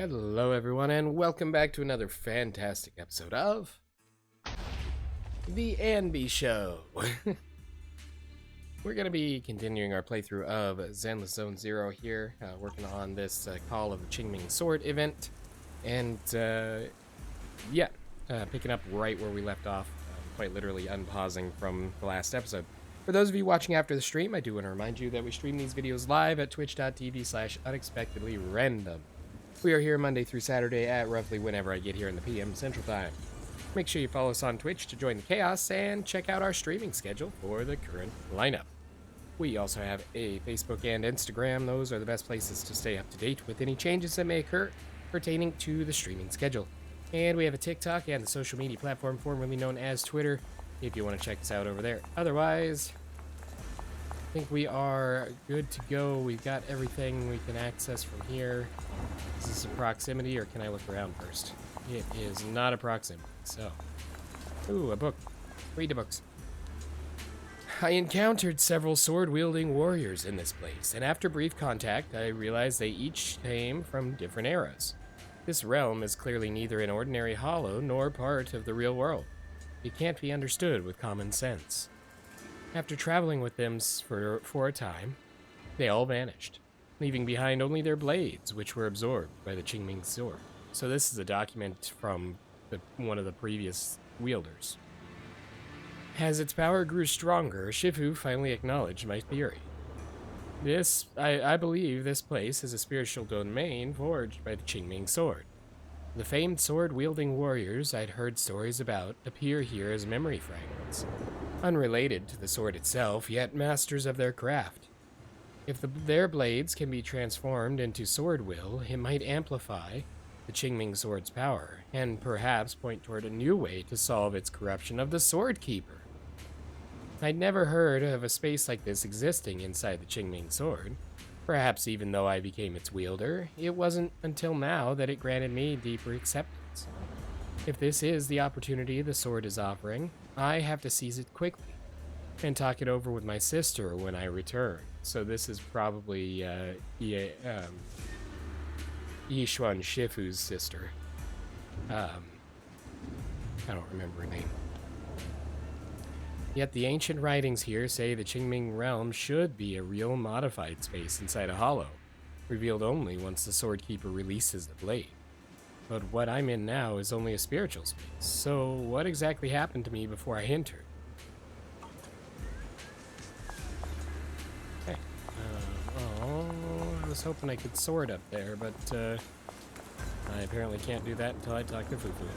Hello everyone and welcome back to another fantastic episode of The Anby Show. We're going to be continuing our playthrough of Zenless Zone Zero here, working on this Call of the Qingming Sword event, and picking up right where we left off, quite literally unpausing from the last episode. For those of you watching after the stream, I do want to remind you that we stream these videos live at twitch.tv/unexpectedlyrandom. We are here Monday through Saturday at roughly whenever I get here in the PM Central Time. Make sure you follow us on Twitch to join the chaos and check out our streaming schedule for the current lineup. We also have a Facebook and Instagram. Those are the best places to stay up to date with any changes that may occur pertaining to the streaming schedule. And we have a TikTok and the social media platform formerly known as Twitter if you want to check us out over there. Otherwise, I think we are good to go. We've got everything we can access from here. Is this a proximity or can I look around first? It is not a proximity, so. Ooh, a book. Read the books. I encountered several sword-wielding warriors in this place, and after brief contact, I realized they each came from different eras. This realm is clearly neither an ordinary hollow nor part of the real world. It can't be understood with common sense. After traveling with them for a time, they all vanished, leaving behind only their blades, which were absorbed by the Qingming sword. So this is a document from one of the previous wielders. As its power grew stronger, Shifu finally acknowledged my theory. I believe this place is a spiritual domain forged by the Qingming sword. The famed sword-wielding warriors I'd heard stories about appear here as memory fragments, unrelated to the sword itself, yet masters of their craft. If their blades can be transformed into sword will, it might amplify the Qingming sword's power, and perhaps point toward a new way to solve its corruption of the Sword Keeper. I'd never heard of a space like this existing inside the Qingming sword. Perhaps even though I became its wielder, it wasn't until now that it granted me deeper acceptance. If this is the opportunity the sword is offering, I have to seize it quickly and talk it over with my sister when I return. So this is probably Yishuan Shifu's sister. I don't remember her name. Yet the ancient writings here say the Qingming realm should be a real modified space inside a hollow, revealed only once the Sword Keeper releases the blade. But what I'm in now is only a spiritual space, so what exactly happened to me before I entered? Okay. I was hoping I could sword up there, but I apparently can't do that until I talk to Fufu.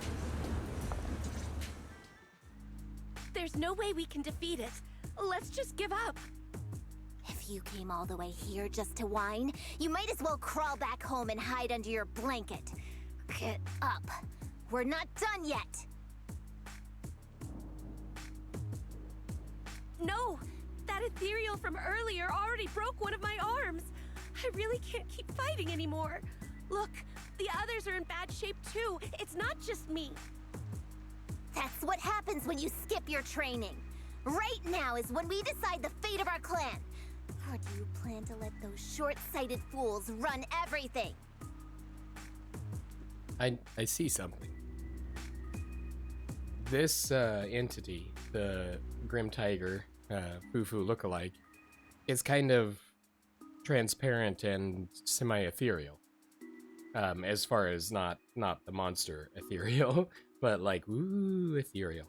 There's no way we can defeat it. Let's just give up. If you came all the way here just to whine, you might as well crawl back home and hide under your blanket. Get up. We're not done yet. No! That Ethereal from earlier already broke one of my arms. I really can't keep fighting anymore. Look, the others are in bad shape too. It's not just me. That's what happens when you skip your training. Right now is when we decide the fate of our clan. Or do you plan to let those short-sighted fools run everything? I see something. This entity, the Grim Tiger, Fufu lookalike, is kind of transparent and semi-ethereal. As far as not the monster Ethereal, but like, ooh, Ethereal.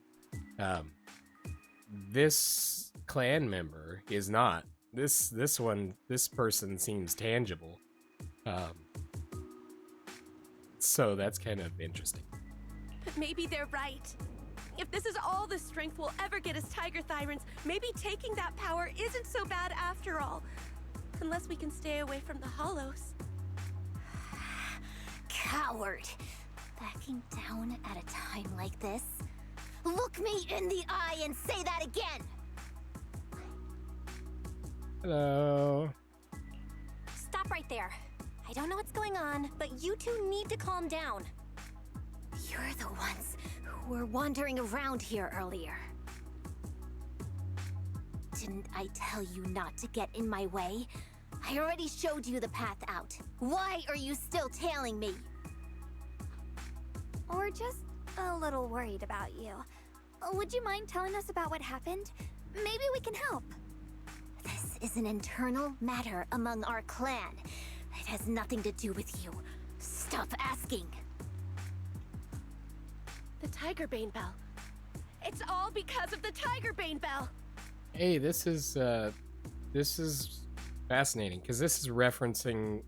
This clan member is not. This person seems tangible. So that's kind of interesting. But maybe they're right. If this is all the strength we'll ever get as Tiger Thyrans, maybe taking that power isn't so bad after all. Unless we can stay away from the hollows. Coward. Backing down at a time like this? Look me in the eye and say that again! Hello. Stop right there. I don't know what's going on, but you two need to calm down. You're the ones who were wandering around here earlier. Didn't I tell you not to get in my way? I already showed you the path out. Why are you still tailing me? Or just a little worried about you. Would you mind telling us about what happened? Maybe we can help. This is an internal matter among our clan. It has nothing to do with you. Stop asking. The Tigerbane Bell. It's all because of the Tigerbane Bell. Hey, this is fascinating because this is referencing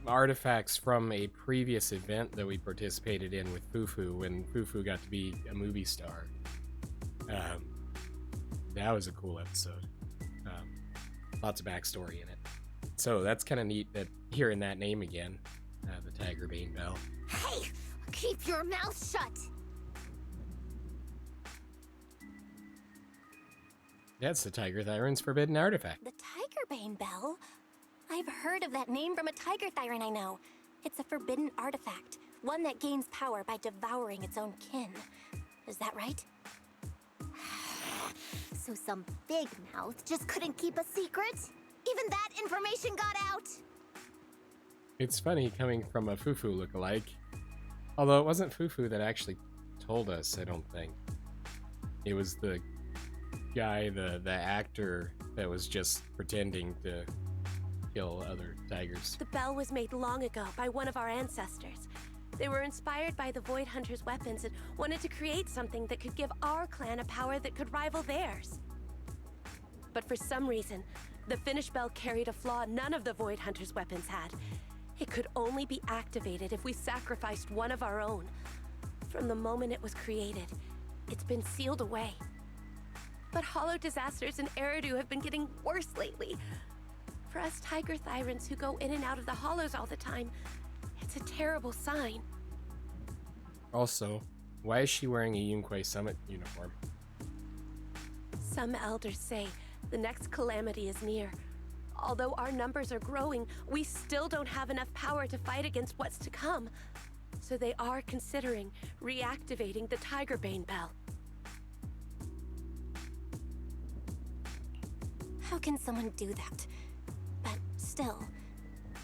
artifacts from a previous event that we participated in with Fufu when Fufu got to be a movie star. That was a cool episode. Lots of backstory in it. So that's kind of neat that hearing that name again, the Tigerbane Bell. Hey, keep your mouth shut. That's the Tiger Thyron's forbidden artifact. The Tigerbane Bell? I've heard of that name from a Tiger Thyron I know. It's a forbidden artifact, one that gains power by devouring its own kin. Is that right? So some big mouth just couldn't keep a secret? Even that information got out? It's funny coming from a Fufu lookalike. Although it wasn't Fufu that actually told us, I don't think. It was the guy, the actor, that was just pretending to kill other tigers. The bell was made long ago by one of our ancestors. They were inspired by the Void Hunter's weapons and wanted to create something that could give our clan a power that could rival theirs. But for some reason, the finished bell carried a flaw none of the Void Hunter's weapons had. It could only be activated if we sacrificed one of our own. From the moment it was created, it's been sealed away. But hollow disasters in Eridu have been getting worse lately. For us Tiger Thyrans who go in and out of the hollows all the time, it's a terrible sign. Also, why is she wearing a Yunquei Summit uniform? Some elders say the next calamity is near. Although our numbers are growing, we still don't have enough power to fight against what's to come. So they are considering reactivating the Tigerbane Bell. How can someone do that? But still,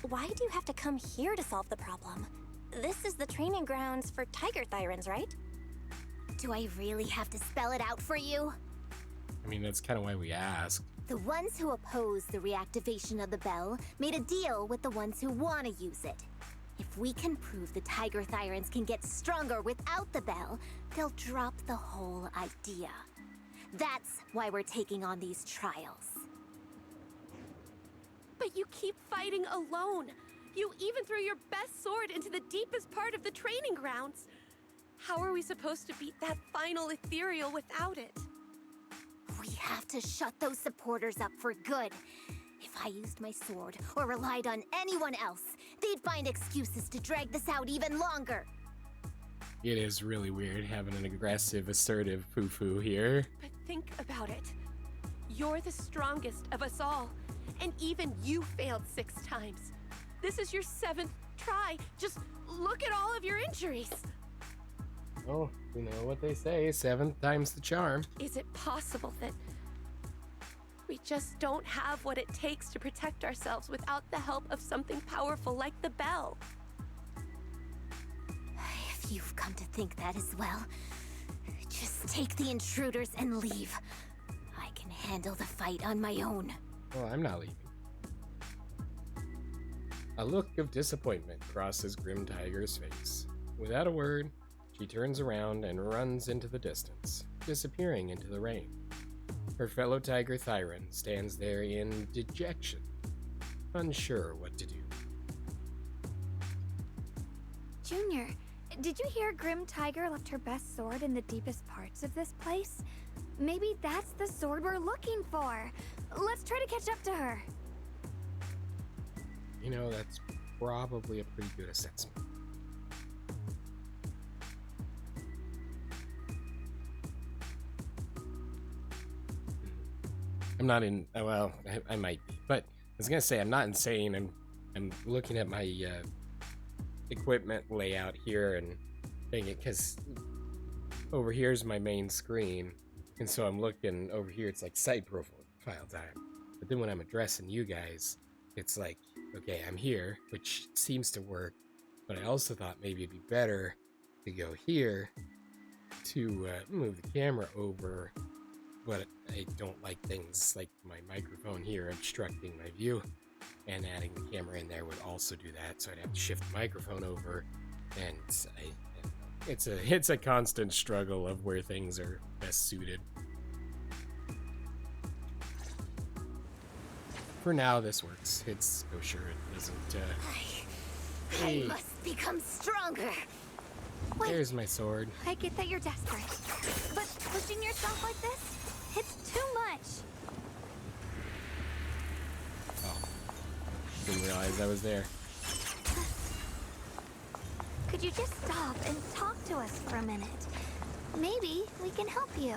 why do you have to come here to solve the problem? This is the training grounds for Tiger Thyrans, right? Do I really have to spell it out for you? I mean, that's kind of why we asked. The ones who oppose the reactivation of the bell made a deal with the ones who want to use it. If we can prove the Tiger Thyrans can get stronger without the bell, they'll drop the whole idea. That's why we're taking on these trials. But you keep fighting alone. You even threw your best sword into the deepest part of the training grounds. How are we supposed to beat that final Ethereal without it? We have to shut those supporters up for good. If I used my sword or relied on anyone else, they'd find excuses to drag this out even longer. It is really weird having an aggressive, assertive Fufu here. But think about it. You're the strongest of us all, and even you failed 6 times. This is your 7th try. Just look at all of your injuries. Oh, you know what they say, 7th time's the charm. Is it possible that we just don't have what it takes to protect ourselves without the help of something powerful like the bell? If you've come to think that as well, just take the intruders and leave. I can handle the fight on my own. Well, I'm not leaving. A look of disappointment crosses Grim Tiger's face. Without a word, she turns around and runs into the distance, disappearing into the rain. Her fellow Tiger Thyron stands there in dejection, unsure what to do. Junior, did you hear Grim Tiger left her best sword in the deepest parts of this place? Maybe that's the sword we're looking for. Let's try to catch up to her. You know, that's probably a pretty good assessment. I'm not in. Well, I might be, but I was gonna say I'm not insane. I'm looking at my equipment layout here and thinking, because over here's my main screen, and so I'm looking over here. It's like side profile time, but then when I'm addressing you guys, it's like, okay, I'm here, which seems to work, But I also thought maybe it'd be better to go here to move the camera over, but I don't like things like my microphone here obstructing my view, and adding the camera in there would also do that, so I'd have to shift the microphone over, and it's a constant struggle of where things are best suited. For now, this works. It's kosher. It doesn't. I must become stronger. Wait, There's my sword. I get that you're desperate, but pushing yourself like this, it's too much. Oh, didn't realize I was there. Could you just stop and talk to us for a minute? Maybe we can help you.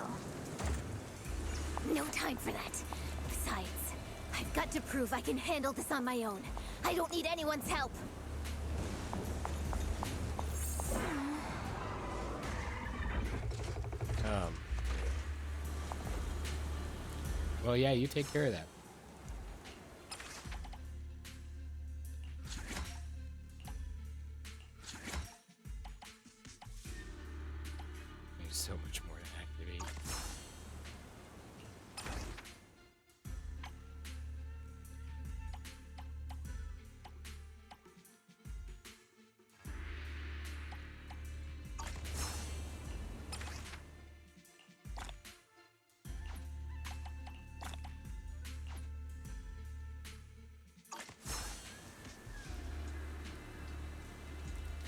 No time for that. Besides, I've got to prove I can handle this on my own. I don't need anyone's help. Well, yeah, you take care of that. There's so much more to activate.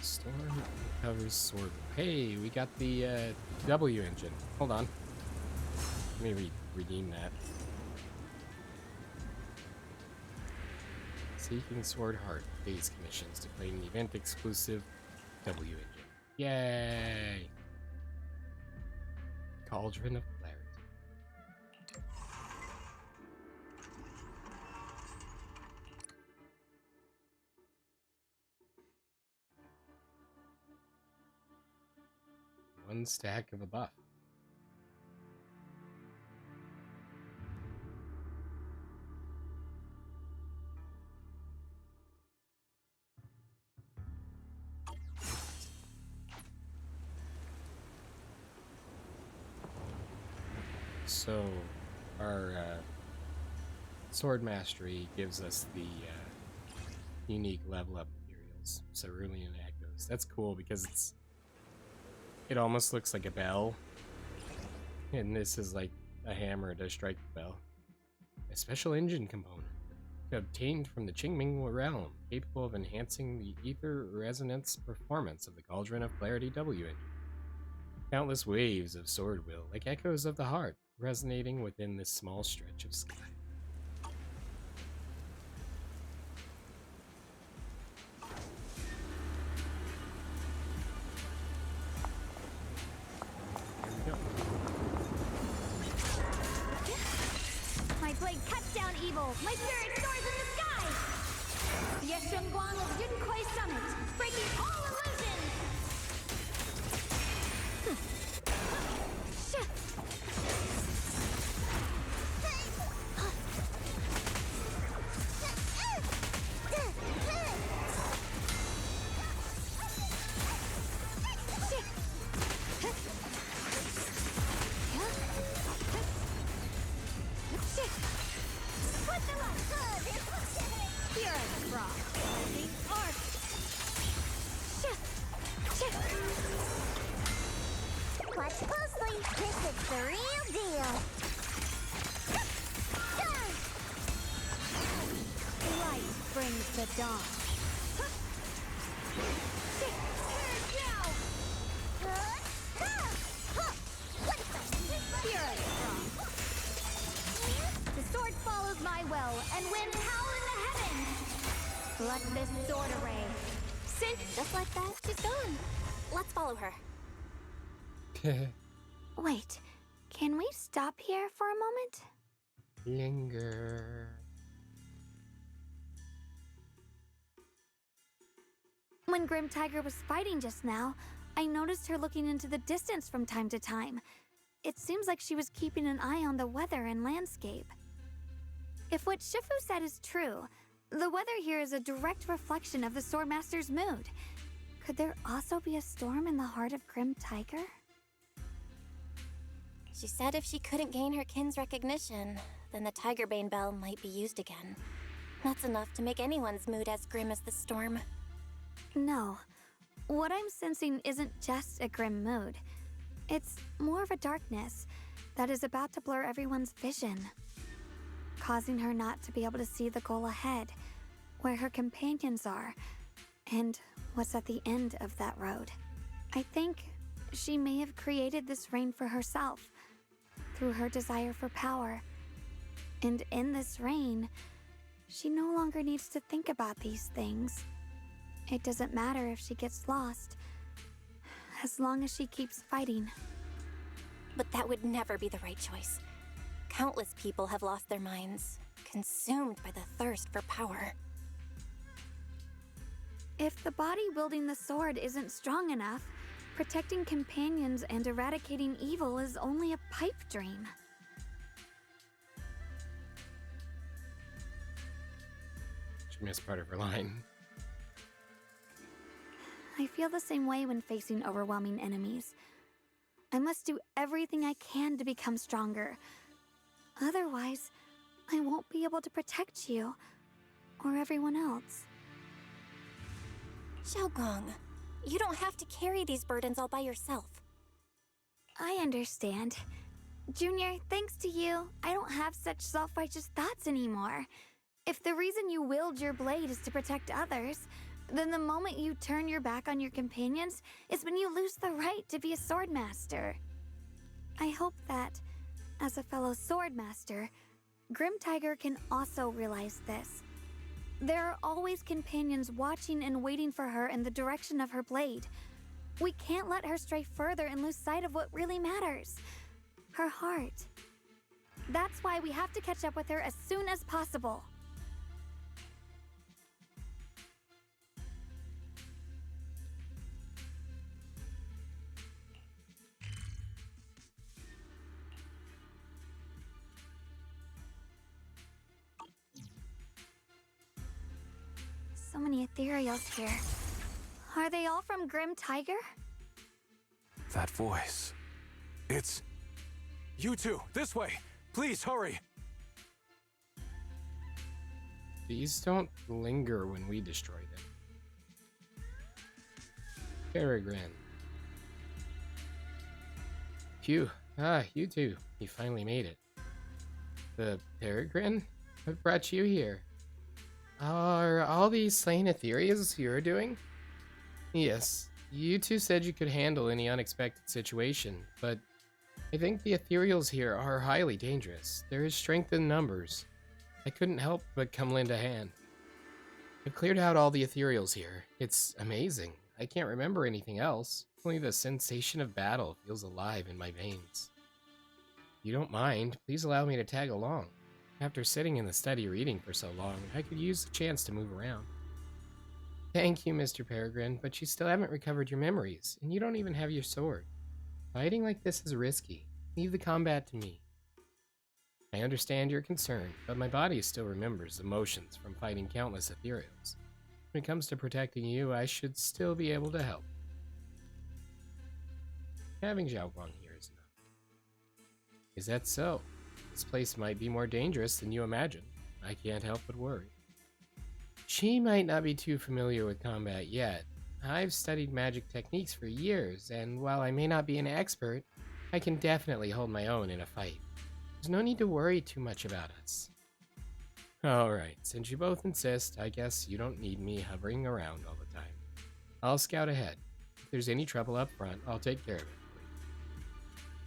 Storm covers sword. Hey, we got the W engine. Hold on. Let me redeem that. Seeking Sword Heart. Phase commissions to claim the event exclusive W engine. Yay! Cauldron of Clarity. One stack of a buff. So, our sword mastery gives us the unique level up materials, cerulean echoes. That's cool because it almost looks like a bell, and this is like a hammer to strike the bell. A special engine component obtained from the Qingming realm, capable of enhancing the ether resonance performance of the Cauldron of Clarity W engine. Countless waves of sword will, like echoes of the heart, resonating within this small stretch of sky. My blade cuts down evil. My spirit soars in the sky. Yeshun Guang of Yunkuei Summit, breaking all illusions. Watch closely. This is the real deal. Light brings the dawn. The sword follows my will and wins howl in the heavens. Select this sword array. See? Just like that, she's gone. Let's follow her. Wait, can we stop here for a moment? Linger. When Grim Tiger was fighting just now, I noticed her looking into the distance from time to time. It seems like she was keeping an eye on the weather and landscape. If what Shifu said is true, the weather here is a direct reflection of the Swordmaster's mood. Could there also be a storm in the heart of Grim Tiger? She said if she couldn't gain her kin's recognition, then the Tigerbane Bell might be used again. That's enough to make anyone's mood as grim as the storm. No. What I'm sensing isn't just a grim mood. It's more of a darkness that is about to blur everyone's vision, causing her not to be able to see the goal ahead, where her companions are, and what's at the end of that road. I think she may have created this rain for herself, through her desire for power. And in this rain, she no longer needs to think about these things. It doesn't matter if she gets lost, as long as she keeps fighting. But that would never be the right choice. Countless people have lost their minds, consumed by the thirst for power. If the body wielding the sword isn't strong enough, protecting companions and eradicating evil is only a pipe dream. She missed part of her line. I feel the same way when facing overwhelming enemies. I must do everything I can to become stronger. Otherwise, I won't be able to protect you or everyone else. Xiaogong, you don't have to carry these burdens all by yourself. I understand. Junior, thanks to you, I don't have such self-righteous thoughts anymore. If the reason you wield your blade is to protect others, then the moment you turn your back on your companions is when you lose the right to be a swordmaster. I hope that, as a fellow swordmaster, Grim Tiger can also realize this. There are always companions watching and waiting for her in the direction of her blade. We can't let her stray further and lose sight of what really matters. Her heart. That's why we have to catch up with her as soon as possible. So many ethereals here. Are they all from Grim Tiger? That voice. It's... You two, this way! Please, hurry! These don't linger when we destroy them. Peregrine. Phew. You two. You finally made it. The Peregrine? What brought you here? Are all these slain Ethereals you're doing? Yes. You two said you could handle any unexpected situation, but I think the Ethereals here are highly dangerous. There is strength in numbers. I couldn't help but come lend a hand. I've cleared out all the Ethereals here. It's amazing. I can't remember anything else. Only the sensation of battle feels alive in my veins. If you don't mind, please allow me to tag along. After sitting in the study reading for so long, I could use the chance to move around. Thank you, Mr. Peregrine, but you still haven't recovered your memories, and you don't even have your sword. Fighting like this is risky. Leave the combat to me. I understand your concern, but my body still remembers emotions from fighting countless Ethereals. When it comes to protecting you, I should still be able to help. Having Xiaoguang here is enough. Is that so? This place might be more dangerous than you imagine. I can't help but worry. She might not be too familiar with combat yet. I've studied magic techniques for years, and while I may not be an expert, I can definitely hold my own in a fight. There's no need to worry too much about us. Alright, since you both insist, I guess you don't need me hovering around all the time. I'll scout ahead. If there's any trouble up front, I'll take care of it.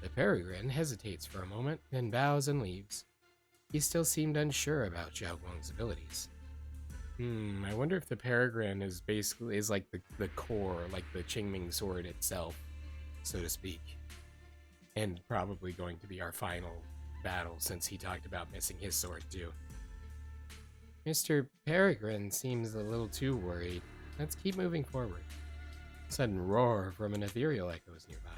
The Peregrine hesitates for a moment, then bows and leaves. He still seemed unsure about Zhao Guang's abilities. I wonder if the Peregrine is basically like the core, like the Qingming sword itself, so to speak. And probably going to be our final battle, since he talked about missing his sword too. Mr. Peregrine seems a little too worried. Let's keep moving forward. A sudden roar from an ethereal echoes nearby.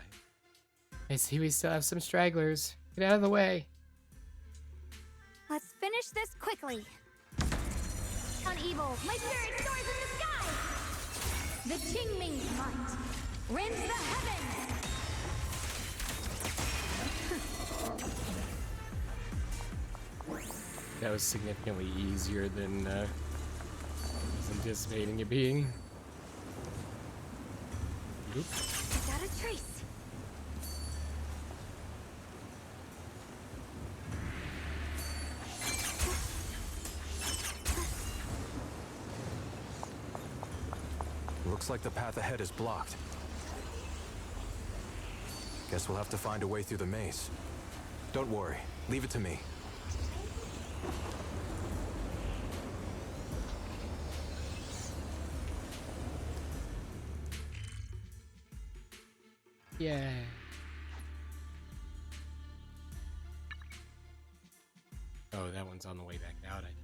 I see we still have some stragglers. Get out of the way. Let's finish this quickly. On evil, my spirit soars in the sky! The Qingming's might rends the heavens! That was significantly easier than I was anticipating it being. Oop. I got a trace. Looks like the path ahead is blocked. Guess we'll have to find a way through the maze. Don't worry, leave it to me. Yeah. Oh, that one's on the way back out, I think.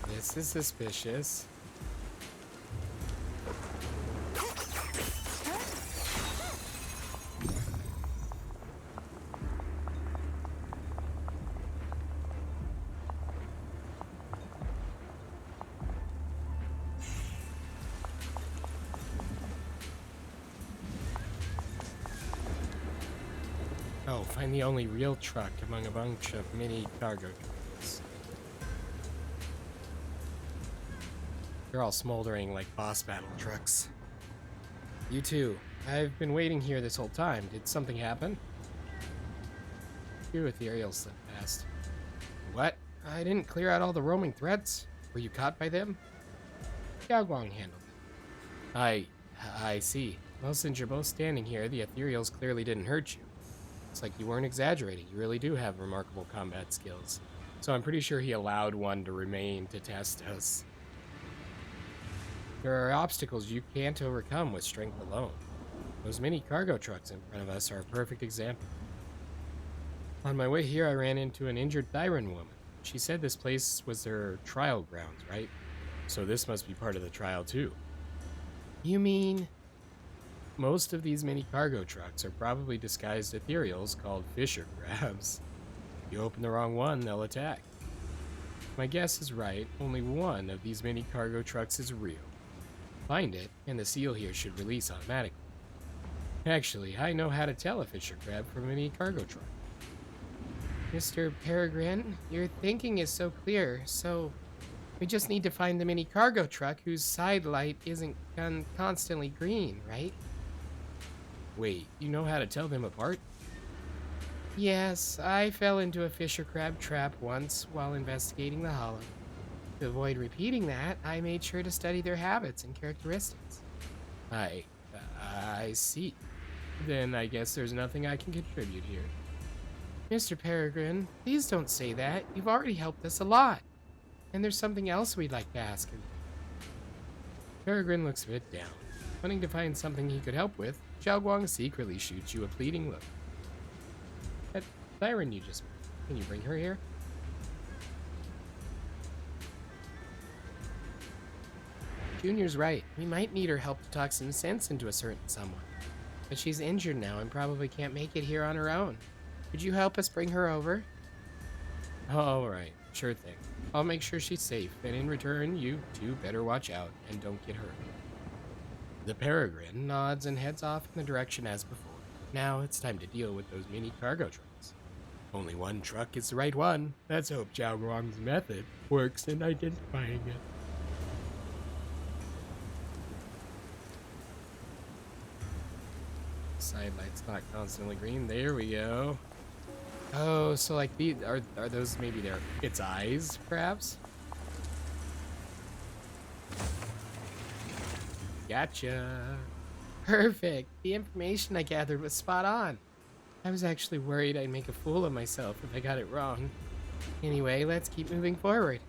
This is suspicious. Oh, find the only real truck among a bunch of mini cargo trucks. They're all smoldering like boss battle trucks. You too. I've been waiting here this whole time. Did something happen? Two Ethereal slipped past. What? I didn't clear out all the roaming threats. Were you caught by them? Xiaoguang handled it. I see. Well, since you're both standing here, the Ethereals clearly didn't hurt you. It's like you weren't exaggerating. You really do have remarkable combat skills. So I'm pretty sure he allowed one to remain to test us. There are obstacles you can't overcome with strength alone. Those mini cargo trucks in front of us are a perfect example. On my way here, I ran into an injured Thyran woman. She said this place was their trial grounds, right? So this must be part of the trial too. You mean... Most of these mini cargo trucks are probably disguised ethereals called fisher crabs. If you open the wrong one, they'll attack. My guess is right, only one of these mini cargo trucks is real. Find it, and the seal here should release automatically. Actually, I know how to tell a fisher crab from a mini cargo truck. Mr. Peregrine, your thinking is so clear, so we just need to find the mini cargo truck whose side light isn't constantly green, right? Wait, you know how to tell them apart? Yes, I fell into a fisher crab trap once while investigating the hollow. To avoid repeating that, I made sure to study their habits and characteristics. I see. Then I guess there's nothing I can contribute here. Mr. Peregrine, please don't say that. You've already helped us a lot. And there's something else we'd like to ask him. Peregrine looks a bit down. Wanting to find something he could help with, Xiaoguang secretly shoots you a pleading look. That Thyran you just met, can you bring her here? Junior's right. We might need her help to talk some sense into a certain someone. But she's injured now and probably can't make it here on her own. Could you help us bring her over? Alright, sure thing. I'll make sure she's safe, and in return, you two better watch out and don't get hurt. The Peregrine nods and heads off in the direction as before. Now it's time to deal with those mini cargo trucks. Only one truck is the right one. Let's hope Xiaoguang's method works in identifying it. Side light's not constantly green. There we go. Oh, so like these are those maybe its eyes, perhaps? Gotcha. Perfect. The information I gathered was spot on. I was actually worried I'd make a fool of myself if I got it wrong. Anyway, let's keep moving forward.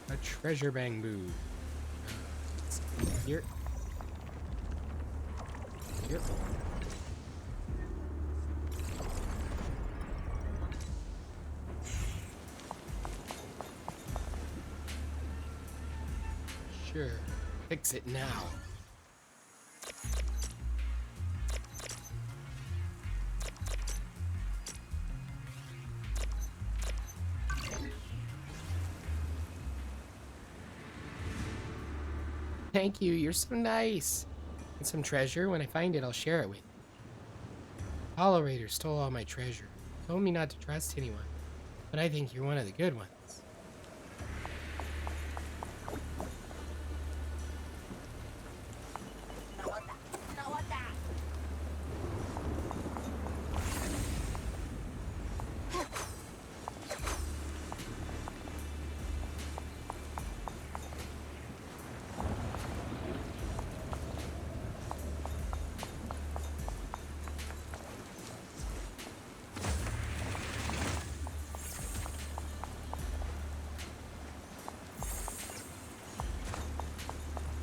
A treasure bamboo. Here. Here. Sure. Fix it now. Thank you, you're so nice. And some treasure. When I find it, I'll share it with you. Hollowrator stole all my treasure. Told me not to trust anyone. But I think you're one of the good ones.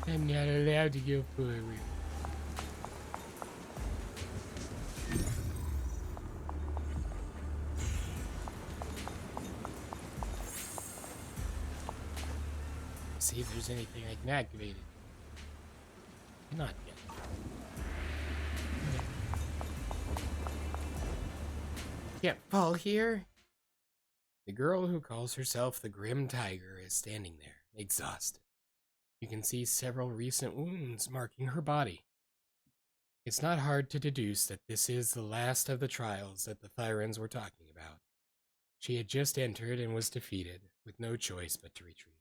I'm not allowed to go forward. See if there's anything I can activate it. Not yet. Can't fall here. The girl who calls herself the Grim Tiger is standing there, exhausted. You can see several recent wounds marking her body. It's not hard to deduce that this is the last of the trials that the Thyrans were talking about. She had just entered and was defeated, with no choice but to retreat.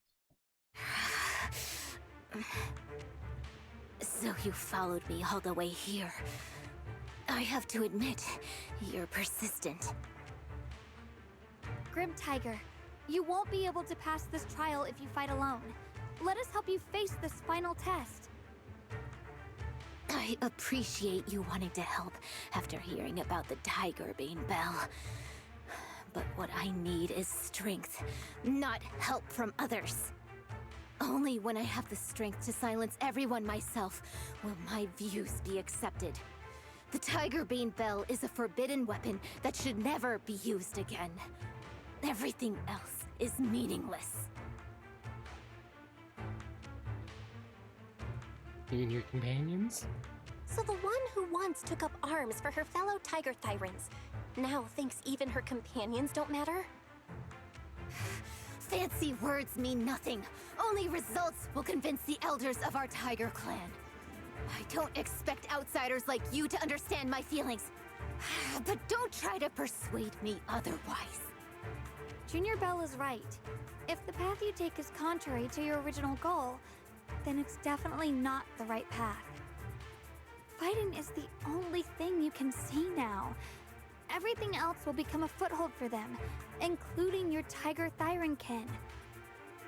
So you followed me all the way here. I have to admit, you're persistent. Grim Tiger, you won't be able to pass this trial if you fight alone. Let us help you face this final test. I appreciate you wanting to help after hearing about the Tiger Bane Bell. But what I need is strength, not help from others. Only when I have the strength to silence everyone myself will my views be accepted. The Tiger Bane Bell is a forbidden weapon that should never be used again. Everything else is meaningless. You and your companions? So the one who once took up arms for her fellow Tiger Thyrans now thinks even her companions don't matter? Fancy words mean nothing. Only results will convince the elders of our Tiger clan. I don't expect outsiders like you to understand my feelings. But don't try to persuade me otherwise. Junior Bell is right. If the path you take is contrary to your original goal, then it's definitely not the right path. Fighting is the only thing you can see now. Everything else will become a foothold for them, including your Tiger Thyran kin.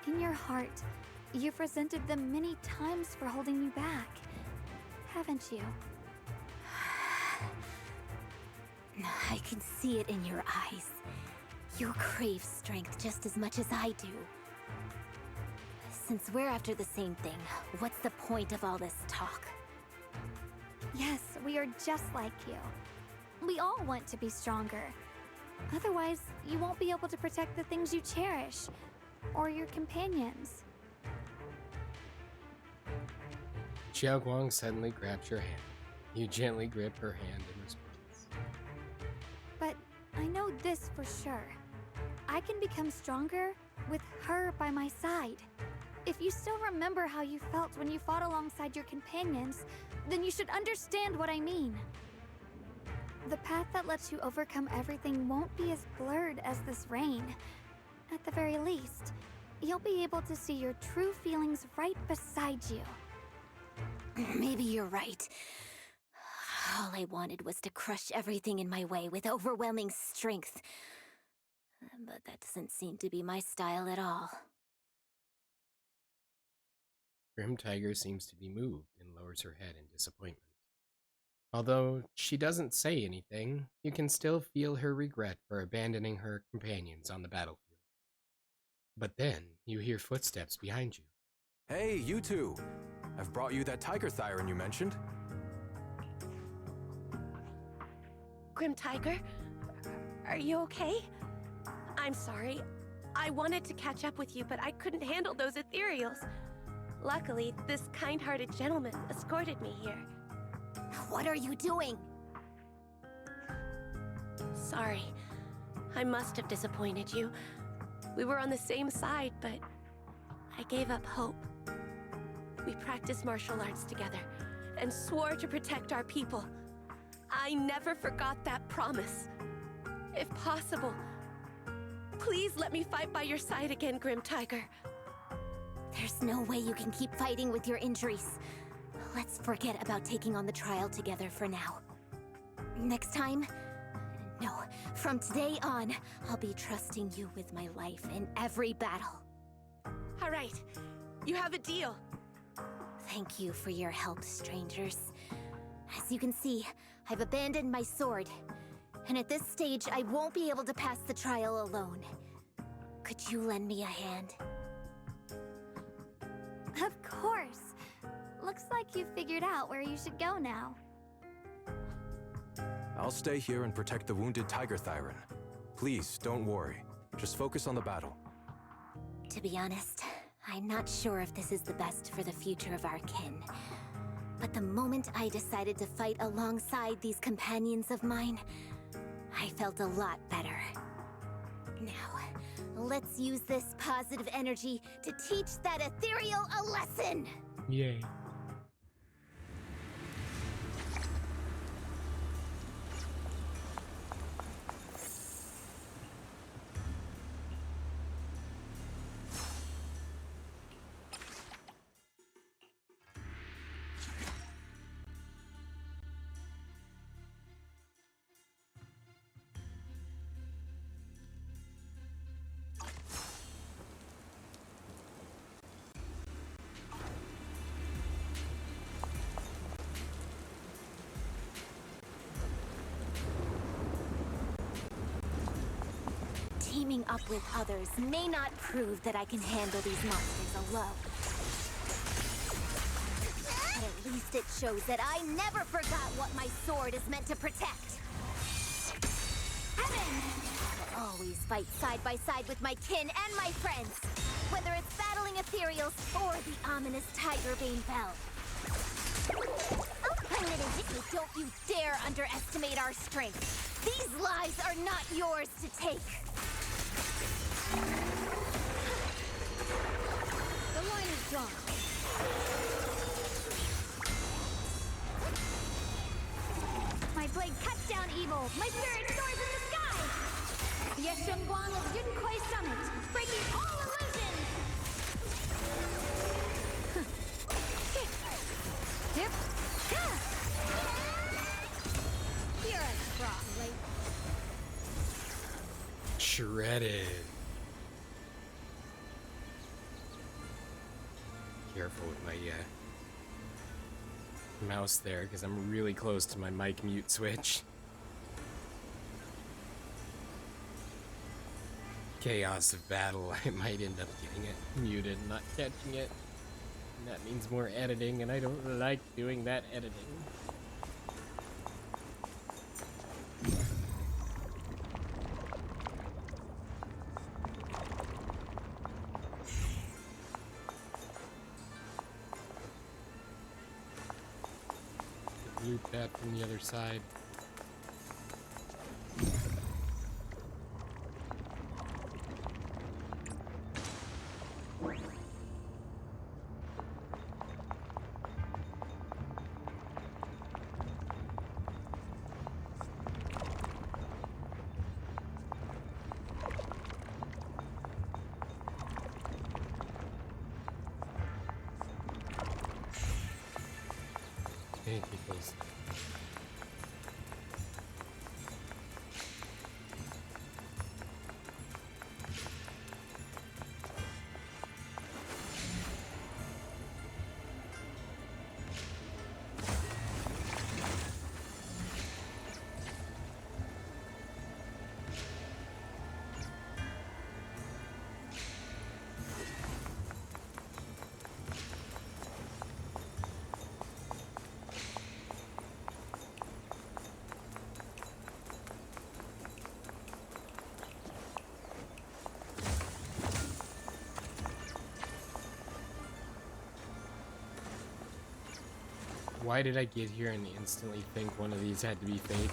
In your heart, you've resented them many times for holding you back, haven't you? I can see it in your eyes. You crave strength just as much as I do. Since we're after the same thing, what's the point of all this talk? Yes, we are just like you. We all want to be stronger. Otherwise, you won't be able to protect the things you cherish, or your companions. Xiao Guang suddenly grabs your hand. You gently grip her hand in response. But I know this for sure. I can become stronger with her by my side. If you still remember how you felt when you fought alongside your companions, then you should understand what I mean. The path that lets you overcome everything won't be as blurred as this rain. At the very least, you'll be able to see your true feelings right beside you. Maybe you're right. All I wanted was to crush everything in my way with overwhelming strength. But that doesn't seem to be my style at all. Grim Tiger seems to be moved and lowers her head in disappointment. Although she doesn't say anything, you can still feel her regret for abandoning her companions on the battlefield. But then, you hear footsteps behind you. Hey, you two! I've brought you that Tiger Thyran you mentioned. Grim Tiger, are you okay? I'm sorry. I wanted to catch up with you, but I couldn't handle those ethereals. Luckily, this kind-hearted gentleman escorted me here. What are you doing? Sorry. I must have disappointed you. We were on the same side, but I gave up hope. We practiced martial arts together and swore to protect our people. I never forgot that promise. If possible, please let me fight by your side again, Grim Tiger. There's no way you can keep fighting with your injuries. Let's forget about taking on the trial together for now. Next time? No, from today on, I'll be trusting you with my life in every battle. All right, you have a deal. Thank you for your help, strangers. As you can see, I've abandoned my sword. And at this stage, I won't be able to pass the trial alone. Could you lend me a hand? Of course. Looks like you figured out where you should go now. I'll stay here and protect the wounded Tiger Thyron. Please, don't worry. Just focus on the battle. To be honest, I'm not sure if this is the best for the future of our kin. But the moment I decided to fight alongside these companions of mine, I felt a lot better. Now, let's use this positive energy to teach that Ethereal a lesson! Yay. Teaming up with others may not prove that I can handle these monsters alone. But at least it shows that I never forgot what my sword is meant to protect. Heaven! I'll always fight side by side with my kin and my friends, whether it's battling Ethereals or the ominous Tigerbane Bell. Don't you dare underestimate our strength. These lives are not yours to take. The line is drawn. My blade cuts down evil. My spirit soars in the sky. The Yeshunguan of Yunquai Summit, breaking all illusions. Yep. You're a strong lady. Shredded. Careful with my mouse there, because I'm really close to my mic mute switch. Chaos of battle, I might end up getting it muted, not catching it. And that means more editing, and I don't like doing that editing. Loop that from the other side. Hey, peoples. Why did I get here and instantly think one of these had to be fake?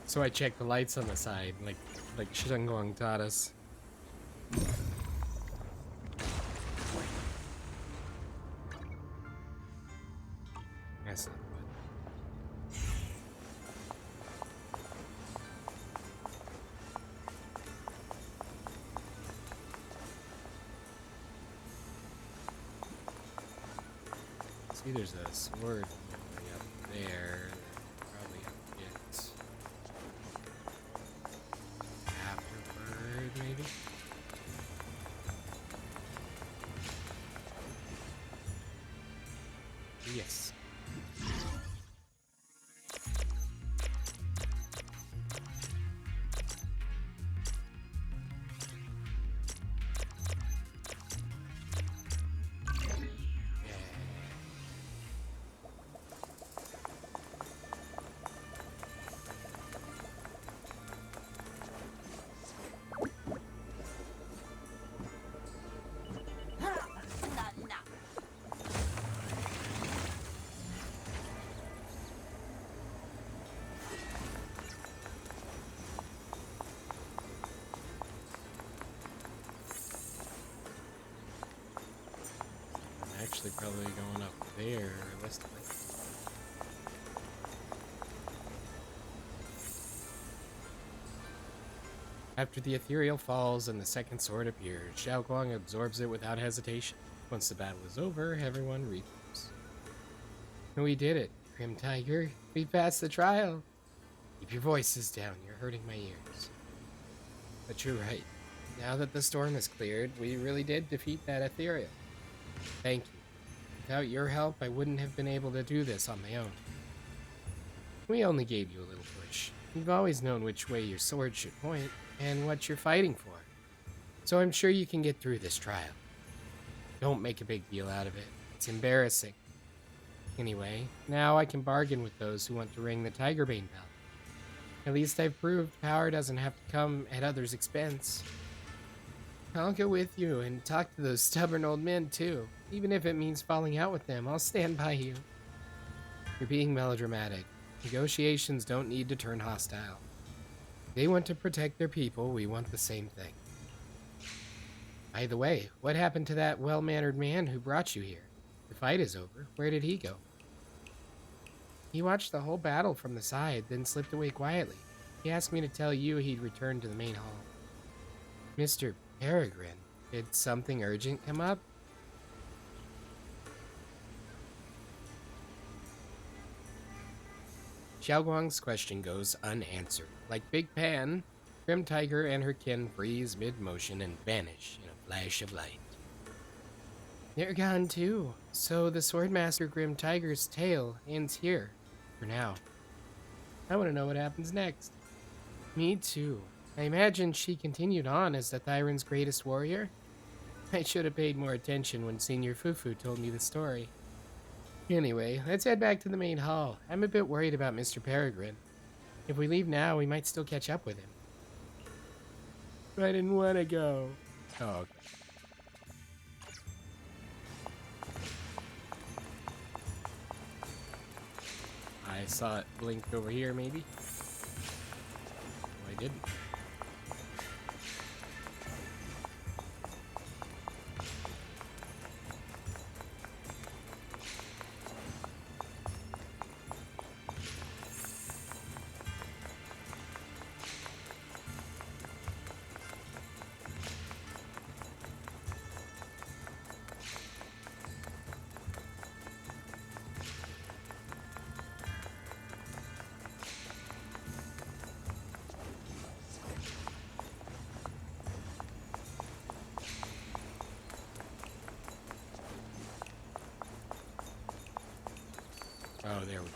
So I checked the lights on the side, like Shangguang taught us. That's not good. See, there's a sword way up there. Probably up it afterward, maybe. Yes. Actually probably going up there, realistically. After the Ethereal falls and the second sword appears, Xiao Guang absorbs it without hesitation. Once the battle is over, everyone regroups. We did it, Grim Tiger. We passed the trial. Keep your voices down, you're hurting my ears. But you're right. Now that the storm is cleared, we really did defeat that Ethereal. Thank you. Without your help, I wouldn't have been able to do this on my own. We only gave you a little push. You've always known which way your sword should point, and what you're fighting for. So I'm sure you can get through this trial. Don't make a big deal out of it. It's embarrassing. Anyway, now I can bargain with those who want to ring the Tigerbane bell. At least I've proved power doesn't have to come at others' expense. I'll go with you and talk to those stubborn old men, too. Even if it means falling out with them, I'll stand by you. You're being melodramatic. Negotiations don't need to turn hostile. They want to protect their people, we want the same thing. By the way, what happened to that well-mannered man who brought you here? The fight is over. Where did he go? He watched the whole battle from the side, then slipped away quietly. He asked me to tell you he'd returned to the main hall. Mr. Peregrine, did something urgent come up? Xiao Guang's question goes unanswered. Like Big Pan, Grim Tiger and her kin freeze mid-motion and vanish in a flash of light. They're gone too, so the Swordmaster Grim Tiger's tale ends here, for now. I want to know what happens next. Me too. I imagine she continued on as the Thyron's greatest warrior. I should have paid more attention when Senior Fufu told me the story. Anyway, let's head back to the main hall. I'm a bit worried about Mr. Peregrine. If we leave now, we might still catch up with him. But I didn't want to go. Oh, okay. I saw it blink over here, maybe? Oh, I didn't. Oh, there we go.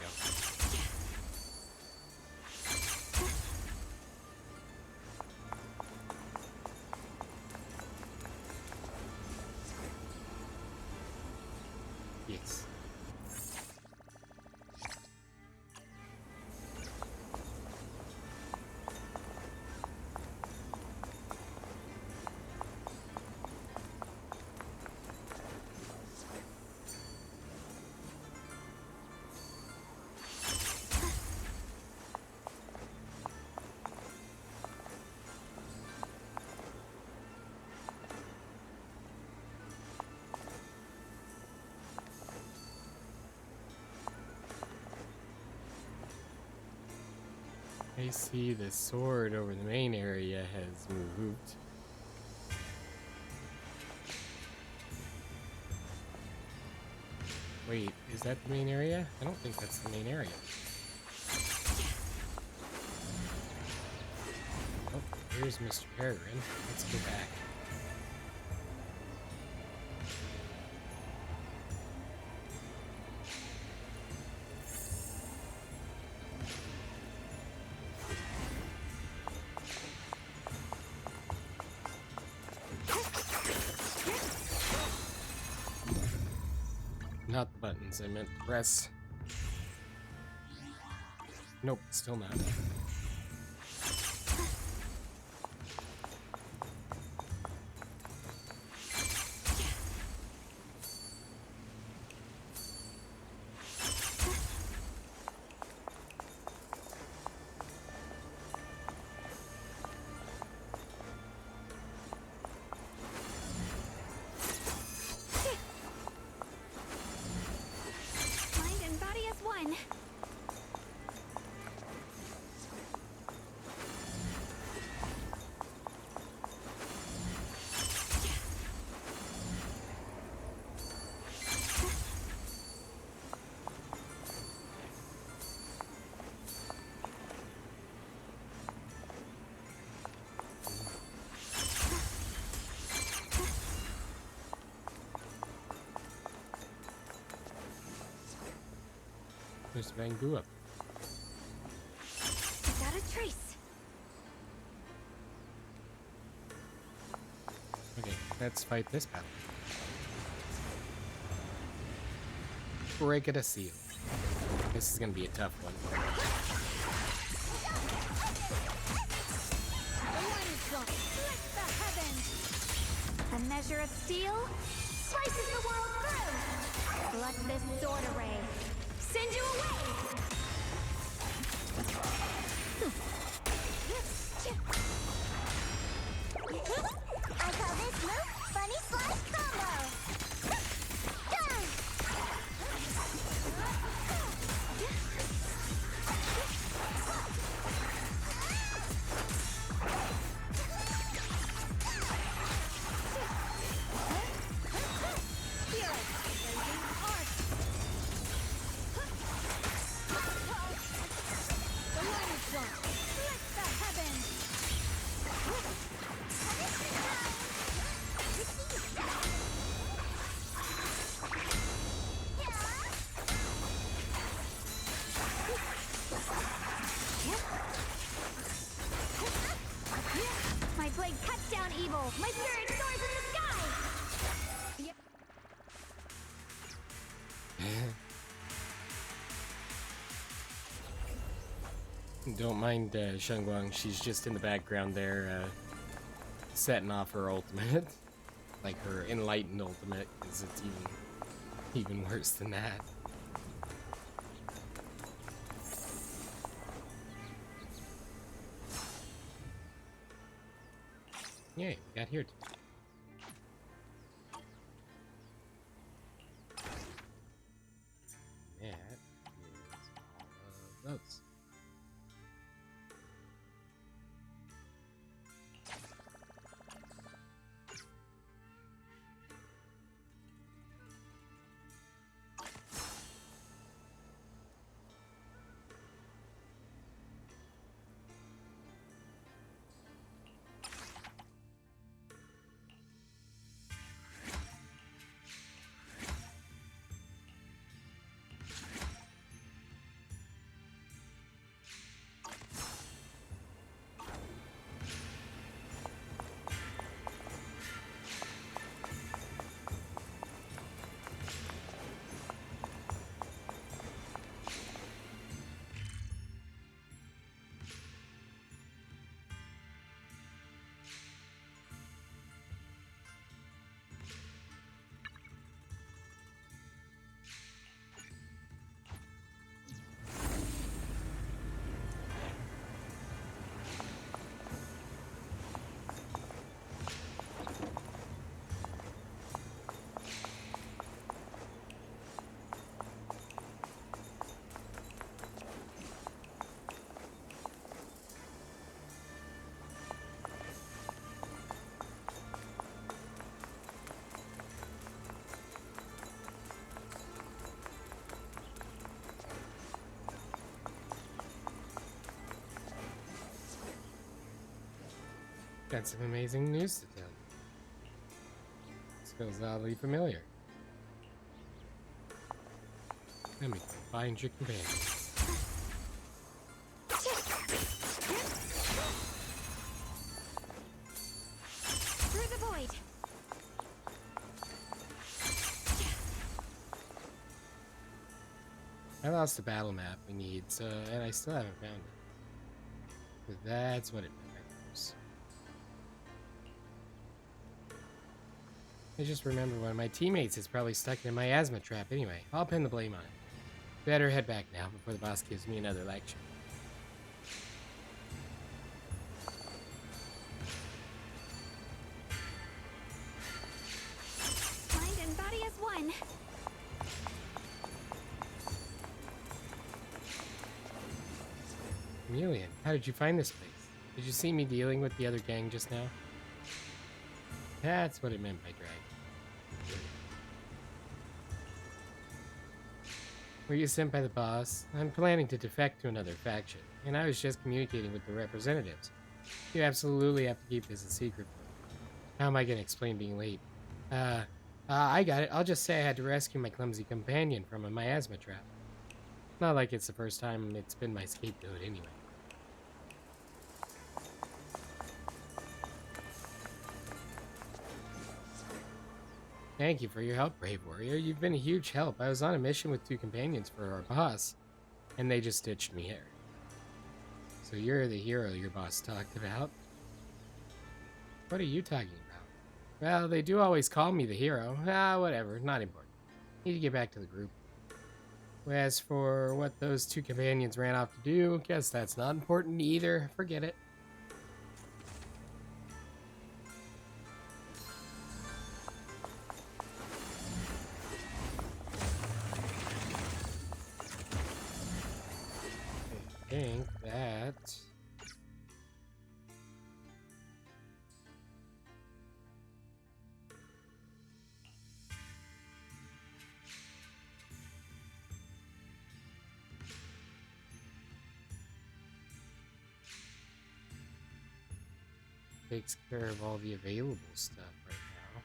Yes. I see the sword over the main area has moved. Wait, is that the main area? I don't think that's the main area. Oh, here's Mr. Peregrine. Let's go back. Not the buttons I meant to press. Nope, still not. Mind and body as one. There's Van Gogh up. Got a trace. Okay, let's fight this battle. Break it a seal. This is gonna be a tough one. A measure of steel slices the world through. Let this sword array send you away. I call this move Funny Slash Combo! My blade cuts down evil. My spirit soars in the sky. Yep. Don't mind Shengguang, she's just in the background there, setting off her ultimate. Like her enlightened ultimate, because it's even worse than that. Yay, we got here too. That is all of those. Got some amazing news to tell. This feels oddly familiar. Let me find your companion. Through the void. I lost the battle map we need, and I still haven't found it. But that's what it matters. I just remember one of my teammates is probably stuck in a miasma trap anyway. I'll pin the blame on it. Better head back now before the boss gives me another lecture. Mind and body as one. Chameleon, how did you find this place? Did you see me dealing with the other gang just now? That's what it meant by drag. Were you sent by the boss? I'm planning to defect to another faction, and I was just communicating with the representatives. You absolutely have to keep this a secret. How am I going to explain being late? I got it. I'll just say I had to rescue my clumsy companion from a miasma trap. Not like it's the first time it's been my scapegoat anyway. Thank you for your help, brave warrior. You've been a huge help. I was on a mission with 2 companions for our boss, and they just ditched me here. So you're the hero your boss talked about? What are you talking about? Well, they do always call me the hero. Whatever. Not important. Need to get back to the group. As for what those 2 companions ran off to do, guess that's not important either. Forget it. I think that... takes care of all the available stuff right now.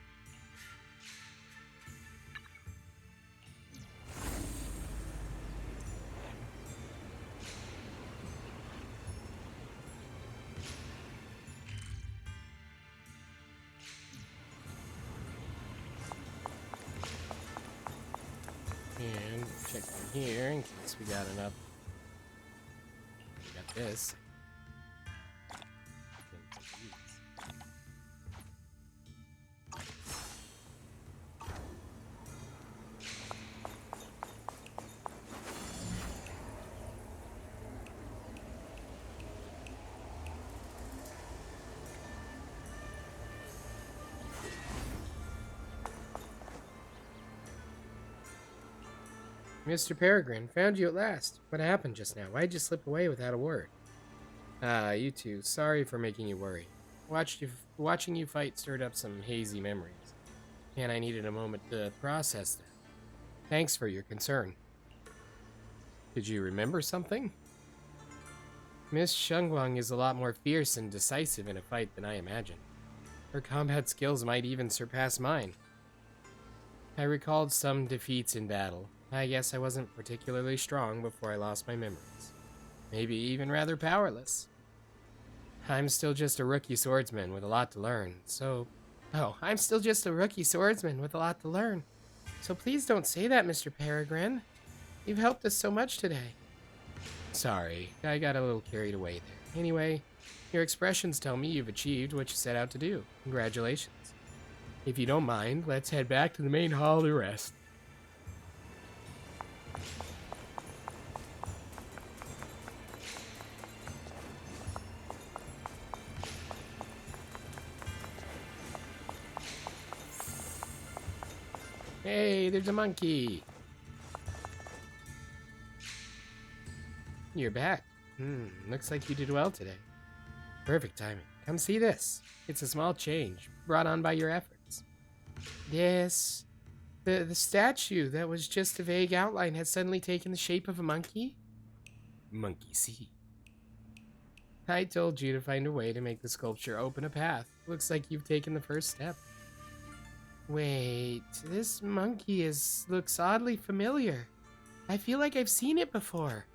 And check in here in case we got enough. We got this. Mr. Peregrine, found you at last. What happened just now? Why'd you slip away without a word? You two. Sorry for making you worry. Watching you fight stirred up some hazy memories, and I needed a moment to process them. Thanks for your concern. Did you remember something? Miss Shengwang is a lot more fierce and decisive in a fight than I imagined. Her combat skills might even surpass mine. I recalled some defeats in battle. I guess I wasn't particularly strong before I lost my memories. Maybe even rather powerless. I'm still just a rookie swordsman with a lot to learn, so... Oh, I'm still just a rookie swordsman with a lot to learn. So please don't say that, Mr. Peregrine. You've helped us so much today. Sorry, I got a little carried away there. Anyway, your expressions tell me you've achieved what you set out to do. Congratulations. If you don't mind, let's head back to the main hall to rest. Hey, there's a monkey. You're back. Looks like you did well today. Perfect timing. Come see this. It's a small change brought on by your efforts. Yes. The statue that was just a vague outline has suddenly taken the shape of a monkey? Monkey see. I told you to find a way to make the sculpture open a path. Looks like you've taken the first step. Wait, this monkey looks oddly familiar. I feel like I've seen it before.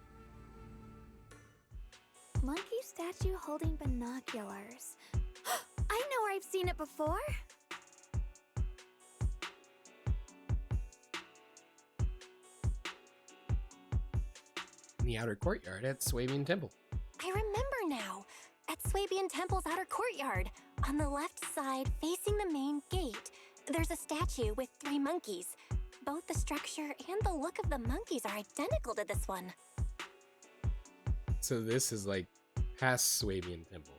Monkey statue holding binoculars. I know where I've seen it before. In the outer courtyard at Swabian Temple. I remember now. At Swabian Temple's outer courtyard, on the left side facing the main gate, there's a statue with 3 monkeys. Both the structure and the look of the monkeys are identical to this one. So this is like past Swabian Temple.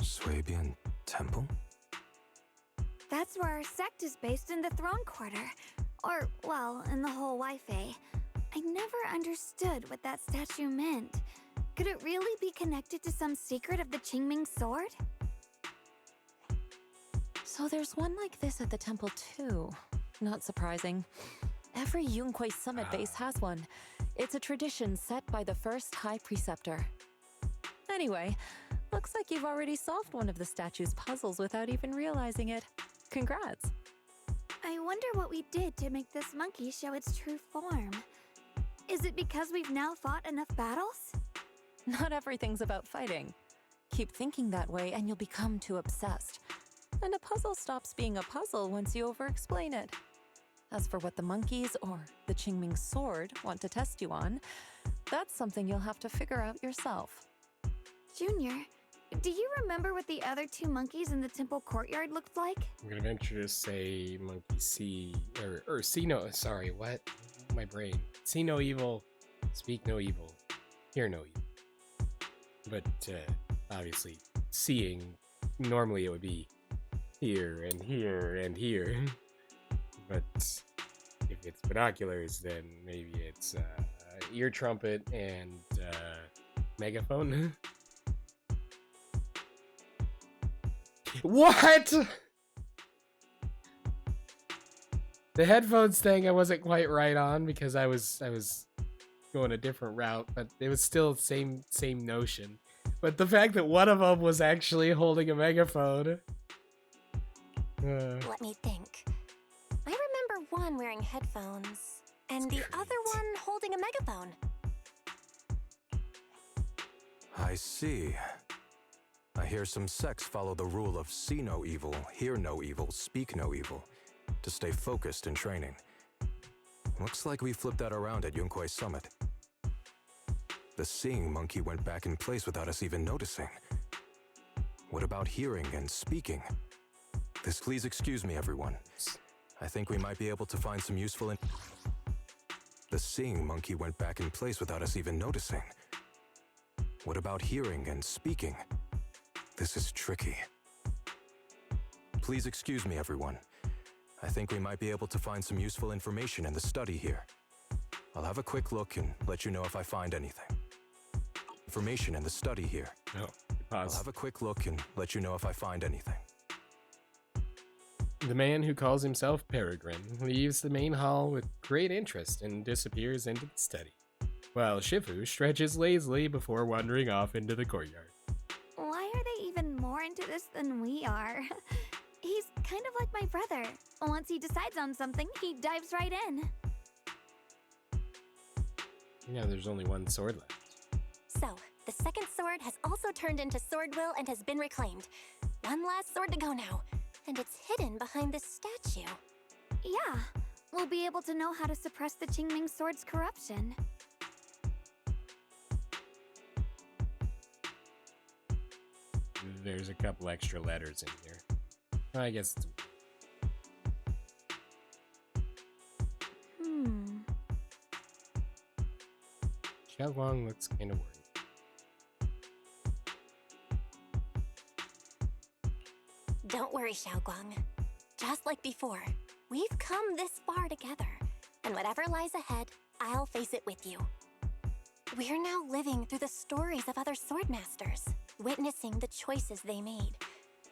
Swabian Temple? That's where our sect is based in the Throne Quarter. Or, well, in the whole Wi-Fi. I never understood what that statue meant. Could it really be connected to some secret of the Qingming sword? So there's one like this at the temple too. Not surprising. Every Yunquei Summit base has one. It's a tradition set by the first High Preceptor. Anyway, looks like you've already solved one of the statue's puzzles without even realizing it. Congrats. I wonder what we did to make this monkey show its true form. Is it because we've now fought enough battles? Not everything's about fighting. Keep thinking that way and you'll become too obsessed. And a puzzle stops being a puzzle once you over-explain it. As for what the monkeys or the Qingming sword want to test you on, that's something you'll have to figure out yourself. Junior, do you remember what the other 2 monkeys in the temple courtyard looked like? I'm gonna venture to say monkey see or see no. Sorry, what? My brain. See no evil, speak no evil, hear no evil. But obviously, seeing normally it would be here and here and here. But if it's binoculars, then maybe it's ear trumpet and megaphone. What? The headphones thing I wasn't quite right on because I was going a different route, but it was still same notion. But the fact that one of them was actually holding a megaphone. Let me think. I remember one wearing headphones, and the other one holding a megaphone. I see. I hear some sects follow the rule of see no evil, hear no evil, speak no evil, to stay focused in training. Looks like we flipped that around at Yunquei Summit. The seeing monkey went back in place without us even noticing. What about hearing and speaking? Please excuse me, everyone. I think we might be able to find some useful The seeing monkey went back in place without us even noticing. What about hearing and speaking? This is tricky. Please excuse me, everyone. I think we might be able to find some useful information in the study here. I'll have a quick look and let you know if I find anything. Information in the study here. Oh, I'll pause. have a quick look and let you know if I find anything. The man who calls himself Peregrine leaves the main hall with great interest and disappears into the study, while Shifu stretches lazily before wandering off into the courtyard. Why are they even more into this than we are? He's kind of like my brother. Once he decides on something, he dives right in. Yeah, there's only one sword left. So, the second sword has also turned into Sword Will and has been reclaimed. One last sword to go now, and it's hidden behind this statue. Yeah, we'll be able to know how to suppress the Qingming sword's corruption. There's a couple extra letters in here. I guess it's... Xiao Guang looks kind of worried. Don't worry, Xiaoguang. Just like before, we've come this far together, and whatever lies ahead, I'll face it with you. We're now living through the stories of other swordmasters, witnessing the choices they made.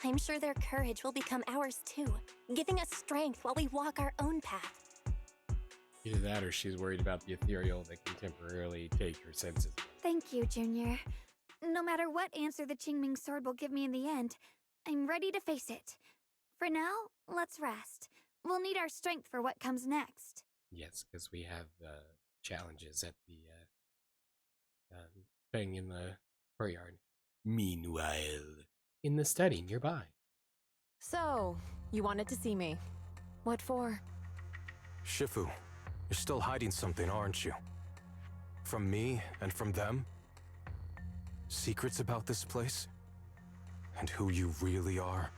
I'm sure their courage will become ours too, giving us strength while we walk our own path. Either that or she's worried about the Ethereal that can temporarily take her senses. Thank you, Junior. No matter what answer the Qingming sword will give me in the end, I'm ready to face it. For now, let's rest. We'll need our strength for what comes next. Yes, because we have challenges at the thing in the courtyard. Meanwhile, in the study nearby. So, you wanted to see me. What for? Shifu, you're still hiding something, aren't you? From me and from them? Secrets about this place? And who you really are?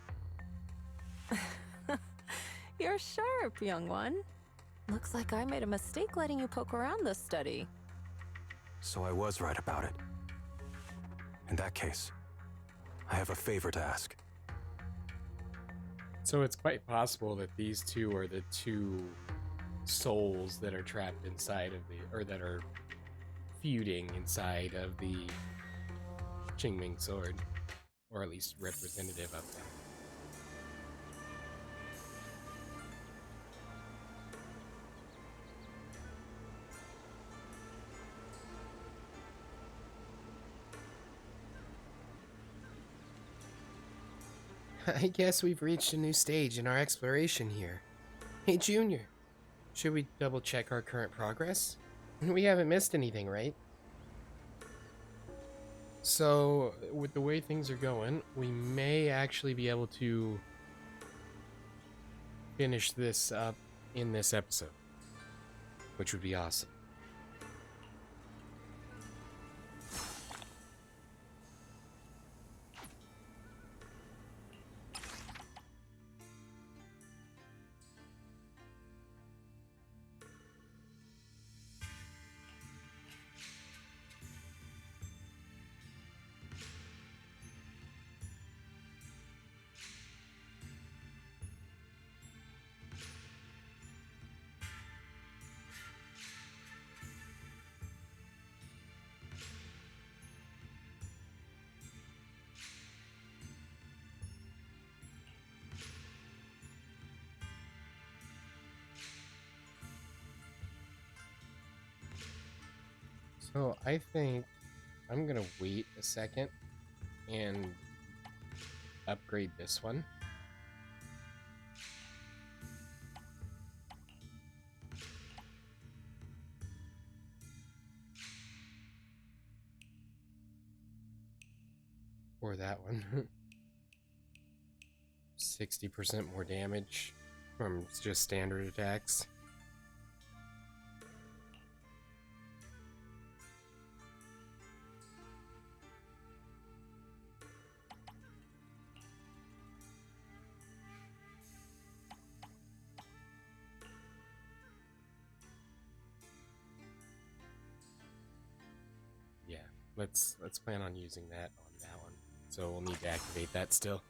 You're sharp, young one. Looks like I made a mistake letting you poke around this study. So I was right about it. In that case, I have a favor to ask. So it's quite possible that these two are the two souls that are trapped inside of the, or that are feuding inside of the Qingming sword, or at least representative of them. I guess we've reached a new stage in our exploration here. Hey, Junior, should we double check our current progress? We haven't missed anything, right? So, with the way things are going, we may actually be able to finish this up in this episode, which would be awesome. So I think I'm gonna wait a second and upgrade this one. Or that one. 60% more damage from just standard attacks. Yeah, let's plan on using that on that one. So we'll need to activate that still.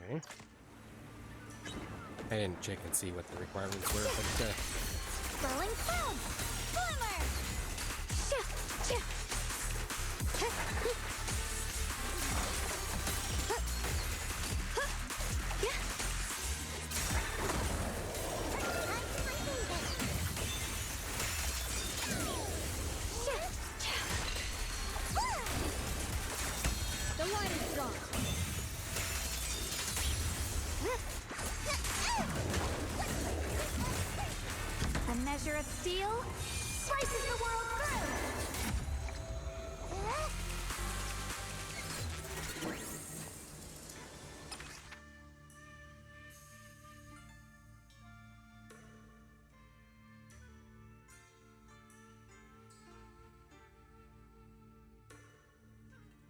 Okay. I didn't check and see what the requirements were, but Rolling foam! Forward! The line is strong. A measure of steel slices the world through.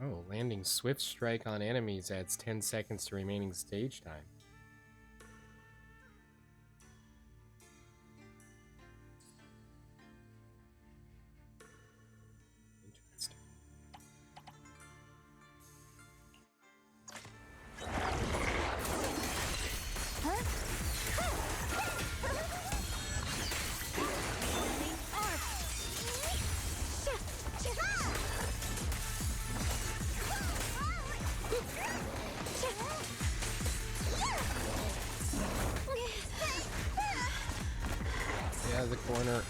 oh, landing swift strike on enemies adds 10 seconds to remaining stage time. Interesting. corner.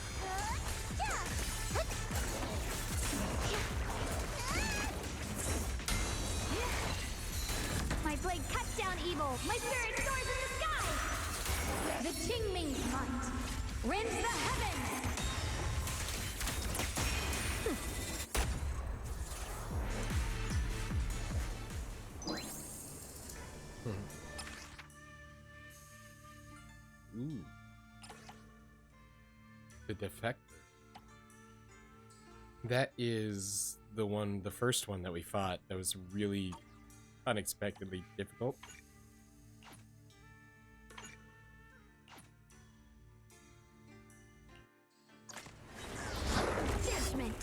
My blade cuts down evil. My spirit soars in the sky. The Qingming might rends the heavens. Ooh. The Defector. That is the first one that we fought that was really unexpectedly difficult. Judgment.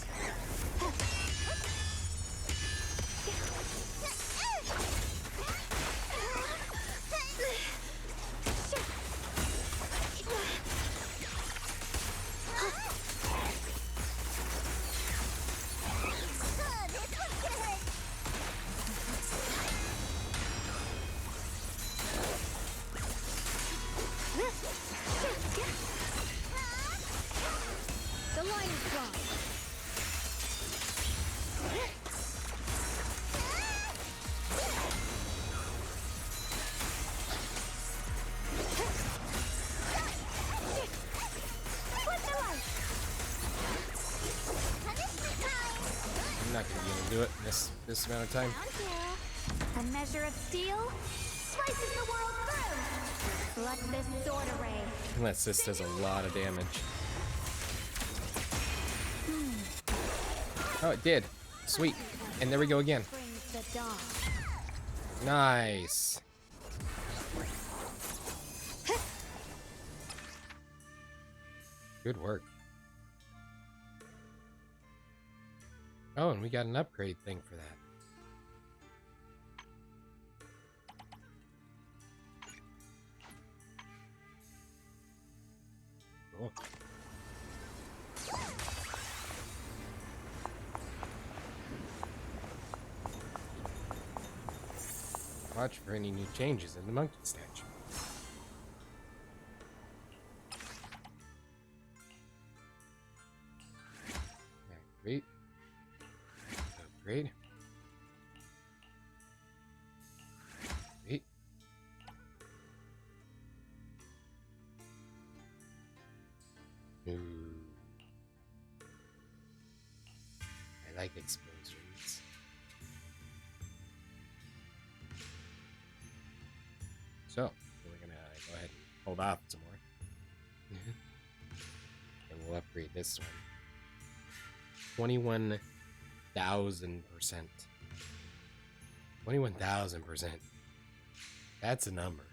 The line is drawn. I'm not gonna be able to do it in this amount of time. A measure of steel slices the world through. Let this sword array. Unless this does a lot of damage. Oh, it did. Sweet. And there we go again. Brings the dawn. Nice. Good work. Oh, and we got an upgrade thing for that. Cool. Watch for any new changes in the monkey statue. Great. Upgrade. Great. Ooh. I like explosions. So, we're gonna go ahead and hold off some more. And we'll upgrade this one. 21,000%. 21,000%. That's a number.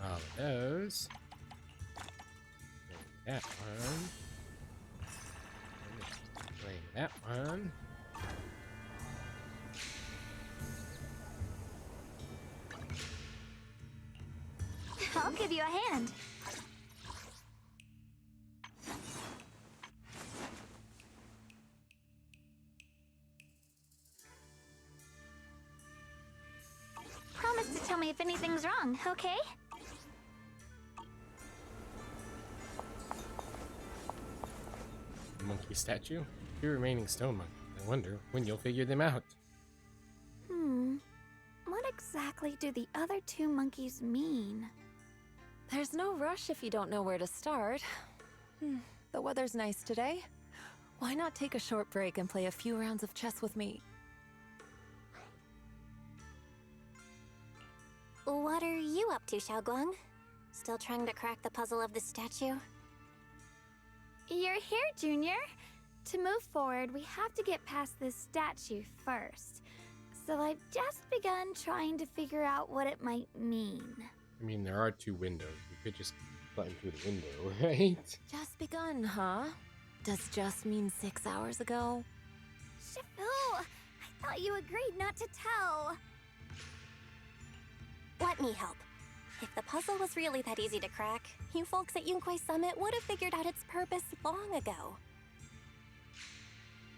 All of those. That one. Claim that one. I'll give you a hand. Promise to tell me if anything's wrong, okay? Monkey statue. 2 remaining stone monkeys. I wonder when you'll figure them out. What exactly do the other 2 monkeys mean? There's no rush if you don't know where to start. The weather's nice today. Why not take a short break and play a few rounds of chess with me? What are you up to, Xiaoguang? Still trying to crack the puzzle of the statue? You're here, Junior. To move forward, we have to get past this statue first. So I've just begun trying to figure out what it might mean. I mean, there are 2 windows. You could just climb through the window, right? Just begun, huh? Does just mean 6 hours ago? Shifu, I thought you agreed not to tell. Let me help. If the puzzle was really that easy to crack, you folks at Yunkwei Summit would have figured out its purpose long ago.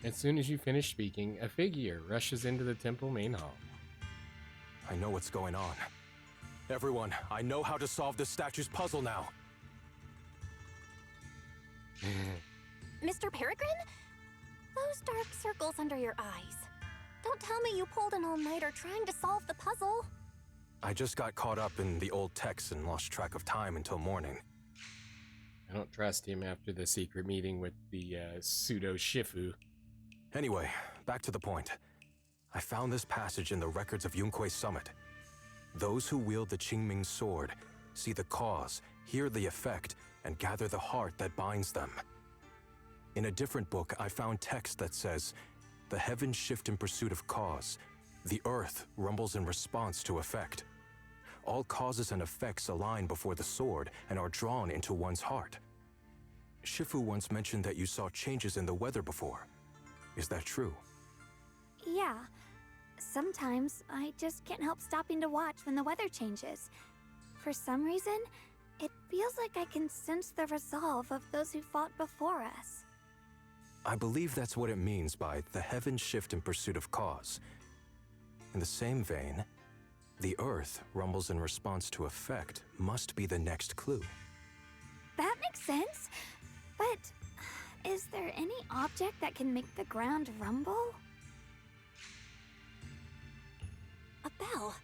As soon as you finish speaking, a figure rushes into the temple main hall. I know what's going on. Everyone, I know how to solve this statue's puzzle now. Mr. Peregrine? Those dark circles under your eyes. Don't tell me you pulled an all-nighter trying to solve the puzzle. I just got caught up in the old texts and lost track of time until morning. I don't trust him after the secret meeting with the pseudo Shifu. Anyway, back to the point. I found this passage in the records of Yunque's summit. Those who wield the Qingming sword see the cause, hear the effect, and gather the heart that binds them. In a different book, I found text that says, "The heavens shift in pursuit of cause. The earth rumbles in response to effect. All causes and effects align before the sword and are drawn into one's heart." Shifu once mentioned that you saw changes in the weather before. Is that true? Yeah. Sometimes I just can't help stopping to watch when the weather changes. For some reason, it feels like I can sense the resolve of those who fought before us. I believe that's what it means by the heavens shift in pursuit of cause. In the same vein, the earth rumbles in response to effect must be the next clue. That makes sense. But is there any object that can make the ground rumble? A bell.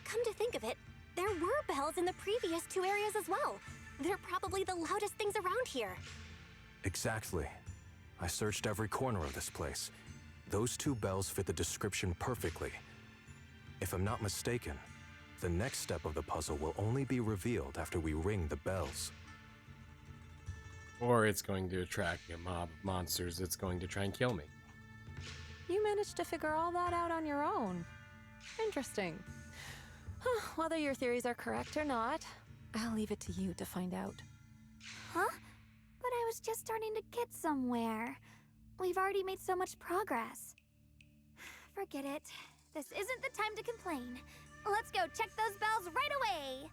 Come to think of it, there were bells in the previous two areas as well. They're probably the loudest things around here. Exactly. I searched every corner of this place. Those two bells fit the description perfectly. If I'm not mistaken, the next step of the puzzle will only be revealed after we ring the bells. Or it's going to attract a mob of monsters that's going to try and kill me. You managed to figure all that out on your own. Interesting. Whether your theories are correct or not, I'll leave it to you to find out. Huh? But I was just starting to get somewhere. We've already made so much progress. Forget it. This isn't the time to complain. Let's go check those bells right away!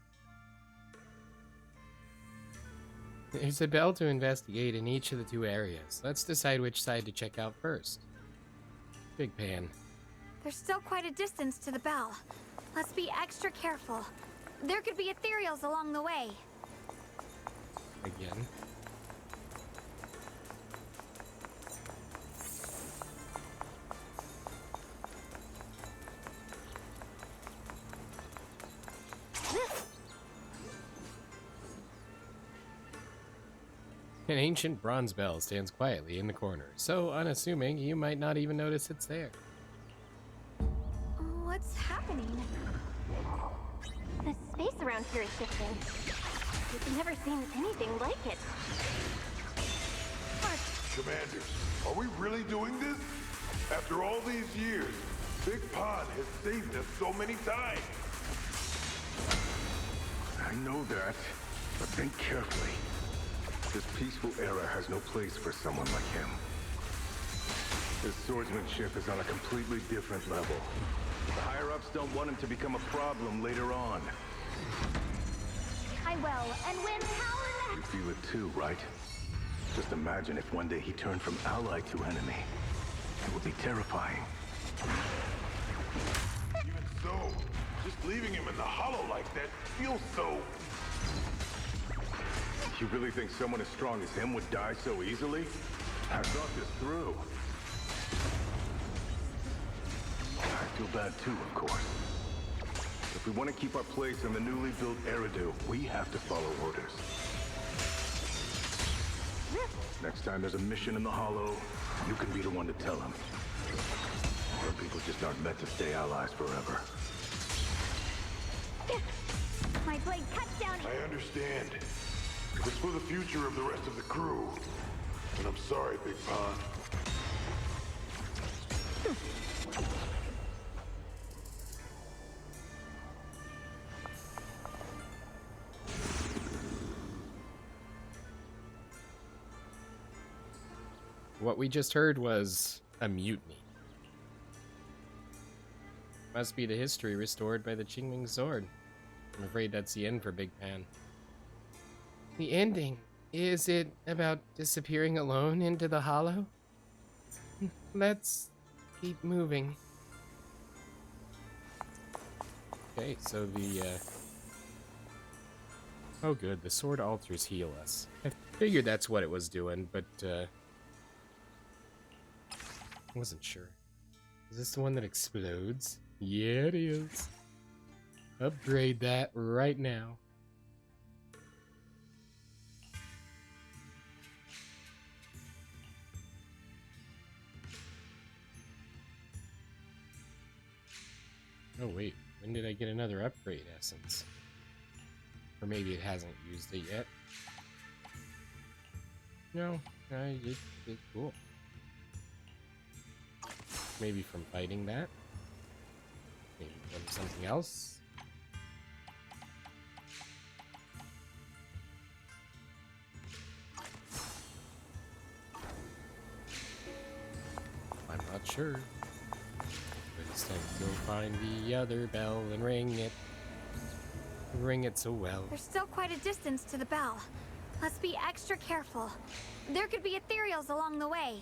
There's a bell to investigate in each of the two areas. Let's decide which side to check out first. Big Pan. There's still quite a distance to the bell. Let's be extra careful. There could be ethereals along the way. Again. An ancient bronze bell stands quietly in the corner, so unassuming you might not even notice it's there. What's happening? The space around here is shifting. We've never seen anything like it. Commanders, are we really doing this? After all these years, Big Pond has saved us so many times. I know that, but think carefully. This peaceful era has no place for someone like him. His swordsmanship is on a completely different level. The higher-ups don't want him to become a problem later on. I will, and when power... You feel it too, right? Just imagine if one day he turned from ally to enemy. It would be terrifying. Even so, just leaving him in the hollow like that feels so... You really think someone as strong as him would die so easily? I thought this through. I feel bad too, of course. If we want to keep our place in the newly built Eridu, we have to follow orders. Next time there's a mission in the Hollow, you can be the one to tell them. Some people just aren't meant to stay allies forever. My blade cuts down... I understand. It's for the future of the rest of the crew. And I'm sorry, Big Pond. What we just heard was a mutiny. Must be the history restored by the Qingming sword. I'm afraid that's the end for Big Pan. The ending? Is it about disappearing alone into the hollow? Let's keep moving. Okay, so the, oh good, the sword altars heal us. I figured that's what it was doing, but, I wasn't sure. Is this the one that explodes? Yeah, it is. Upgrade that right now. Oh wait, when did I get another upgrade essence? Or maybe it hasn't used it yet. No, it's cool. Maybe from fighting that. Maybe from something else. I'm not sure. But it's time to go find the other bell and ring it. Ring it so well. There's still quite a distance to the bell. Let's be extra careful. There could be ethereals along the way.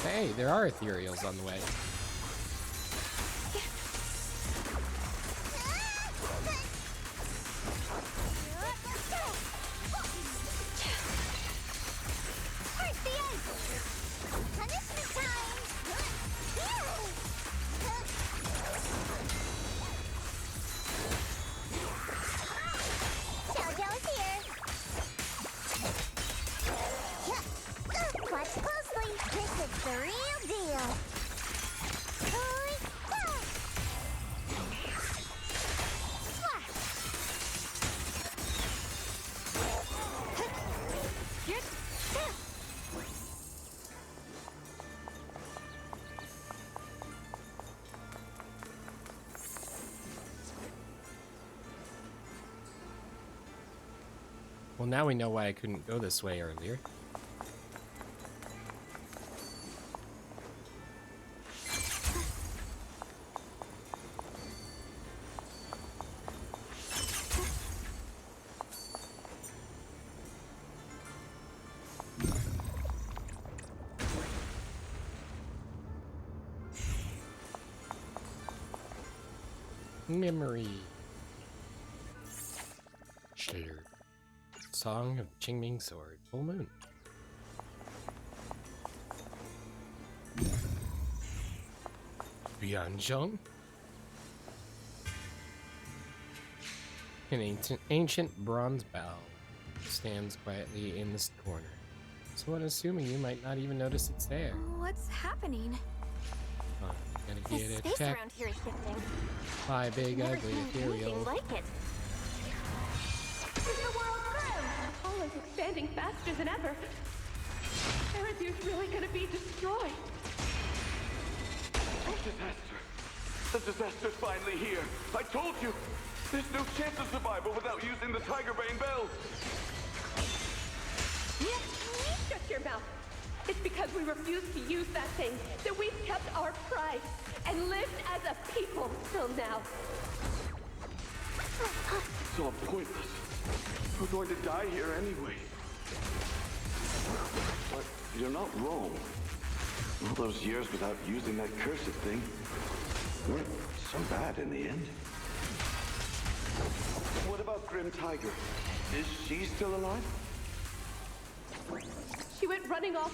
Hey, there are ethereals on the way. Watch closely. This is the real deal. Well, now we know why I couldn't go this way earlier. Memory. Shared. Song of Qingming Sword. Full Moon. Bianzhong. An ancient bronze bow stands quietly in this corner. So I'm assuming you might not even notice it's there. What's happening? Oh, gotta The get space attacked around here is shifting. by big Never ugly seen anything ethereal. like it. Is the world ground? Apollo's expanding faster than ever. Eridu's really gonna be destroyed. Disaster. The disaster's finally here. I told you. There's no chance of survival without using the Tiger Bane Bell. Shut your mouth. It's because we refuse to use that thing that we've kept our pride and lived as a people till now. It's all pointless. We're going to die here anyway. But you're not wrong. All those years without using that cursed thing weren't so bad in the end. What about Grim Tiger? Is she still alive? She went running off.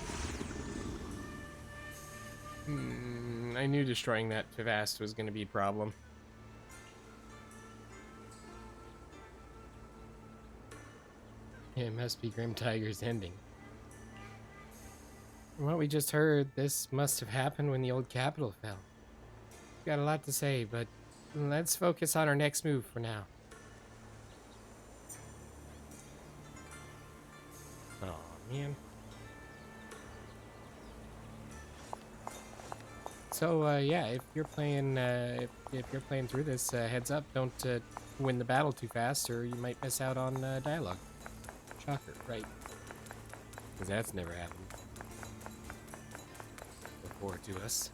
I knew destroying that too fast was going to be a problem. It must be Grim Tiger's ending. From what we just heard, this must have happened when the old capital fell. Got a lot to say, but let's focus on our next move for now. Oh man. So yeah, if you're playing if you're playing through this, heads up, don't win the battle too fast, or you might miss out on dialogue. Shocker, right? Because that's never happened before to us.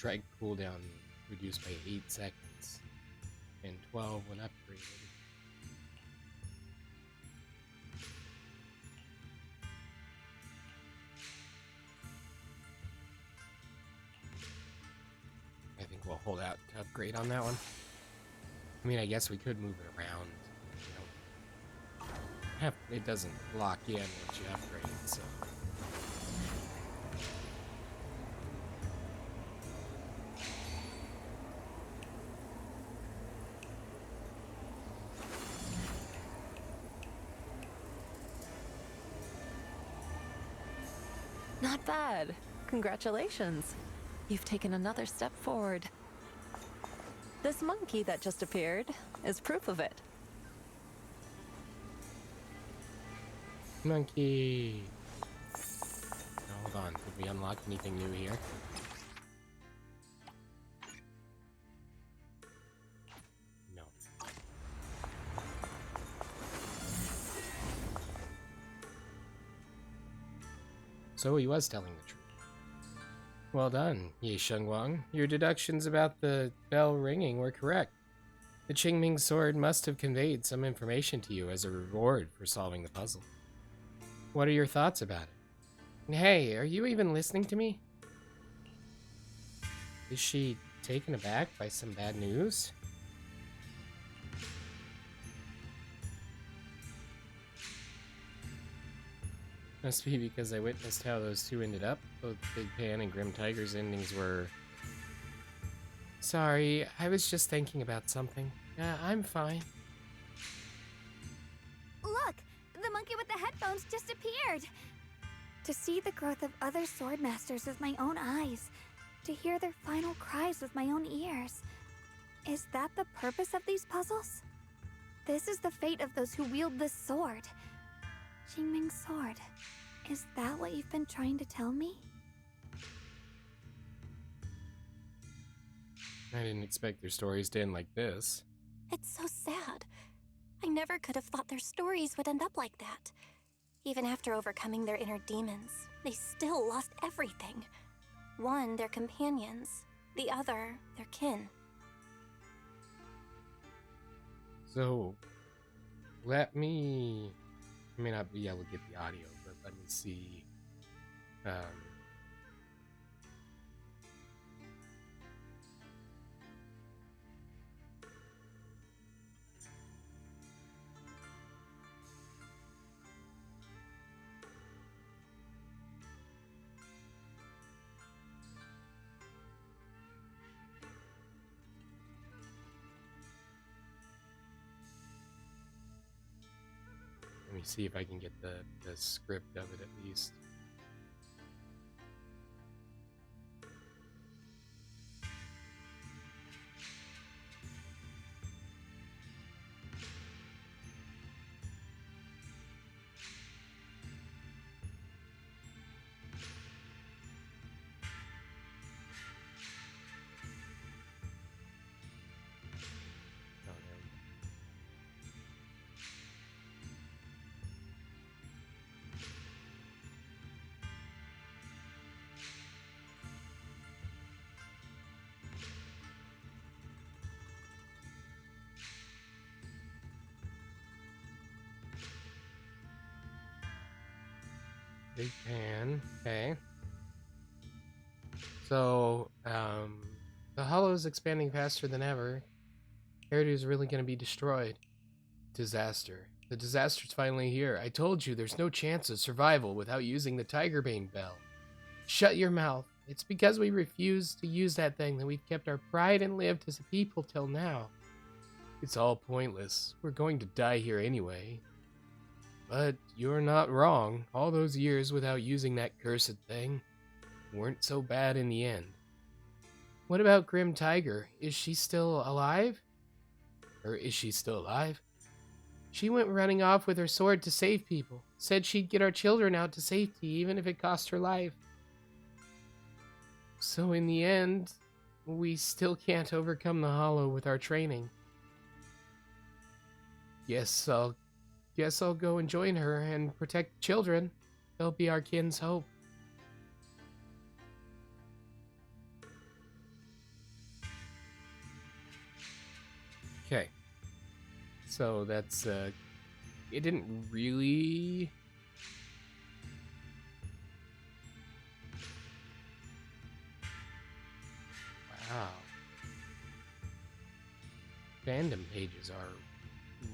strike cooldown reduced by 8 seconds, and 12 when upgraded. I think we'll hold out to upgrade on that one. I mean, I guess we could move it around. You know, it doesn't lock in once you upgrade, so. Not bad. Congratulations. You've taken another step forward. This monkey that just appeared is proof of it. Monkey. Hold on. Did we unlock anything new here? No. So he was telling the truth. Well done, Ye Shengwang. Your deductions about the bell ringing were correct. The Qingming sword must have conveyed some information to you as a reward for solving the puzzle. What are your thoughts about it? Hey, are you even listening to me? Is she taken aback by some bad news? Must be because I witnessed how those two ended up. Both Big Pan and Grim Tiger's endings were... Sorry, I was just thinking about something. I'm fine. Look! The monkey with the headphones just appeared! To see the growth of other sword masters with my own eyes, to hear their final cries with my own ears. Is that the purpose of these puzzles? This is the fate of those who wield this sword. Qingming's sword. Is that what you've been trying to tell me? I didn't expect their stories to end like this. It's so sad. I never could have thought their stories would end up like that. Even after overcoming their inner demons, they still lost everything. One, their companions. The other, their kin. So, let me... I may not be able to get the audio, but let me see. Let me see if I can get the script of it at least. Oh, there we go. Big pan. Okay. So, the hollow is expanding faster than ever. Eridu is really going to be destroyed. Disaster. The disaster's finally here. I told you there's no chance of survival without using the Tigerbane bell. Shut your mouth. It's because we refused to use that thing that we've kept our pride and lived as a people till now. It's all pointless. We're going to die here anyway. But you're not wrong. All those years without using that cursed thing weren't so bad in the end. What about Grim Tiger? Is she still alive? Or is she still alive? She went running off with her sword to save people. Said she'd get our children out to safety even if it cost her life. So in the end, we still can't overcome the hollow with our training. Guess I'll go and join her and protect the children. They'll be our kin's hope. Okay. So that's, it didn't really... Wow. Fandom pages are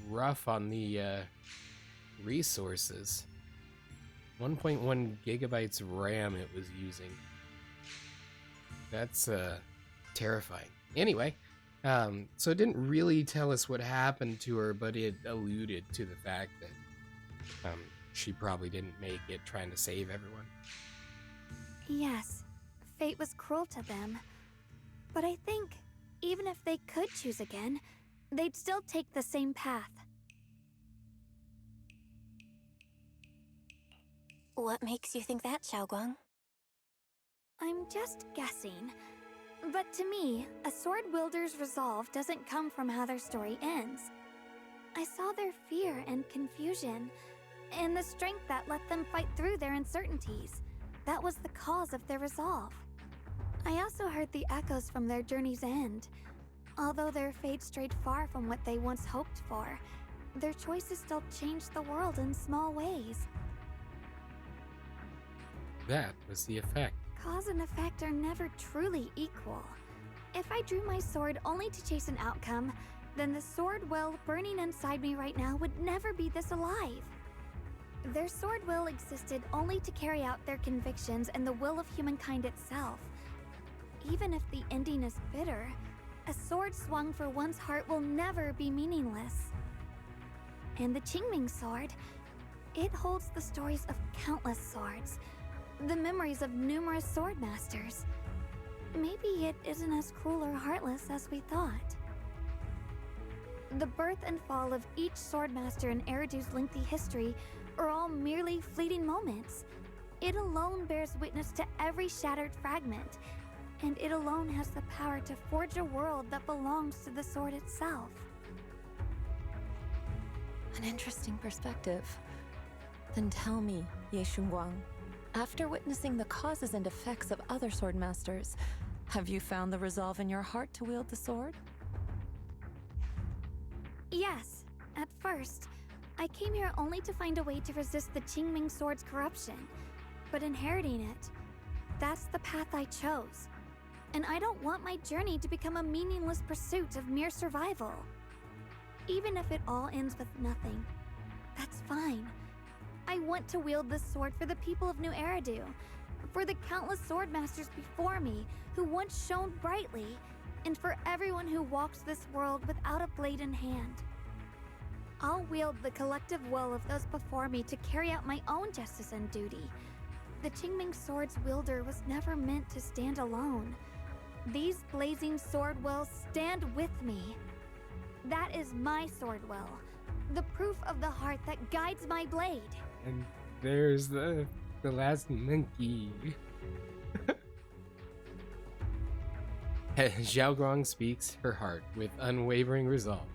rough on the resources. 1.1 gigabytes RAM it was using. That's terrifying. Anyway, so it didn't really tell us what happened to her, but it alluded to the fact that she probably didn't make it trying to save everyone. Yes, fate was cruel to them. But I think, even if they could choose again, they'd still take the same path. What makes you think that, Xiaoguang? I'm just guessing. But to me, a sword wielder's resolve doesn't come from how their story ends. I saw their fear and confusion, and the strength that let them fight through their uncertainties. That was the cause of their resolve. I also heard the echoes from their journey's end. Although their fate strayed far from what they once hoped for, their choices still changed the world in small ways. That was the effect. Cause and effect are never truly equal. If I drew my sword only to chase an outcome, then the sword will burning inside me right now would never be this alive. Their sword will existed only to carry out their convictions and the will of humankind itself. Even if the ending is bitter, a sword swung for one's heart will never be meaningless. And the Qingming sword, it holds the stories of countless swords, the memories of numerous sword masters. Maybe it isn't as cruel or heartless as we thought. The birth and fall of each swordmaster in Eridu's lengthy history are all merely fleeting moments. It alone bears witness to every shattered fragment, and it alone has the power to forge a world that belongs to the sword itself. An interesting perspective. Then tell me, Ye Shunguang, after witnessing the causes and effects of other swordmasters, have you found the resolve in your heart to wield the sword? Yes, at first. I came here only to find a way to resist the Qingming sword's corruption, but inheriting it, that's the path I chose. And I don't want my journey to become a meaningless pursuit of mere survival. Even if it all ends with nothing, that's fine. I want to wield this sword for the people of New Eridu, for the countless swordmasters before me who once shone brightly, and for everyone who walks this world without a blade in hand. I'll wield the collective will of those before me to carry out my own justice and duty. The Qingming sword's wielder was never meant to stand alone. These blazing sword wills stand with me. That is my sword will, the proof of the heart that guides my blade. And there's the last monkey. Xiaoguang speaks her heart with unwavering resolve.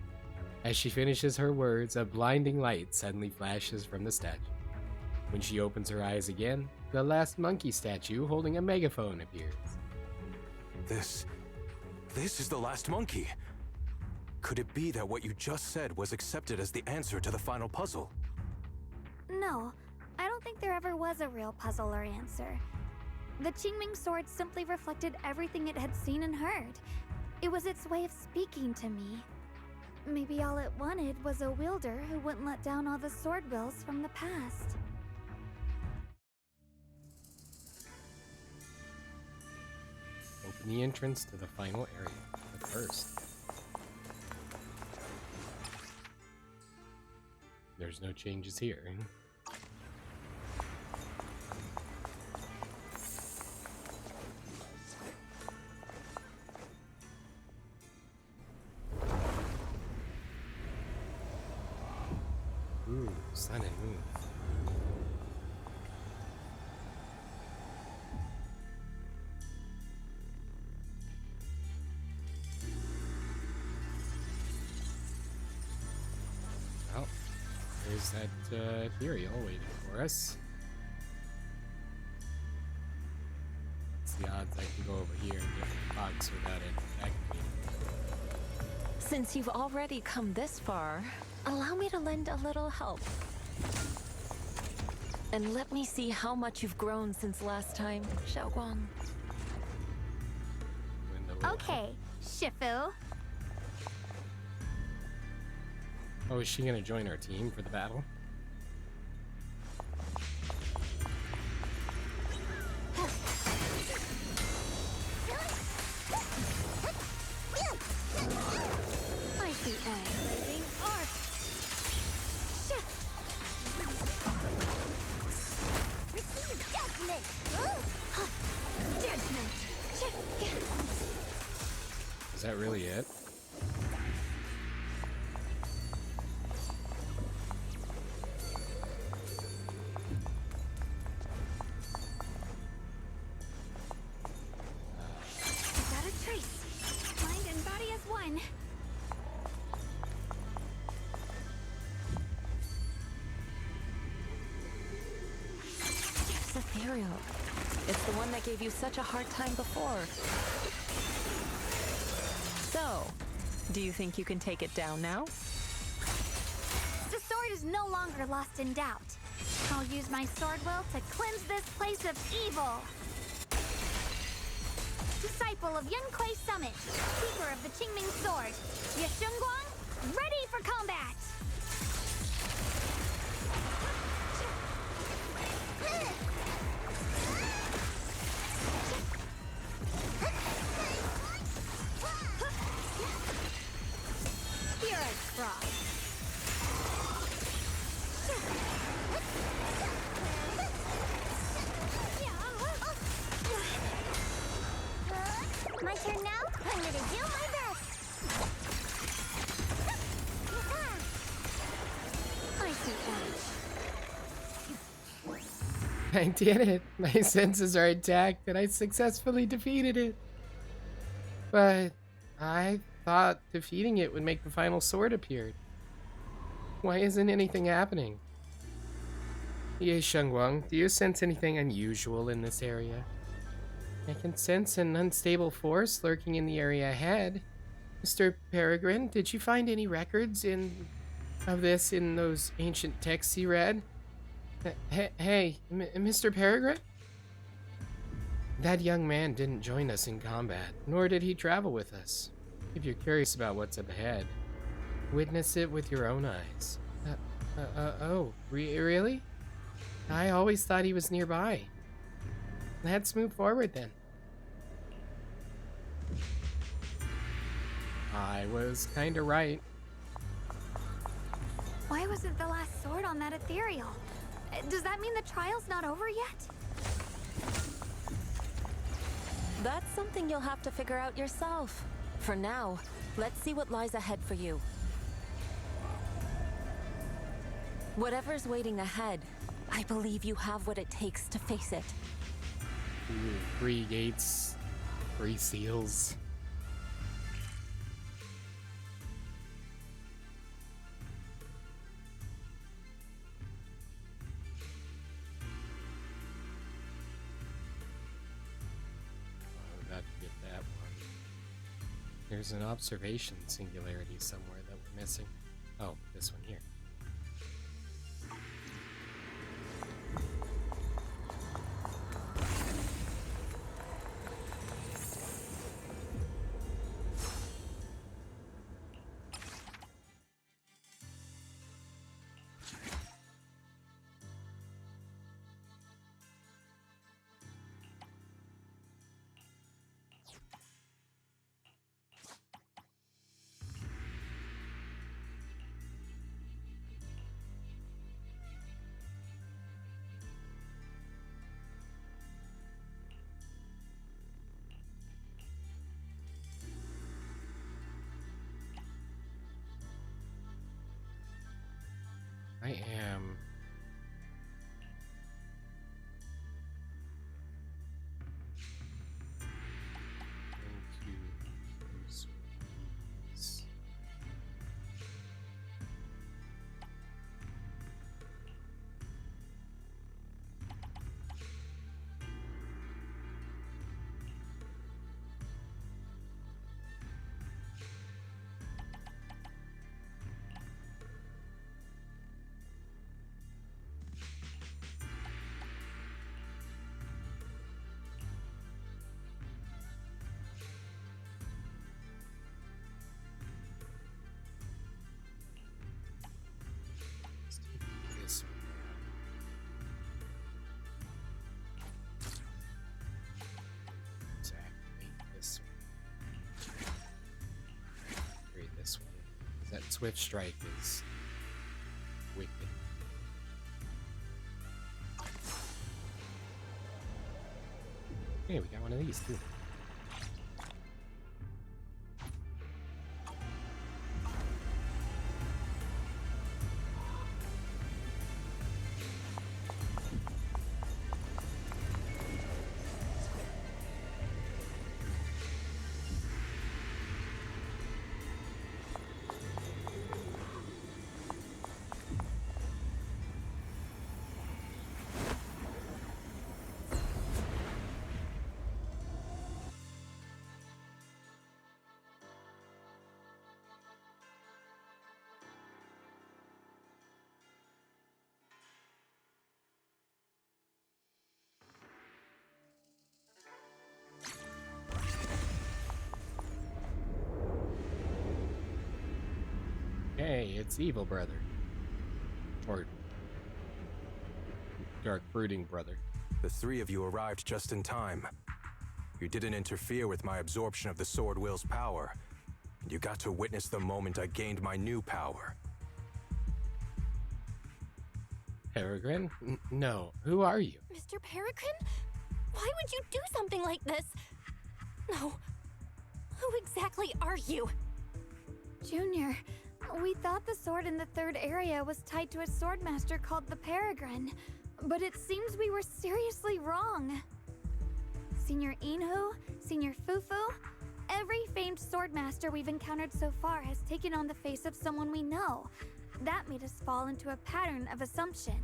As she finishes her words, a blinding light suddenly flashes from the statue. When she opens her eyes again, the last monkey statue holding a megaphone appears. This is the last monkey. Could it be that what you just said was accepted as the answer to the final puzzle? No, I don't think there ever was a real puzzle or answer. The Qingming sword simply reflected everything it had seen and heard. It was its way of speaking to me. Maybe all it wanted was a wielder who wouldn't let down all the sword wills from the past. Open the entrance to the final area, but first, there's no changes here. Ooh, sun and moon. Well, there's that Ethereal waiting for us. What's the odds I can go over here and get the box without it activating? Since you've already come this far, allow me to lend a little help. And let me see how much you've grown since last time, Xiaoguang. Okay, Shifu. Oh, is she gonna join our team for the battle? I see everything arc. Receive judgment! Judgment. Is that really it? Got a trace. Mind and body as one. It's Ethereal. It's the one that gave you such a hard time before. So, do you think you can take it down now? The sword is no longer lost in doubt. I'll use my sword will to cleanse this place of evil. Disciple of Yunquei Summit, keeper of the Qingming sword, Yeshunguang, ready for combat! Spirit Frost. My turn now? I'm gonna do my best! I see edge. I did it. My senses are intact and I successfully defeated it. But I thought defeating it would make the final sword appear. Why isn't anything happening? Ye Shengguang, do you sense anything unusual in this area? I can sense an unstable force lurking in the area ahead. Mr. Peregrine, did you find any records of this in those ancient texts you read? Hey, Mr. Peregrine? That young man didn't join us in combat, nor did he travel with us. If you're curious about what's up ahead, witness it with your own eyes. Really? I always thought he was nearby. Let's move forward then. I was kinda right. Why wasn't the last sword on that ethereal? Does that mean the trial's not over yet? That's something you'll have to figure out yourself. For now, let's see what lies ahead for you. Whatever's waiting ahead, I believe you have what it takes to face it. Ooh, 3 gates, 3 seals. Got to get that one. There's an observation singularity somewhere that we're missing. Oh, this one here. Swift Strike is wicked. Hey, we got one of these too. Hey, it's Evil Brother. Or Dark Brooding Brother. The three of you arrived just in time. You didn't interfere with my absorption of the Sword Will's power. And you got to witness the moment I gained my new power. Peregrine? No. Who are you? Mr. Peregrine? Why would you do something like this? No. Who exactly are you? Junior, we thought the sword in the third area was tied to a swordmaster called the Peregrine, but it seems we were seriously wrong. Senior Inhu, Senior Fufu, every famed swordmaster we've encountered so far has taken on the face of someone we know. That made us fall into a pattern of assumption.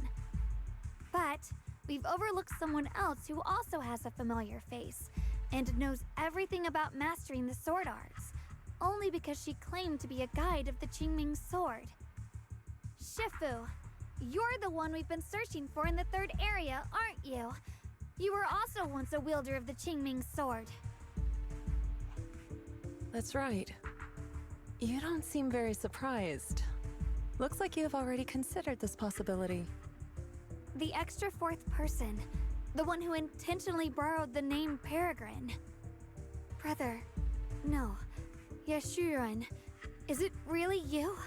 But we've overlooked someone else who also has a familiar face and knows everything about mastering the sword arts, only because she claimed to be a guide of the Qingming sword. Shifu, you're the one we've been searching for in the third area, aren't you? You were also once a wielder of the Qingming sword. That's right. You don't seem very surprised. Looks like you have already considered this possibility. The extra fourth person, the one who intentionally borrowed the name Peregrine. Brother, no. Yashuran, is it really you?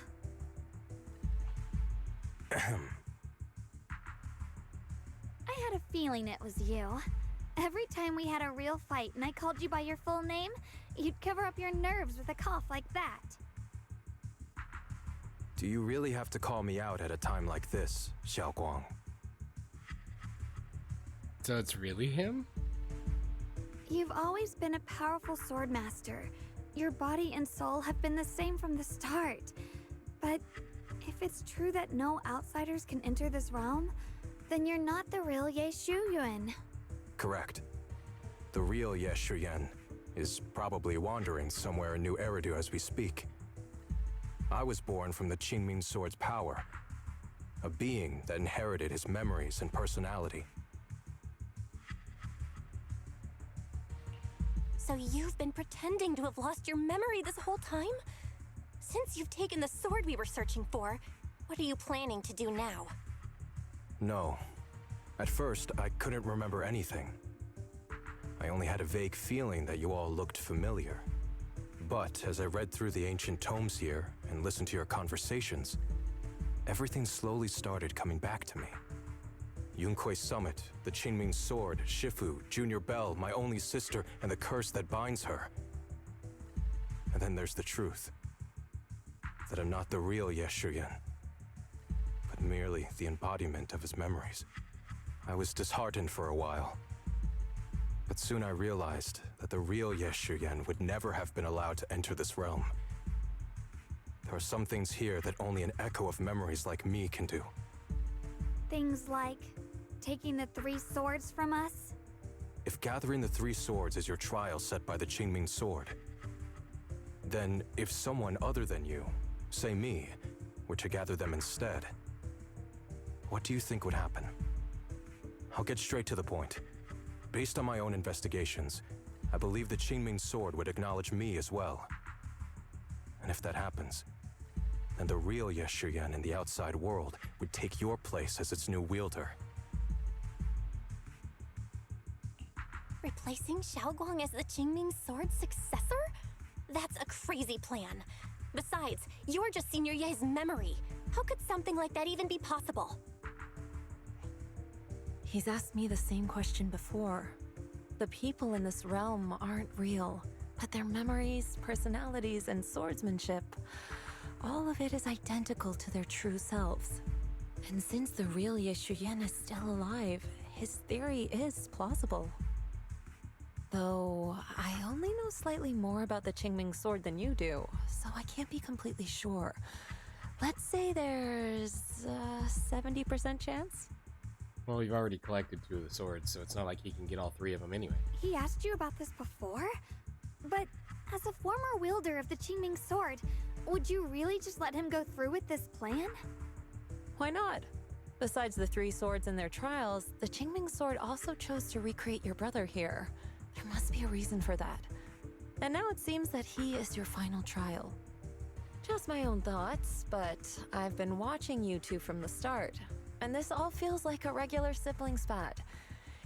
I had a feeling it was you. Every time we had a real fight and I called you by your full name, you'd cover up your nerves with a cough like that. Do you really have to call me out at a time like this, Xiaoguang? So it's really him? You've always been a powerful swordmaster. Your body and soul have been the same from the start. But if it's true that no outsiders can enter this realm, then you're not the real Ye Shuyuan. Correct. The real Ye Shuyan is probably wandering somewhere in New Eridu as we speak. I was born from the Qingming sword's power, a being that inherited his memories and personality. So you've been pretending to have lost your memory this whole time? Since you've taken the sword we were searching for, what are you planning to do now? No. At first, I couldn't remember anything. I only had a vague feeling that you all looked familiar. But as I read through the ancient tomes here and listened to your conversations, everything slowly started coming back to me. Yunquei Summit, the Qingming Sword, Shifu, Junior Bell, my only sister, and the curse that binds her. And then there's the truth. That I'm not the real Ye Shuyan, but merely the embodiment of his memories. I was disheartened for a while. But soon I realized that the real Ye Shuyan would never have been allowed to enter this realm. There are some things here that only an echo of memories like me can do. Things like taking the 3 swords from us? If gathering the 3 swords is your trial set by the Qingming sword, then if someone other than you, say me, were to gather them instead, what do you think would happen? I'll get straight to the point. Based on my own investigations, I believe the Qingming sword would acknowledge me as well. And if that happens, then the real Ye Shuyan in the outside world would take your place as its new wielder. Replacing Xiaoguang as the Qingming sword's successor? That's a crazy plan. Besides, you're just Senior Ye's memory. How could something like that even be possible? He's asked me the same question before. The people in this realm aren't real, but their memories, personalities, and swordsmanship, all of it is identical to their true selves. And since the real Ye Shuyan is still alive, his theory is plausible. Though, I only know slightly more about the Qingming sword than you do, so I can't be completely sure. Let's say there's a 70% chance? Well, we've already collected 2 of the swords, so it's not like he can get all 3 of them anyway. He asked you about this before? But as a former wielder of the Qingming sword, would you really just let him go through with this plan? Why not? Besides the 3 swords in their trials, the Qingming sword also chose to recreate your brother here. There must be a reason for that. And now it seems that he is your final trial. Just my own thoughts, but I've been watching you two from the start, and this all feels like a regular sibling spat.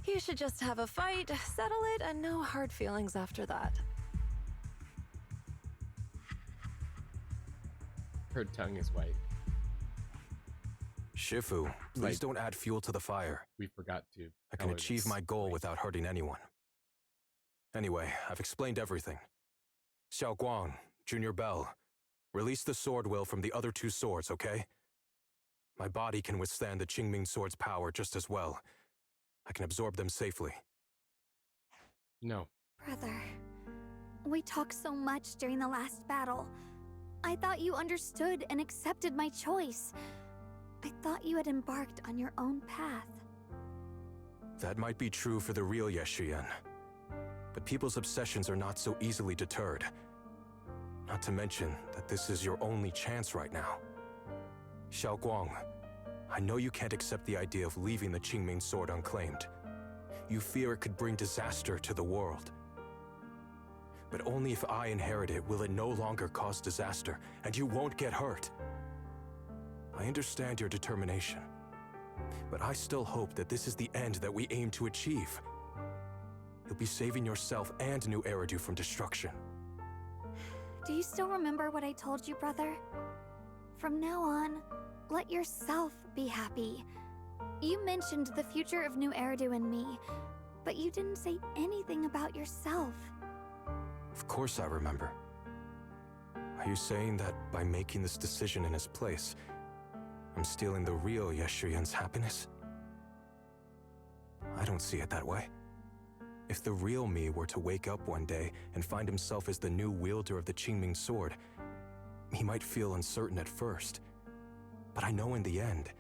You should just have a fight, settle it, and no hard feelings after that. Her tongue is white. Shifu, please don't add fuel to the fire. We forgot to. I can achieve my goal without hurting anyone. Anyway, I've explained everything. Xiao Guang, Junior Bell, release the sword will from the other 2 swords, okay? My body can withstand the Qingming sword's power just as well. I can absorb them safely. No. Brother, we talked so much during the last battle. I thought you understood and accepted my choice. I thought you had embarked on your own path. That might be true for the real Ye Shuyan. But people's obsessions are not so easily deterred. Not to mention that this is your only chance right now. Xiao Guang, I know you can't accept the idea of leaving the Qingming sword unclaimed. You fear it could bring disaster to the world. But only if I inherit it will it no longer cause disaster, and you won't get hurt. I understand your determination, but I still hope that this is the end that we aim to achieve. You'll be saving yourself and New Eridu from destruction. Do you still remember what I told you, brother? From now on, let yourself be happy. You mentioned the future of New Eridu and me, but you didn't say anything about yourself. Of course I remember. Are you saying that by making this decision in his place, I'm stealing the real Ye Shuyan's happiness? I don't see it that way. If the real me were to wake up one day and find himself as the new wielder of the Qingming sword, he might feel uncertain at first. But I know in the end,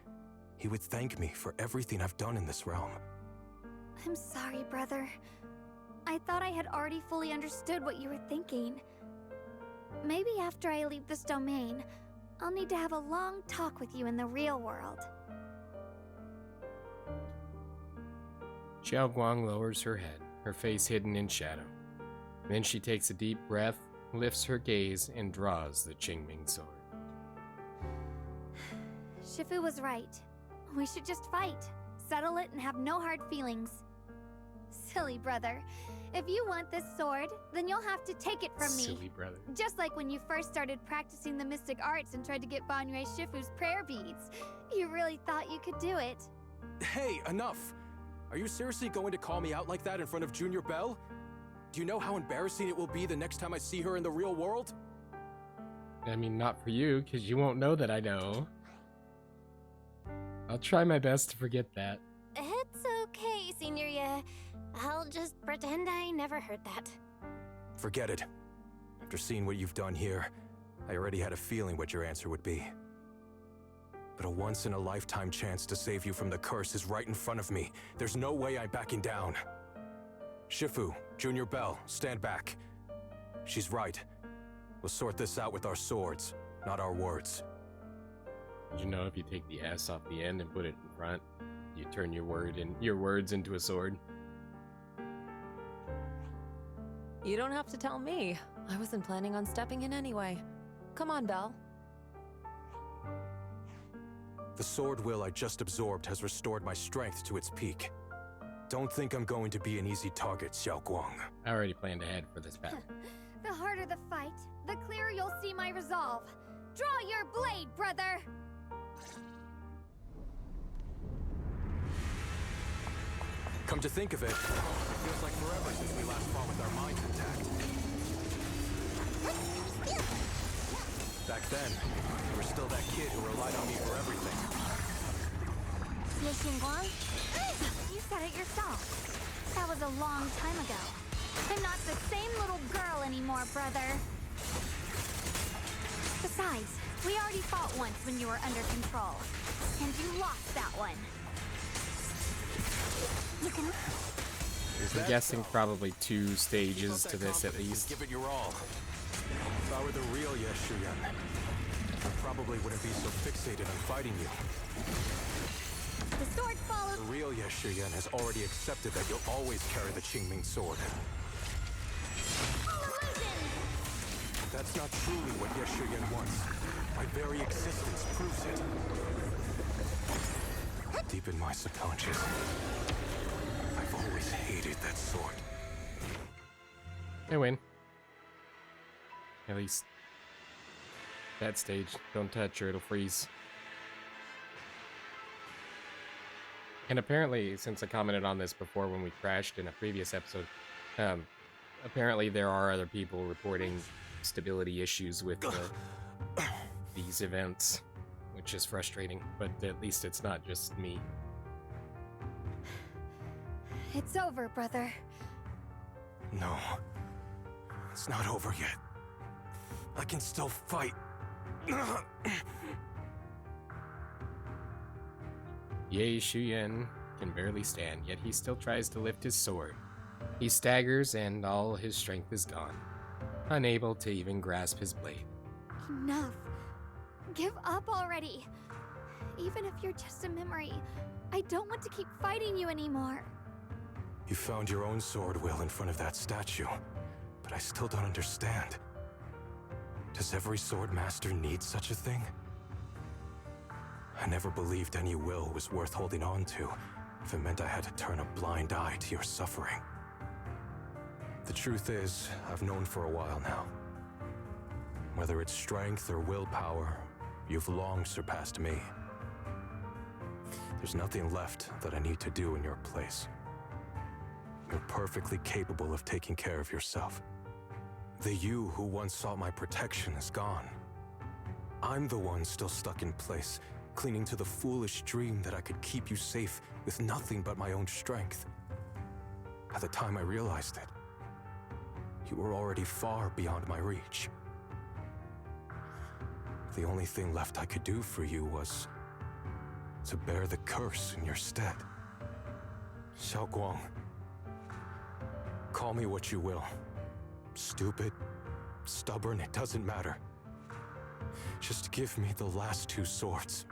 he would thank me for everything I've done in this realm. I'm sorry, brother. I thought I had already fully understood what you were thinking. Maybe after I leave this domain, I'll need to have a long talk with you in the real world. Xiao Guang lowers her head, her face hidden in shadow. Then she takes a deep breath, lifts her gaze, and draws the Qingming sword. Shifu was right. We should just fight, settle it, and have no hard feelings. Silly brother. If you want this sword, then you'll have to take it from me. Silly brother. Just like when you first started practicing the mystic arts and tried to get Banrei Shifu's prayer beads. You really thought you could do it. Hey, enough! Are you seriously going to call me out like that in front of Junior Bell? Do you know how embarrassing it will be the next time I see her in the real world? I mean, not for you, because you won't know that I know. I'll try my best to forget that. It's okay, Senior Ye. I'll just pretend I never heard that. Forget it. After seeing what you've done here, I already had a feeling what your answer would be. But a once-in-a-lifetime chance to save you from the curse is right in front of me. There's no way I'm backing down. Shifu, Junior Bell, stand back. She's right. We'll sort this out with our swords, not our words. Did you know if you take the S off the end and put it in front, you turn your words into a sword? You don't have to tell me. I wasn't planning on stepping in anyway. Come on, Belle. The sword will I just absorbed has restored my strength to its peak. Don't think I'm going to be an easy target, Xiao Guang. I already planned ahead for this battle. The harder the fight, the clearer you'll see my resolve. Draw your blade, brother! Come to think of it, feels like forever since we last fought with our minds intact. Back then, you were still that kid who relied on me for everything. You said it yourself. That was a long time ago. I'm not the same little girl anymore, brother. Besides, we already fought once when you were under control. And you lost that one. I'm guessing probably 2 stages to this at least. Give it your all. If I were the real Yeshuyan, I probably wouldn't be so fixated on fighting you. The sword follows. The real Yeshuyan has already accepted that you'll always carry the Qingming sword. That's not truly what Yeshuyan wants. My very existence proves it. Deep in my subconscious, I've always hated that sword. They win. At least that stage. Don't touch or it'll freeze. And apparently, since I commented on this before when we crashed in a previous episode, apparently there are other people reporting stability issues with these events, which is frustrating, but at least it's not just me. It's over, brother. No, it's not over yet. I can still fight. Ye Shuyan can barely stand, yet he still tries to lift his sword. He staggers and all his strength is gone, unable to even grasp his blade. Enough. Give up already. Even if you're just a memory, I don't want to keep fighting you anymore. You found your own sword, Will, in front of that statue, but I still don't understand. Does every sword master need such a thing? I never believed any will was worth holding on to if it meant I had to turn a blind eye to your suffering. The truth is, I've known for a while now. Whether it's strength or willpower, you've long surpassed me. There's nothing left that I need to do in your place. You're perfectly capable of taking care of yourself. The you who once sought my protection is gone. I'm the one still stuck in place, clinging to the foolish dream that I could keep you safe with nothing but my own strength. By the time I realized it, you were already far beyond my reach. The only thing left I could do for you was to bear the curse in your stead. Xiaoguang, call me what you will. Stupid, stubborn, it doesn't matter. Just give me the last 2 swords.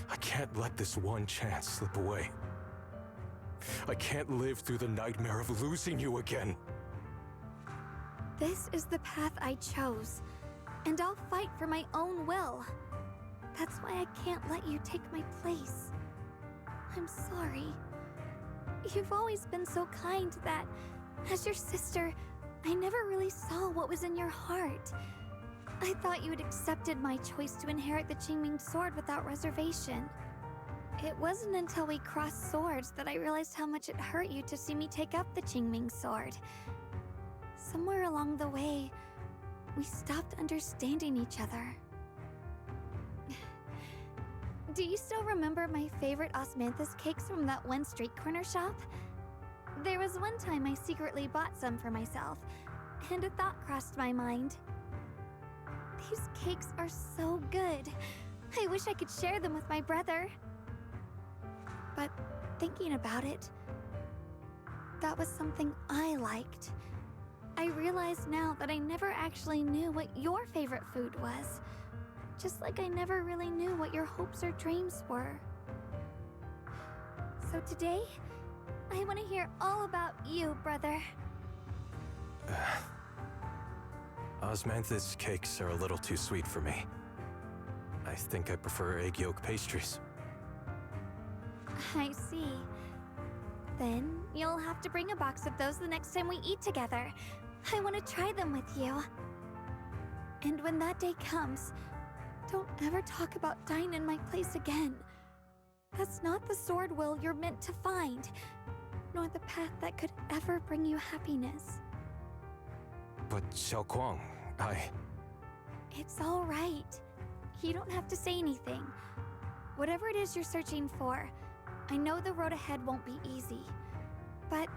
I can't let this one chance slip away. I can't live through the nightmare of losing you again. This is the path I chose, and I'll fight for my own will. That's why I can't let you take my place. I'm sorry. You've always been so kind that, as your sister, I never really saw what was in your heart. I thought you had accepted my choice to inherit the Qingming sword without reservation. It wasn't until we crossed swords that I realized how much it hurt you to see me take up the Qingming sword. Somewhere along the way, we stopped understanding each other. Do you still remember my favorite osmanthus cakes from that one street corner shop? There was one time I secretly bought some for myself, and a thought crossed my mind. These cakes are so good. I wish I could share them with my brother. But thinking about it, that was something I liked. I realize now that I never actually knew what your favorite food was. Just like I never really knew what your hopes or dreams were. So today, I want to hear all about you, brother. Osmanthus cakes are a little too sweet for me. I think I prefer egg yolk pastries. I see. Then you'll have to bring a box of those the next time we eat together. I want to try them with you. And when that day comes, don't ever talk about dying in my place again. That's not the sword will you're meant to find, nor the path that could ever bring you happiness. But Xiaoguang, It's all right. You don't have to say anything. Whatever it is you're searching for, I know the road ahead won't be easy. But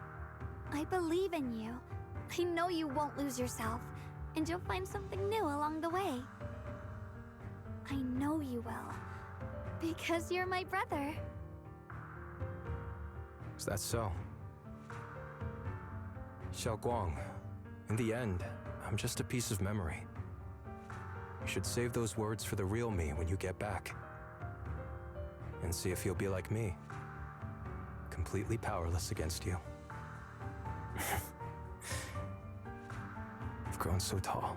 I believe in you. I know you won't lose yourself, and you'll find something new along the way. I know you will, because you're my brother. Is that so? Xiaoguang, in the end, I'm just a piece of memory. You should save those words for the real me when you get back. And see if you'll be like me. Completely powerless against you. You've grown so tall.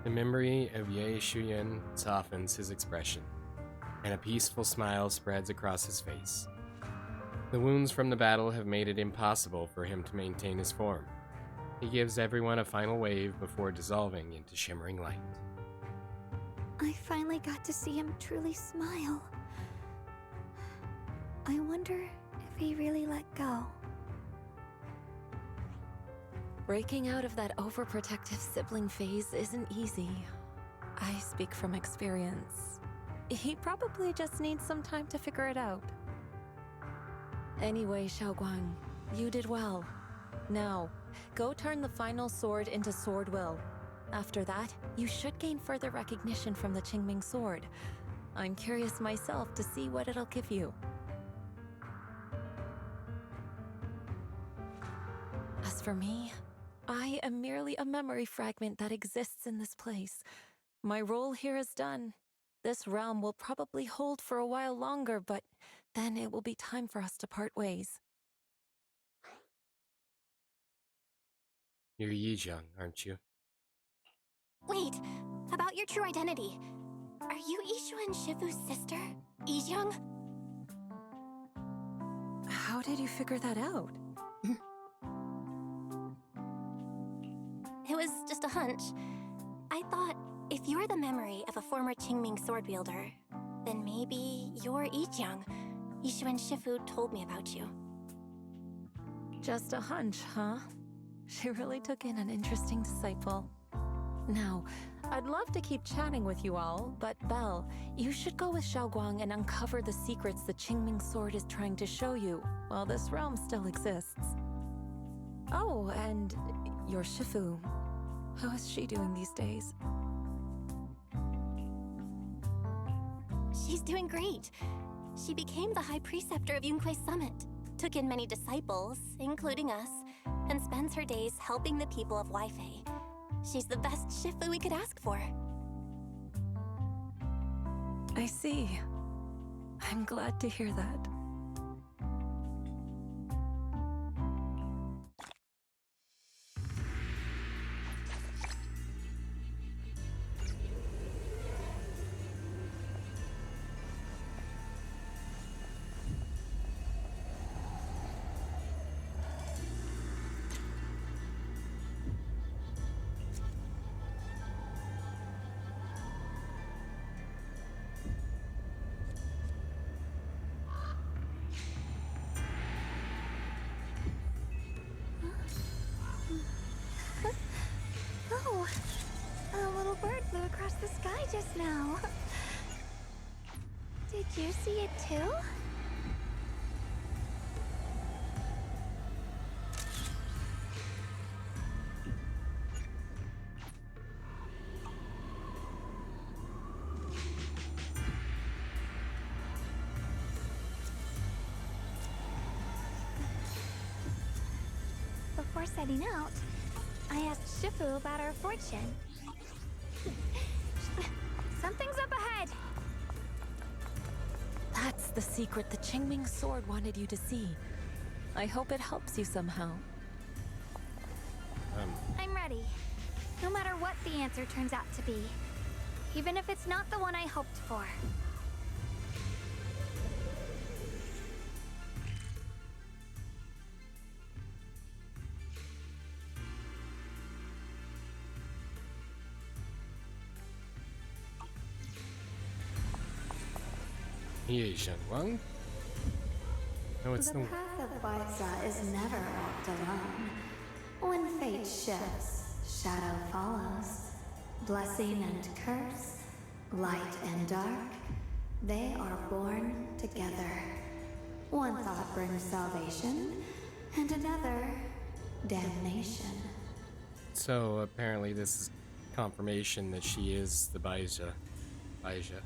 The memory of Ye Shuyan softens his expression, and a peaceful smile spreads across his face. The wounds from the battle have made it impossible for him to maintain his form. He gives everyone a final wave before dissolving into shimmering light. I finally got to see him truly smile. I wonder if he really let go. Breaking out of that overprotective sibling phase isn't easy. I speak from experience. He probably just needs some time to figure it out. Anyway, Xiaoguang, you did well. Now, go turn the final sword into sword will. After that, you should gain further recognition from the Qingming sword. I'm curious myself to see what it'll give you. As for me, I am merely a memory fragment that exists in this place. My role here is done. This realm will probably hold for a while longer, but then it will be time for us to part ways. You're Yizhang, aren't you? Wait, about your true identity. Are you Ishu and Shifu's sister, Yizhang? How did you figure that out? It was just a hunch. I thought, if you're the memory of a former Qingming sword wielder, then maybe you're Yizhang. Ishu and Shifu told me about you. Just a hunch, huh? She really took in an interesting disciple. Now, I'd love to keep chatting with you all, but Belle, you should go with Xiaoguang and uncover the secrets the Qingming sword is trying to show you, while this realm still exists. Oh, and your Shifu. How is she doing these days? She's doing great. She became the High Preceptor of Yunquei Summit, took in many disciples, including us, and spends her days helping the people of Weifei. She's the best Shifu we could ask for. I see. I'm glad to hear that. Oh, a little bird flew across the sky just now. Did you see it too? Before setting out, I asked Shifu about our fortune. Something's up ahead! That's the secret the Qingming sword wanted you to see. I hope it helps you somehow. I'm ready. No matter what the answer turns out to be. Even if it's not the one I hoped for. He Shengwang? No, it's The path of Baiza is never walked alone. When fate shifts, shadow follows. Blessing and curse, light and dark, they are born together. One thought brings salvation, and another, damnation. So apparently this is confirmation that she is the Baiza. Baiza.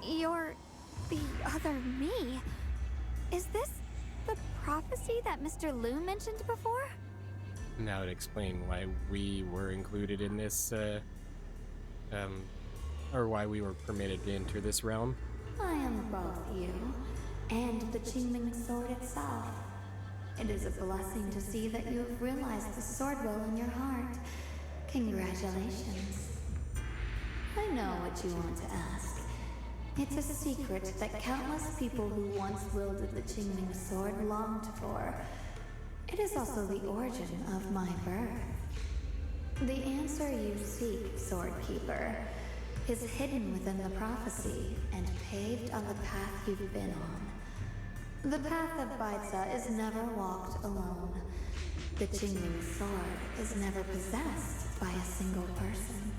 You're the other me. Is this the prophecy that Mr. Liu mentioned before? Now to explain why we were included in this, or why we were permitted to enter this realm. I am both you and the Qingming sword itself. It is a blessing to see that you have realized the sword will in your heart. Congratulations. I know what you want to ask. It's a secret that countless people who once wielded the Qingming sword longed for. It is also the origin of my birth. The answer you seek, Sword Keeper, is hidden within the prophecy and paved on the path you've been on. The path of Baiza is never walked alone. The Qingming sword is never possessed by a single person.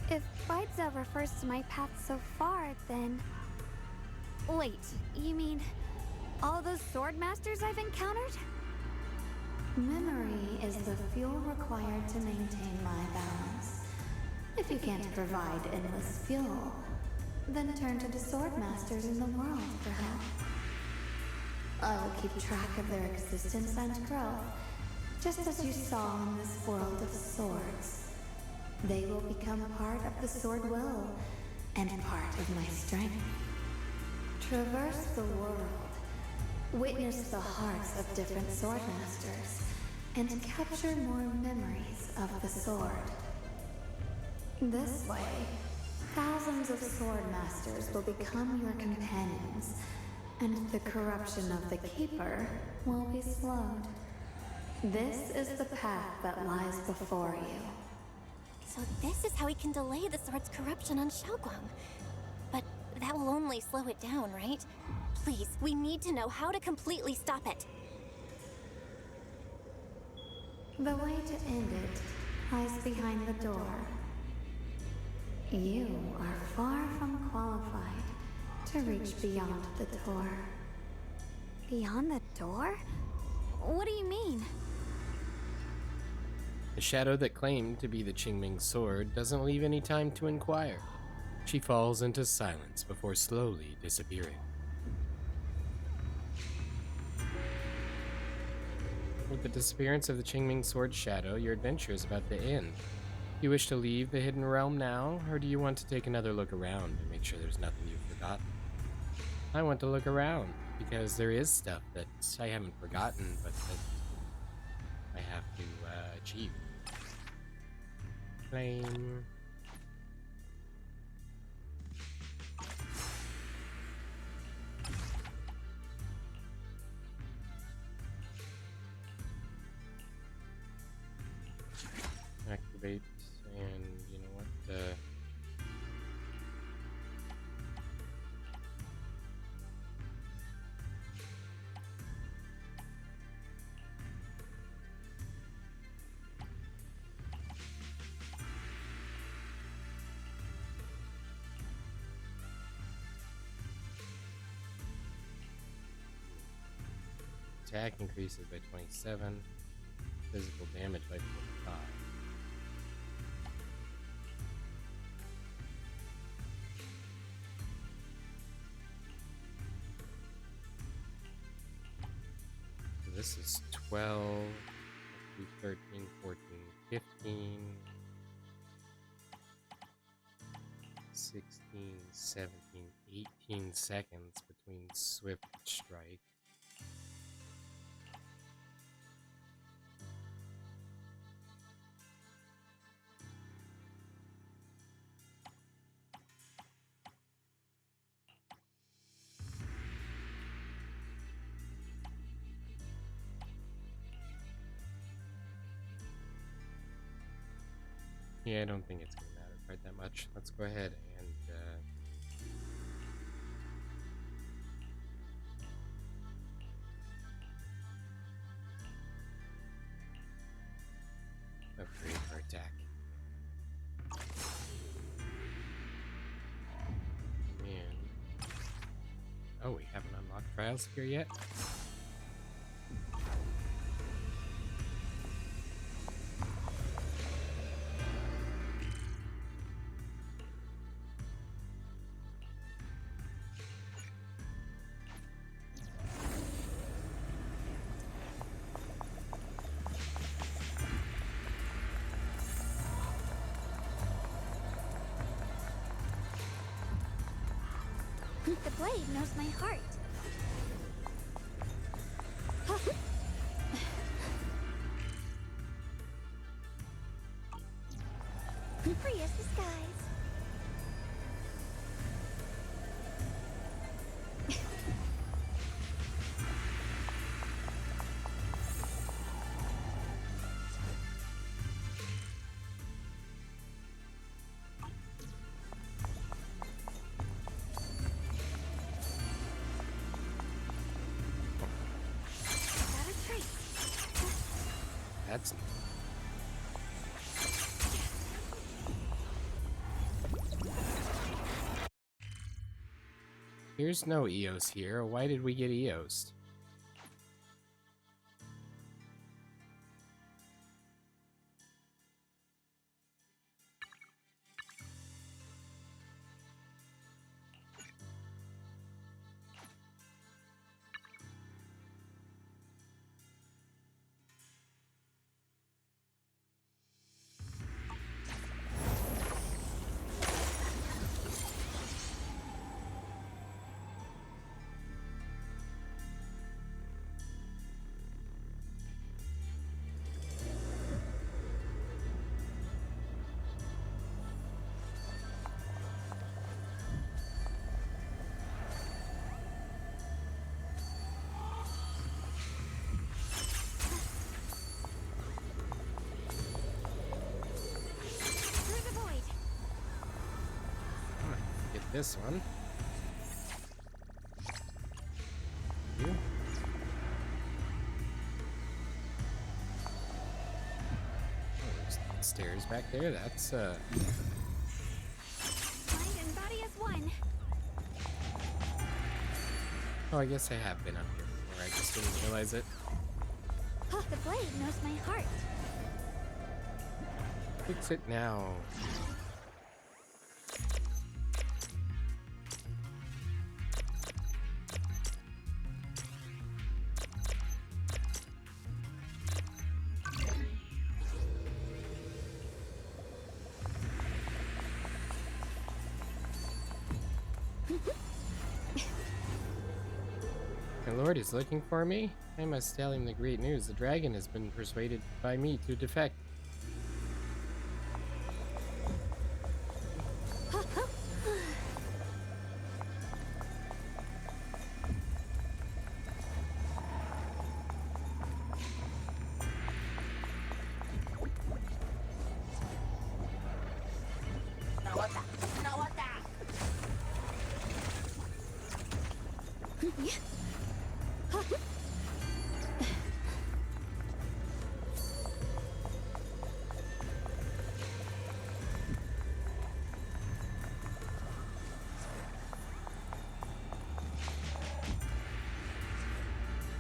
If Baiza refers to my path so far, then... Wait, you mean all those sword masters I've encountered? Memory is the fuel required to maintain my balance. If you can't provide endless fuel, then turn to the sword masters in the world for help. I will keep track of their existence and growth, just as you saw in this world of swords. They will become part of the sword will, and part of my strength. Traverse the world, witness the hearts of different sword masters, and capture more memories of the sword. This way, thousands of sword masters will become your companions, and the corruption of the Keeper will be slowed. This is the path that lies before you. So this is how we can delay the sword's corruption on Xiaoguang. But that will only slow it down, right? Please, we need to know how to completely stop it. The way to end it lies behind the door. You are far from qualified to reach beyond the door. Beyond the door? What do you mean? The shadow that claimed to be the Qingming sword doesn't leave any time to inquire. She falls into silence before slowly disappearing. With the disappearance of the Qingming sword shadow, your adventure is about to end. Do you wish to leave the hidden realm now, or do you want to take another look around and make sure there's nothing you've forgotten? I want to look around, because there is stuff that I haven't forgotten, but that I have to achieve. Claim. Activate, and you know what? Attack increases by 27, physical damage by 45. So this is 12, 13, 14, 15, 16, 17, 18 seconds between swift strike. Yeah, I don't think it's going to matter quite that much. Let's go ahead and attack. And oh, we haven't unlocked trials here yet. The blade knows my heart. Free as the skies. That's here's no EOS here. Why did we get EOS'd? This one. You. Oh, there's stairs back there. That's Mind and body as one. Oh, I guess I have been up here before. I just didn't realize it. The blade knows my heart. Fix it now. My lord is looking for me? I must tell him the great news. The dragon has been persuaded by me to defect.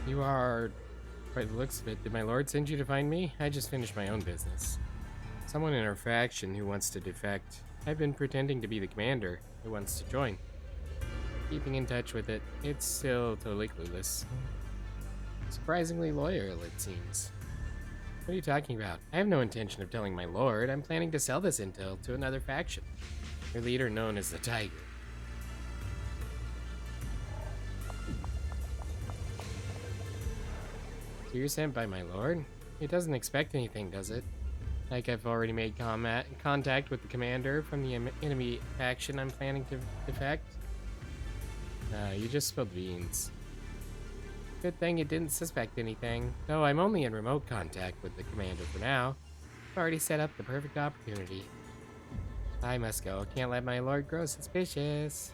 You are, by the looks of it, did my lord send you to find me? I just finished my own business. Someone in our faction who wants to defect. I've been pretending to be the commander who wants to join. Keeping in touch with it, it's still totally clueless. Surprisingly loyal, it seems. What are you talking about? I have no intention of telling my lord. I'm planning to sell this intel to another faction. Your leader known as the Tiger. So you're sent by my lord? It doesn't expect anything, does it? Like I've already made contact with the commander from the enemy faction I'm planning to defect? You just spilled beans. Good thing it didn't suspect anything. Though I'm only in remote contact with the commander for now. I've already set up the perfect opportunity. I must go. Can't let my lord grow suspicious.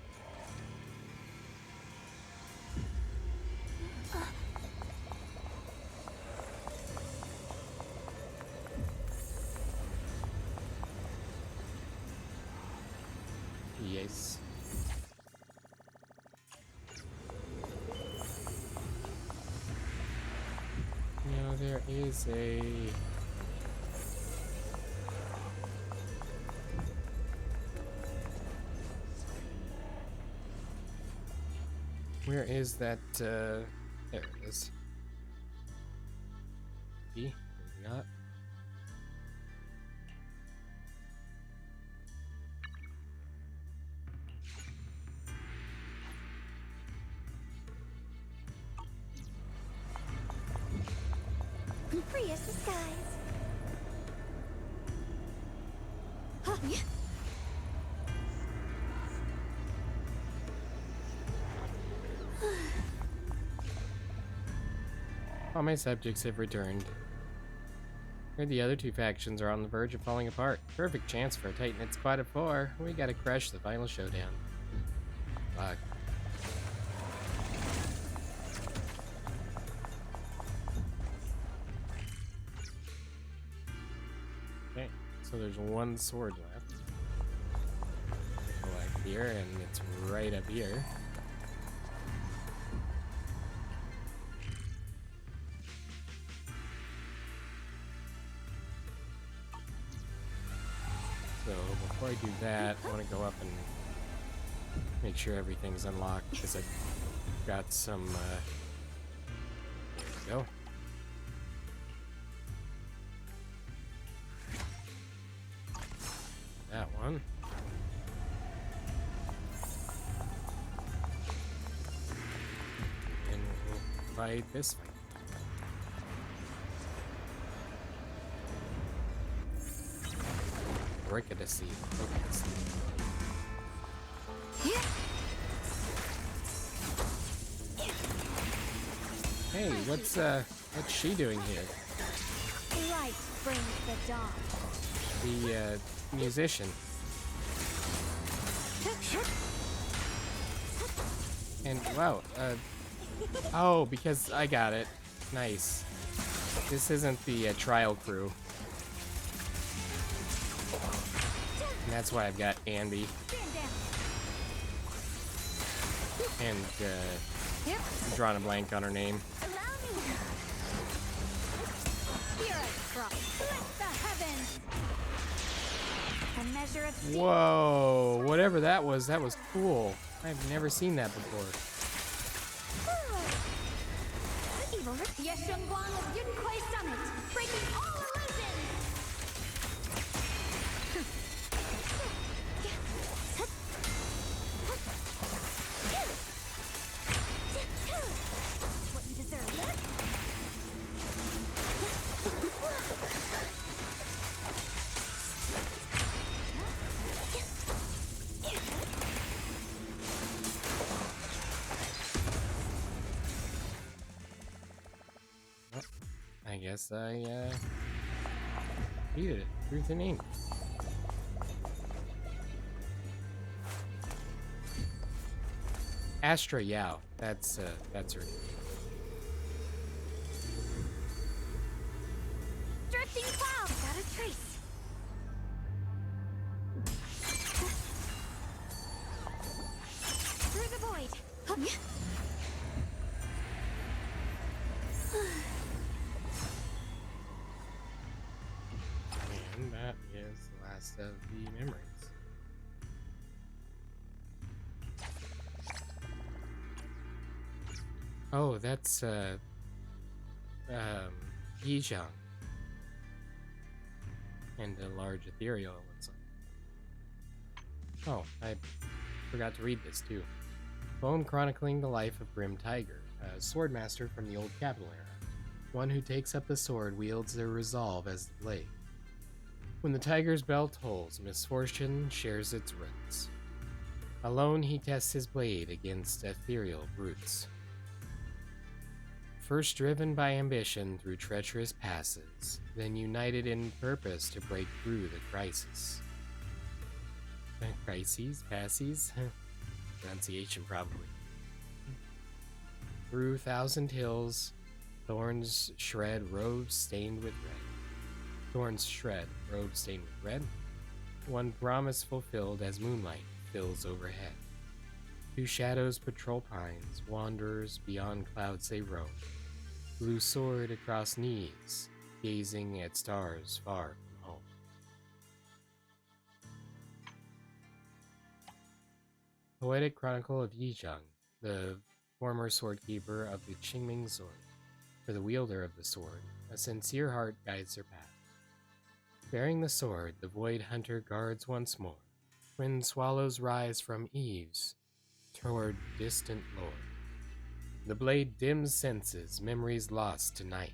Oh, there is a... Where is that, there it is. B? Maybe not. Free as the skies. Huh, yeah. All my subjects have returned. Heard the other two factions are on the verge of falling apart. Perfect chance for a tight-knit squad of 4. We gotta crush the final showdown. Fuck. Okay, so there's one sword left. Collect here, and it's right up here. So before I do that, I want to go up and make sure everything's unlocked because I've got some. There we go. That one. And we'll fight this fight. Rickettssy. Hey, what's she doing here? Light brings the dawn. The musician. And wow, oh, because I got it. Nice. This isn't the trial crew. And that's why I've got Anby. And, I'm drawing a blank on her name. Whoa, whatever that was cool. I've never seen that before. Breaking all illusions! What you deserve. I guess I beat it. Truth and ink. Astra Yao. That's her. Drifting cloud, got a trace. Through the void. And that is the last of the memories. Oh, that's Yizhang. And a large Ethereal, it looks like. Oh, I forgot to read this too. Poem chronicling the life of Grim Tiger, a swordmaster from the Old Capital era. One who takes up the sword wields their resolve as the blade. When the tiger's bell tolls, misfortune shares its roots. Alone he tests his blade against ethereal brutes. First driven by ambition through treacherous passes, then united in purpose to break through the crisis. Crises? Passes? Pronunciation, probably. Through 1,000 hills, thorns shred robes stained with red. Thorns shred, robes stained with red. One promise fulfilled as moonlight fills overhead. Two shadows patrol pines, wanderers beyond clouds they roam. blue sword across knees, gazing at stars far from home. Poetic Chronicle of Yizhang, the former swordkeeper of the Qingming sword. For the wielder of the sword, a sincere heart guides her path. Bearing the sword, the Void Hunter guards once more. Twin swallows rise from eaves toward distant lore. The blade dims senses, memories lost tonight.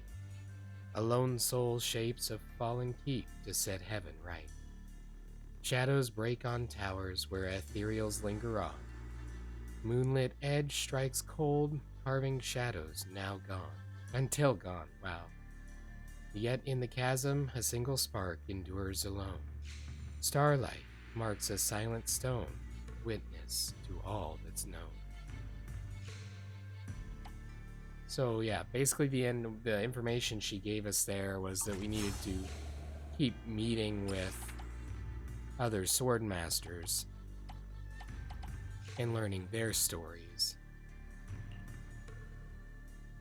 A lone soul shapes a fallen keep to set heaven right. Shadows break on towers where ethereals linger on. Moonlit edge strikes cold, carving shadows now gone. Until gone, wow. Yet in the chasm, a single spark endures alone. Starlight marks a silent stone, witness to all that's known. So yeah, basically the information she gave us there was that we needed to keep meeting with other sword masters and learning their stories.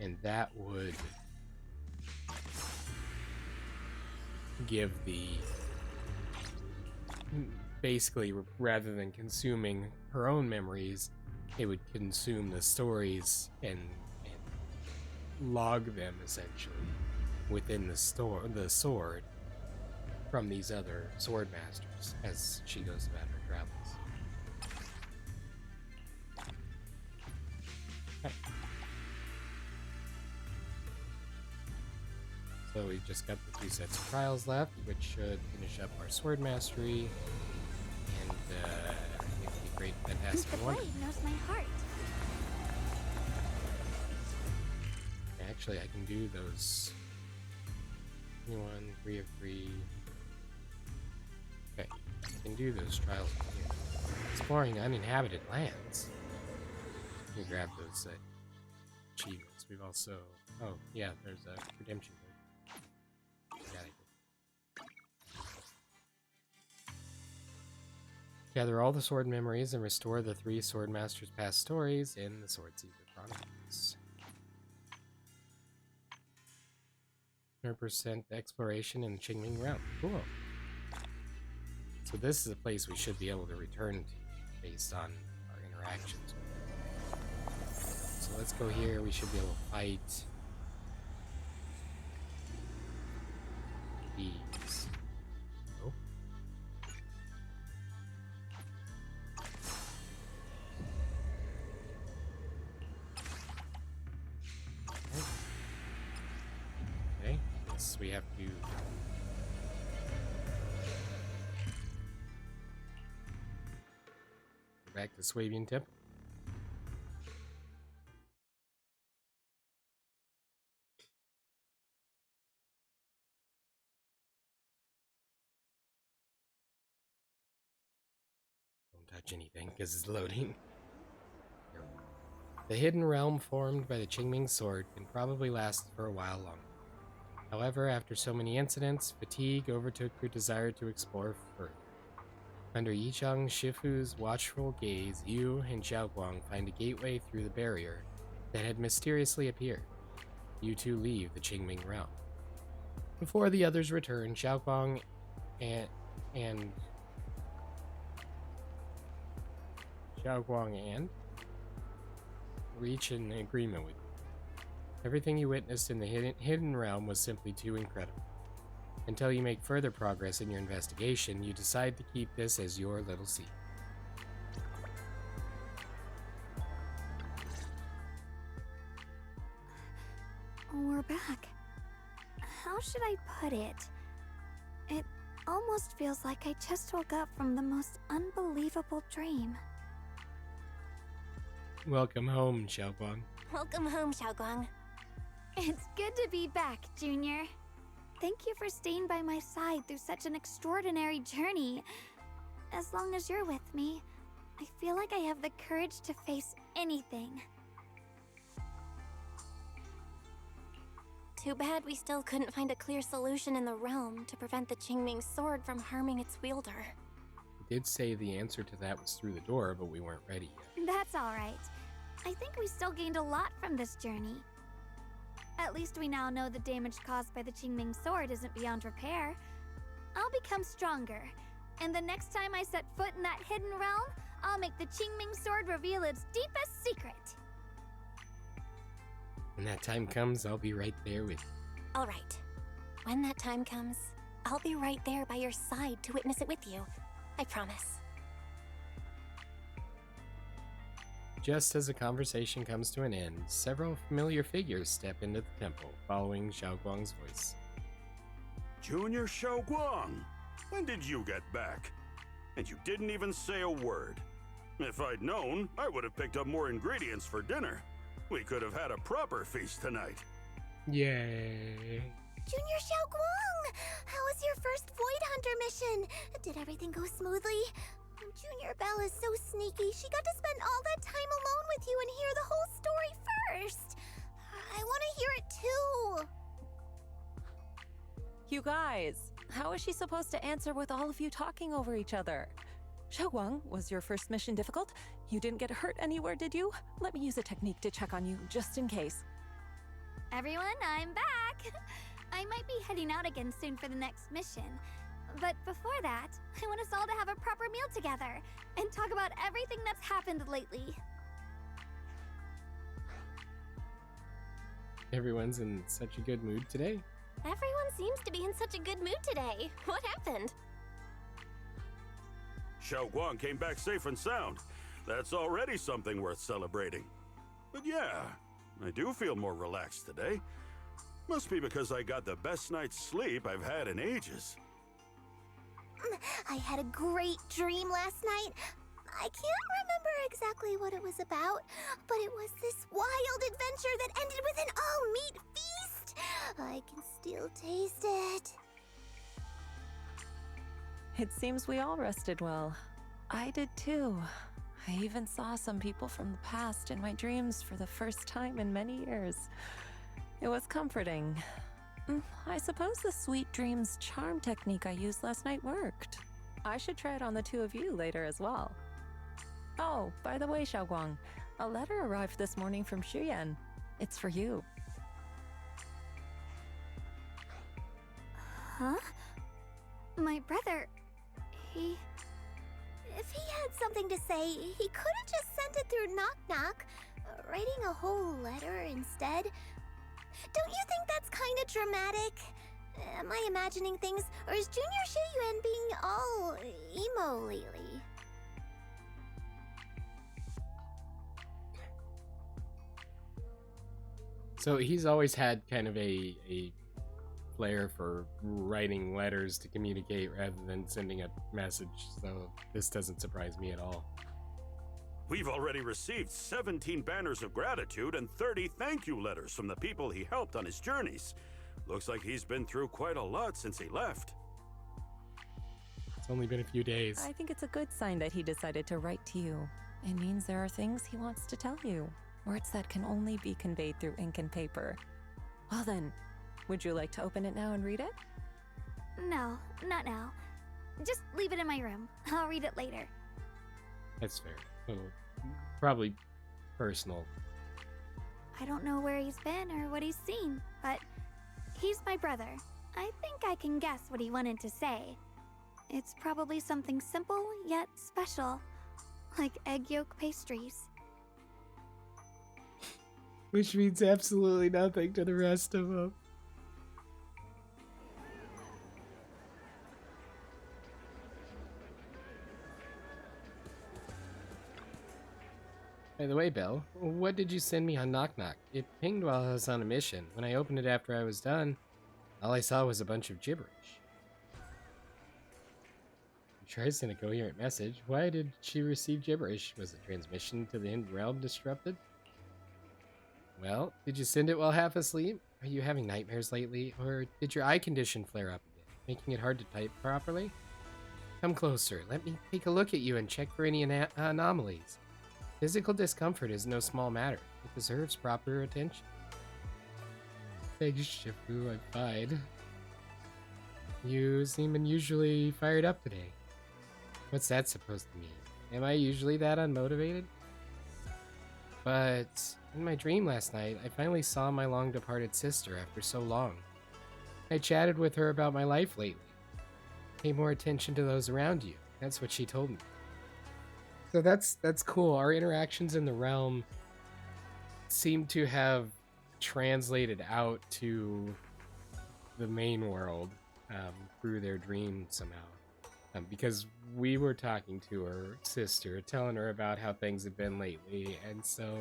And that would give the, basically, rather than consuming her own memories, it would consume the stories and log them essentially within the sword from these other sword masters as she goes about her travels. Okay. So we've just got the 2 sets of trials left, which should finish up our sword mastery, and I think it'll be great, fantastic, The wonderful. blade knows my heart. Actually, I can do those. 21, 3 of 3. Okay, I can do those trials here. Exploring uninhabited lands. Let me grab those achievements. We've also... Oh, yeah, there's a redemption code. Got it. Gather all the sword memories and restore the 3 sword masters' past stories in the Sword Seeker Chronicles. 100% exploration in the Qingming realm. Cool. So this is a place we should be able to return to based on our interactions. So let's go here. We should be able to fight these. Oh. Okay. Yes, we have to. Go back to Swabian Temple. Don't touch anything because it's loading. Here we go. The hidden realm formed by the Qingming sword can probably last for a while longer. However, after so many incidents, fatigue overtook her desire to explore further. Under Yichang Shifu's watchful gaze, Yu and Xiaoguang find a gateway through the barrier that had mysteriously appeared. You two leave the Qingming realm. Before the others return, Xiaoguang and reach an agreement with you. Everything you witnessed in the hidden realm was simply too incredible. Until you make further progress in your investigation, you decide to keep this as your little secret. We're back. How should I put it? It almost feels like I just woke up from the most unbelievable dream. Welcome home, Xiaoguang. Welcome home, Xiaoguang. It's good to be back, Junior. Thank you for staying by my side through such an extraordinary journey. As long as you're with me, I feel like I have the courage to face anything. Too bad we still couldn't find a clear solution in the realm to prevent the Qingming sword from harming its wielder. We did say the answer to that was through the door, but we weren't ready yet. That's alright. I think we still gained a lot from this journey. At least we now know the damage caused by the Qingming sword isn't beyond repair. I'll become stronger, and the next time I set foot in that hidden realm, I'll make the Qingming sword reveal its deepest secret. When that time comes, I'll be right there with you. All right. When that time comes, I'll be right there by your side to witness it with you. I promise. Just as the conversation comes to an end, several familiar figures step into the temple, following Xiaoguang's voice. Junior Xiaoguang, when did you get back? And you didn't even say a word. If I'd known, I would have picked up more ingredients for dinner. We could have had a proper feast tonight. Yay. Junior Xiaoguang! How was your first Void Hunter mission? Did everything go smoothly? Junior Belle is so sneaky. She got to spend all that time alone with you and hear the whole story first. I want to hear it too. You guys, how is she supposed to answer with all of you talking over each other? Xiaoguang, was your first mission difficult? You didn't get hurt anywhere, did you? Let me use a technique to check on you, just in case. Everyone, I'm back! I might be heading out again soon for the next mission. But before that, I want us all to have a proper meal together and talk about everything that's happened lately. Everyone's in such a good mood today. Everyone seems to be in such a good mood today. What happened? Xiaoguang came back safe and sound. That's already something worth celebrating. But yeah, I do feel more relaxed today. Must be because I got the best night's sleep I've had in ages. I had a great dream last night. I can't remember exactly what it was about, but it was this wild adventure that ended with an all-meat feast. I can still taste it. It seems we all rested well. I did too. I even saw some people from the past in my dreams for the first time in many years. It was comforting. I suppose the sweet dreams charm technique I used last night worked. I should try it on the two of you later as well. Oh, by the way, Xiaoguang, a letter arrived this morning from Shuyan. It's for you. Huh? My brother, If he had something to say, he could have just sent it through Knock Knock, writing a whole letter instead. Don't you think that's kind of dramatic? Am I imagining things, or is Junior Shiyuan being all emo lately? So he's always had kind of a flair for writing letters to communicate rather than sending a message, so this doesn't surprise me at all. We've already received 17 banners of gratitude and 30 thank you letters from the people he helped on his journeys. Looks like he's been through quite a lot since he left. It's only been a few days. I think it's a good sign that he decided to write to you. It means there are things he wants to tell you, words that can only be conveyed through ink and paper. Well then, would you like to open it now and read it? no, not now. Just leave it in my room. I'll read it later. That's fair. Well, probably personal. I don't know where he's been or what he's seen, but he's my brother. I think I can guess what he wanted to say. It's probably something simple yet special, like egg yolk pastries. Which means absolutely nothing to the rest of them. By the way, Belle, what did you send me on Knock Knock? It pinged while I was on a mission. When I opened it after I was done, all I saw was a bunch of gibberish. I'm sure I sent a coherent message. Why did she receive gibberish? Was the transmission to the hidden realm disrupted? Well, did you send it while half asleep? Are you having nightmares lately? Or did your eye condition flare up again, making it hard to type properly? Come closer. Let me take a look at you and check for any anomalies. Physical discomfort is no small matter. It deserves proper attention. Thanks, Shifu, I'm fine. You seem unusually fired up today. What's that supposed to mean? Am I usually that unmotivated? But in my dream last night, I finally saw my long-departed sister after so long. I chatted with her about my life lately. Pay more attention to those around you. That's what she told me. So that's cool. Our interactions in the realm seem to have translated out to the main world through their dream somehow. Because we were talking to her sister, telling her about how things have been lately, and so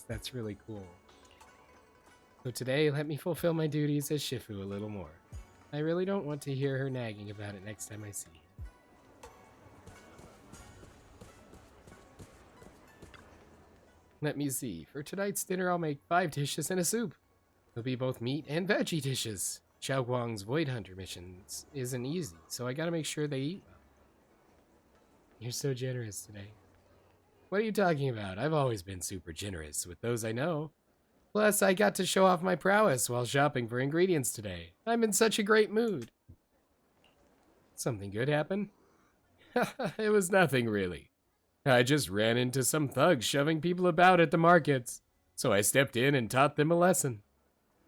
that's really cool. So today, let me fulfill my duties as Shifu a little more. I really don't want to hear her nagging about it next time I see her. Let me see. For tonight's dinner, I'll make 5 dishes and a soup. There'll be both meat and veggie dishes. Xiao Guang's Void Hunter missions isn't easy, so I gotta make sure they eat well. You're so generous today. What are you talking about? I've always been super generous with those I know. Plus, I got to show off my prowess while shopping for ingredients today. I'm in such a great mood. Something good happen? It was nothing really. I just ran into some thugs shoving people about at the markets, so I stepped in and taught them a lesson.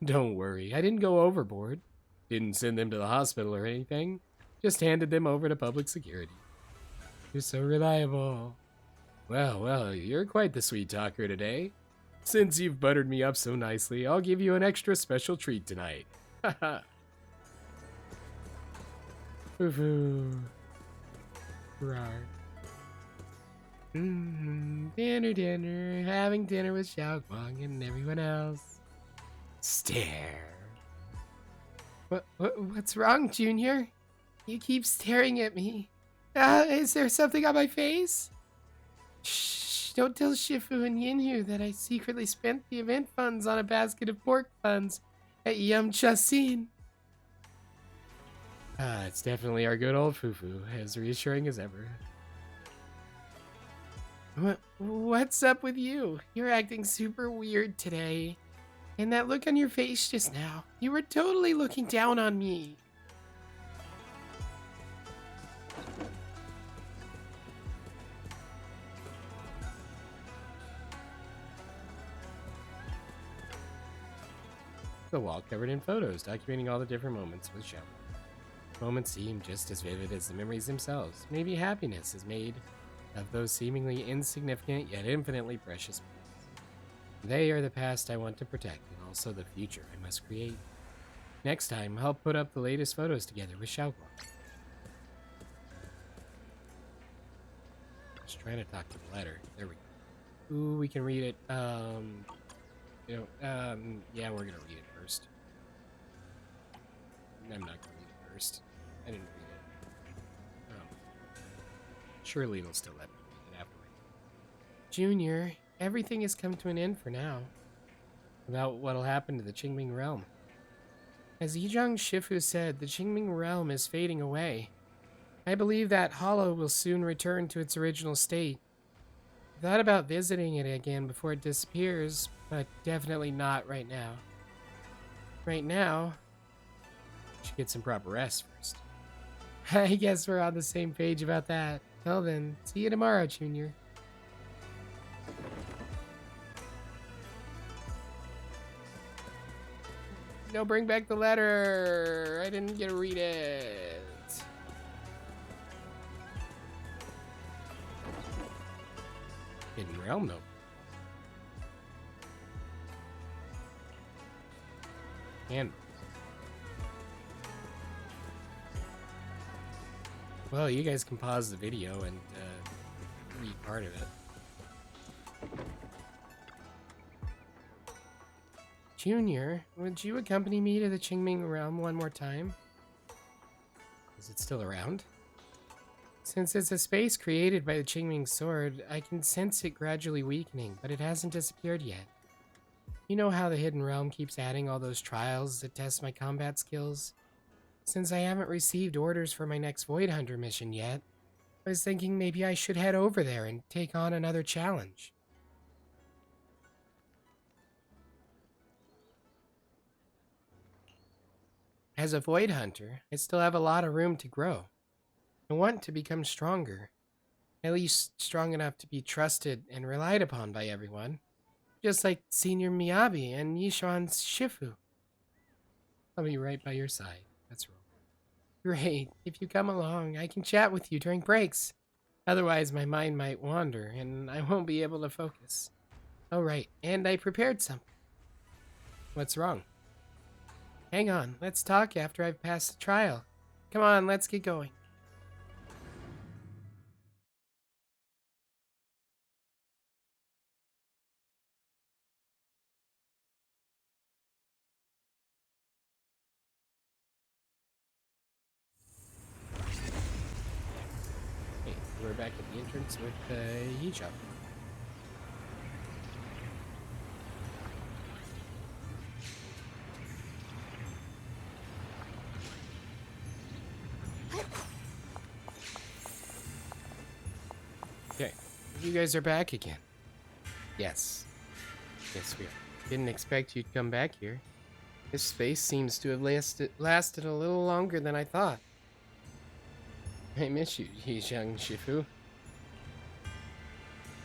Don't worry, I didn't go overboard. Didn't send them to the hospital or anything. Just handed them over to public security. You're so reliable. Well, you're quite the sweet talker today. Since you've buttered me up so nicely, I'll give you an extra special treat tonight. Haha. Foo-foo. Rawr. Dinner, having dinner with Xiao Guang and everyone else. Stare. What's wrong, Junior? You keep staring at me. Is there something on my face? Shh, don't tell Shifu and Yinhu that I secretly spent the event funds on a basket of pork buns at Yum Chasin. It's definitely our good old Fufu, as reassuring as ever. What's up with you? You're acting super weird today. And that look on your face just now, you were totally looking down on me. The wall covered in photos, documenting all the different moments with Xiao. Moments seem just as vivid as the memories themselves. Maybe happiness is made of those seemingly insignificant yet infinitely precious moments. They are the past I want to protect, and also the future I must create. Next time, I'll put up the latest photos together with Xiao Guang. Just trying to talk to the letter. There we go. Ooh, we can read it. Yeah, we're gonna read it first. I'm not gonna read it first. I didn't read it. Oh. Surely it'll still let me read it afterward. Junior, everything has come to an end for now. About what'll happen to the Qingming realm. As Yizhang Shifu said, the Qingming realm is fading away. I believe that Hollow will soon return to its original state. I thought about visiting it again before it disappears, but definitely not right now. Right now, I should get some proper rest first. I guess we're on the same page about that. Well then, see you tomorrow, Junior. No, bring back the letter. I didn't get to read it. Hidden Realm, though. And well, you guys can pause the video and read part of it. Junior, would you accompany me to the Qingming realm one more time? Is it still around? Since it's a space created by the Qingming sword, I can sense it gradually weakening, but it hasn't disappeared yet. You know how the Hidden Realm keeps adding all those trials that test my combat skills? Since I haven't received orders for my next Void Hunter mission yet, I was thinking maybe I should head over there and take on another challenge. As a Void Hunter, I still have a lot of room to grow. I want to become stronger, at least strong enough to be trusted and relied upon by everyone. Just like Senior Miyabi and Yishuan's Shifu. I'll be right by your side. That's wrong. Great. If you come along, I can chat with you during breaks. Otherwise, my mind might wander, and I won't be able to focus. Oh, right. And I prepared something. What's wrong? Hang on. Let's talk after I've passed the trial. Come on, let's get going. Okay, we're back at the entrance with Yijia. Okay, you guys are back again. Yes. Yes, we are. Didn't expect you'd come back here. This space seems to have lasted a little longer than I thought. I miss you, Yizhang Shifu.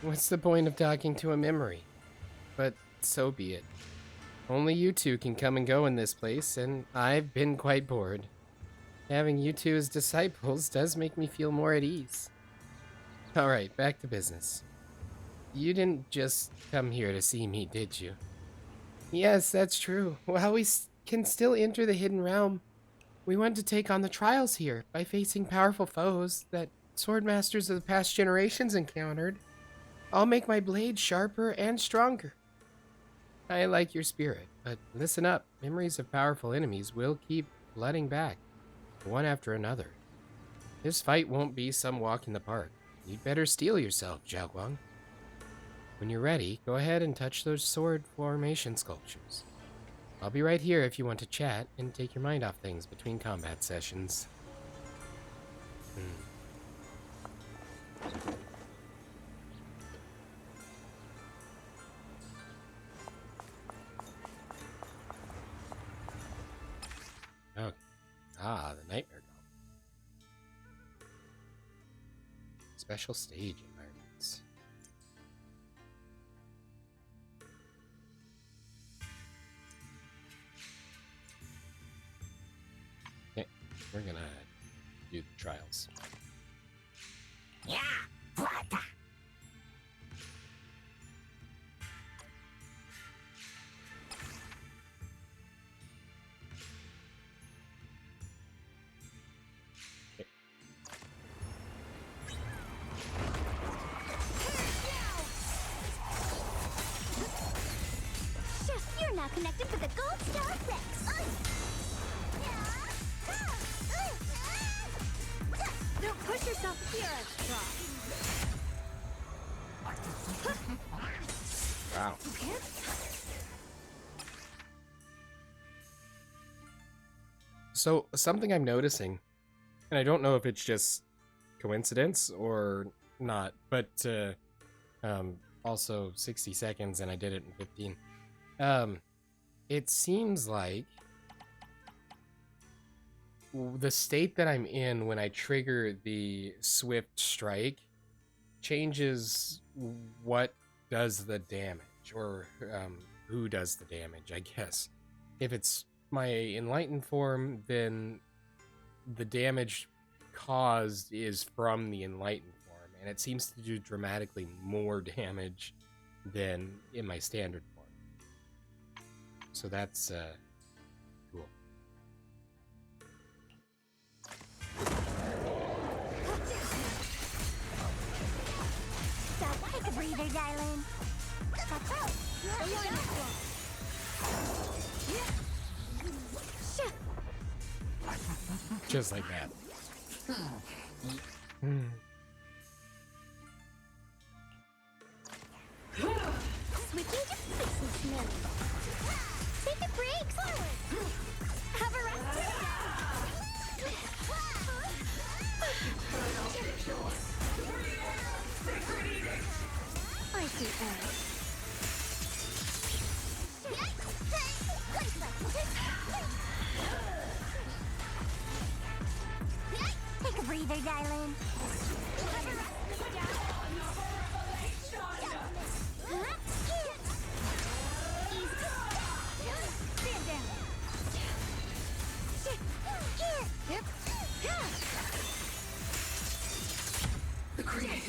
What's the point of talking to a memory? But so be it. Only you two can come and go in this place, and I've been quite bored. Having you two as disciples does make me feel more at ease. Alright, back to business. You didn't just come here to see me, did you? Yes, that's true. While we can still enter the hidden realm, we want to take on the trials here by facing powerful foes that swordmasters of the past generations encountered. I'll make my blade sharper and stronger. I like your spirit, but listen up. Memories of powerful enemies will keep flooding back, one after another. This fight won't be some walk in the park. You'd better steel yourself, Zhaoguang. When you're ready, go ahead and touch those sword formation sculptures. I'll be right here if you want to chat and take your mind off things between combat sessions. Okay. Ah, the Nightmare Golem. Special stage environments. Okay, we're gonna do the trials. Yeah, what? You're now connected with the Gold Star Rex. Don't push yourself here, extra. Wow. So, something I'm noticing, and I don't know if it's just coincidence or not, but also 60 seconds and I did it in 15. It seems like the state that I'm in when I trigger the swift strike changes what does the damage, or who does the damage, I guess. If it's my enlightened form, then the damage caused is from the enlightened form, and it seems to do dramatically more damage than in my standard form. So that's cool. Take a breather, darling. Just like that. Switching to business mode. Take a break. Have a rest. I see Eric. Take a breather, darling.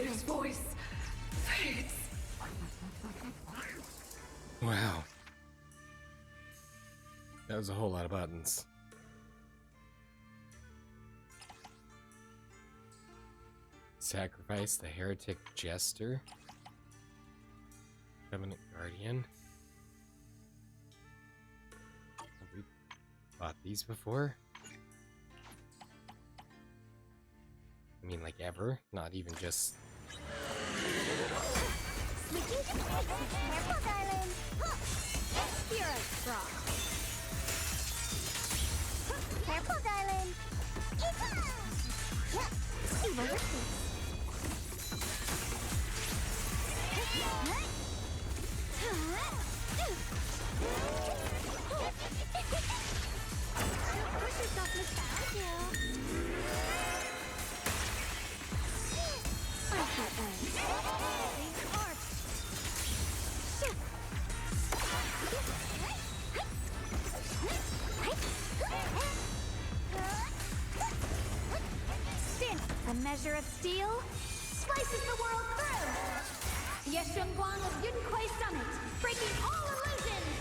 his voice fades. Wow. That was a whole lot of buttons. Sacrifice the heretic jester. Covenant guardian. Have we bought these before? I mean, like ever? Not even just... Careful, darling. Spirit drop. Careful, darling. Push yourself, Miss Bounty. A measure of steel slices the world through. Yeshungguang of Yunquay Summit, breaking all illusions.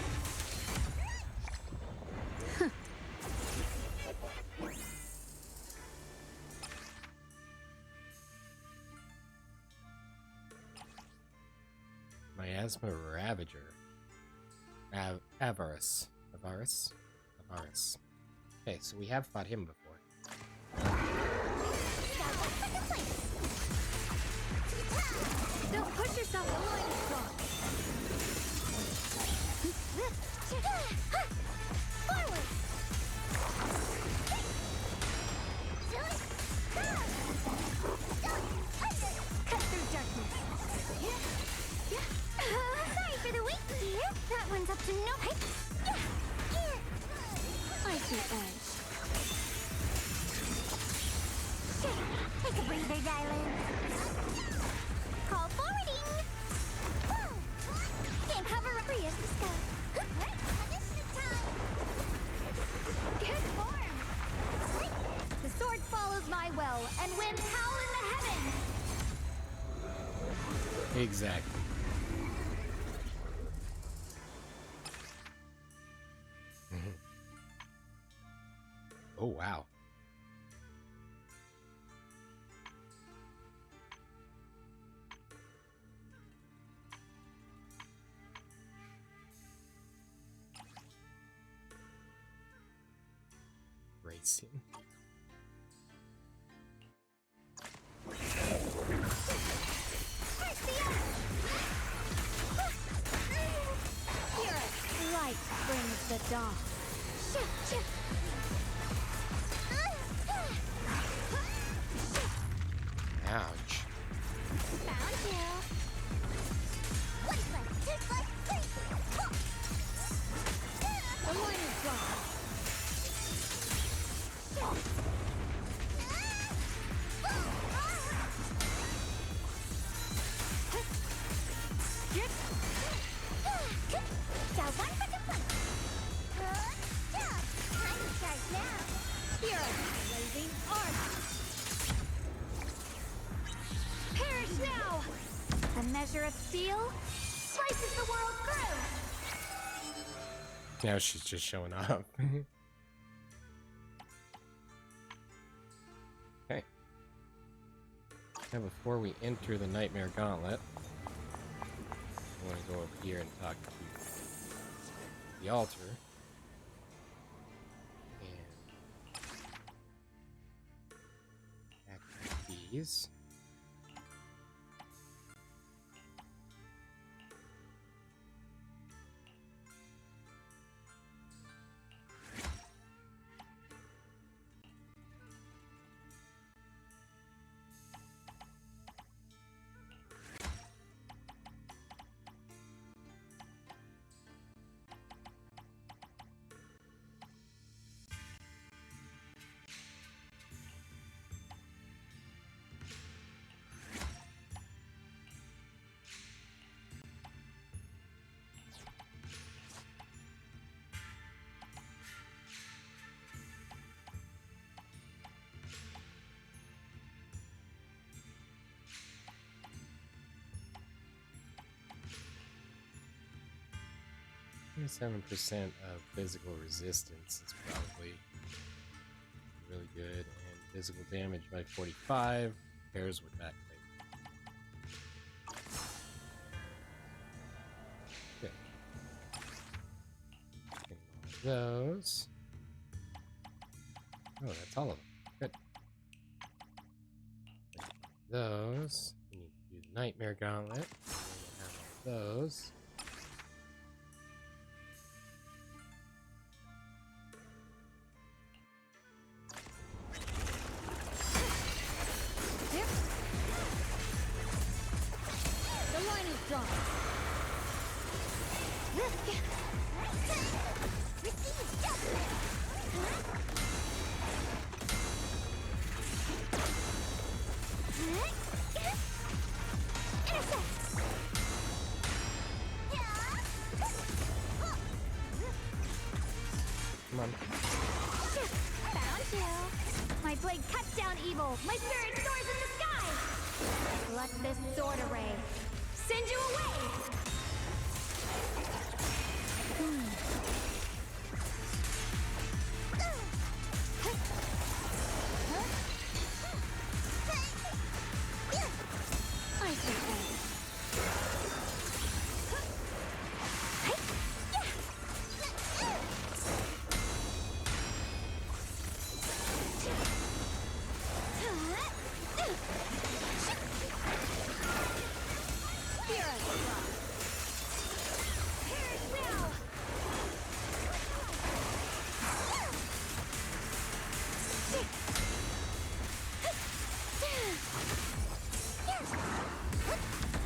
Miasma Ravager. Avarice. Okay, so we have fought him before. Don't push yourself, the line is strong. Forward. Cut through darkness. Sorry for the wait, dear. That one's up to no height. Icy edge. Take a breather, darling. Call forwarding. Can't cover up for you, Cisco. Good form. The sword follows my will and winds howl in the heavens. Exactly. Oh, wow. Racing. Light brings the dawn. Ouch. Found you. One foot, two foot, three foot. The line is drawn. Time to charge now. Spirit, blazing arc. Perish now. A measure of steel slices the world through. Now she's just showing up. Okay. Now before we enter the Nightmare Gauntlet, I want to go over here and talk to the altar. And activate these. 27% of physical resistance is probably really good, and physical damage by 45 pairs with backplate. Good. Those. Oh, that's all of them. Good. Those. We need to do the Nightmare Gauntlet. And then we'll have all those. The line is drawn. Receive justice! Come on. Found you. My blade cuts down evil. My spirit soars in the sky. Let this sword array send you away. I see.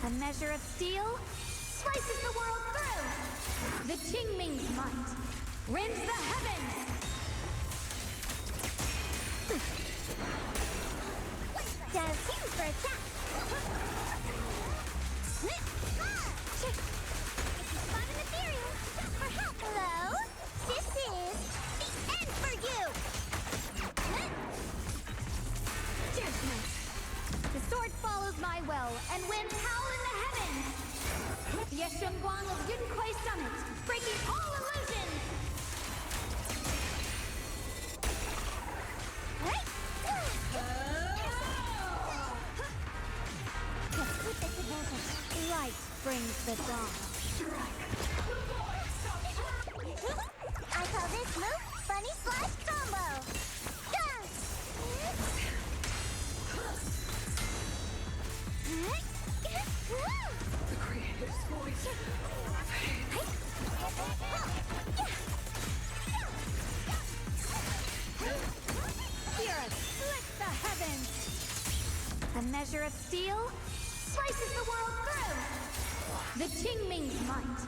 A measure of steel slices the world through. The Qingming's might rends the heavens. Does seems for attack. Spot an Ethereal. For help. Hello? This is the end for you. Judgment. The sword follows my will and winds howl in the heavens. The Yeshunguang of Yunquai Summit, breaking all illusions. Light brings the dawn. I call this move Bunny Slash Combo. The creator's voice Spirit, split the heavens. A measure of steel slices the world through. The Qingming's might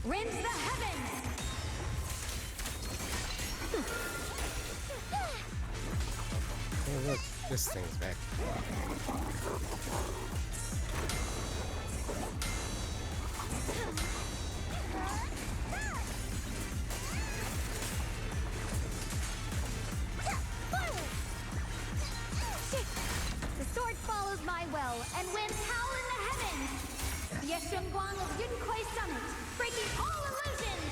rends the heavens. Oh, look, this thing's back. The sword follows my will and winds howl in the heavens. The Yeshunguang of Yunquai Summit, breaking all illusions.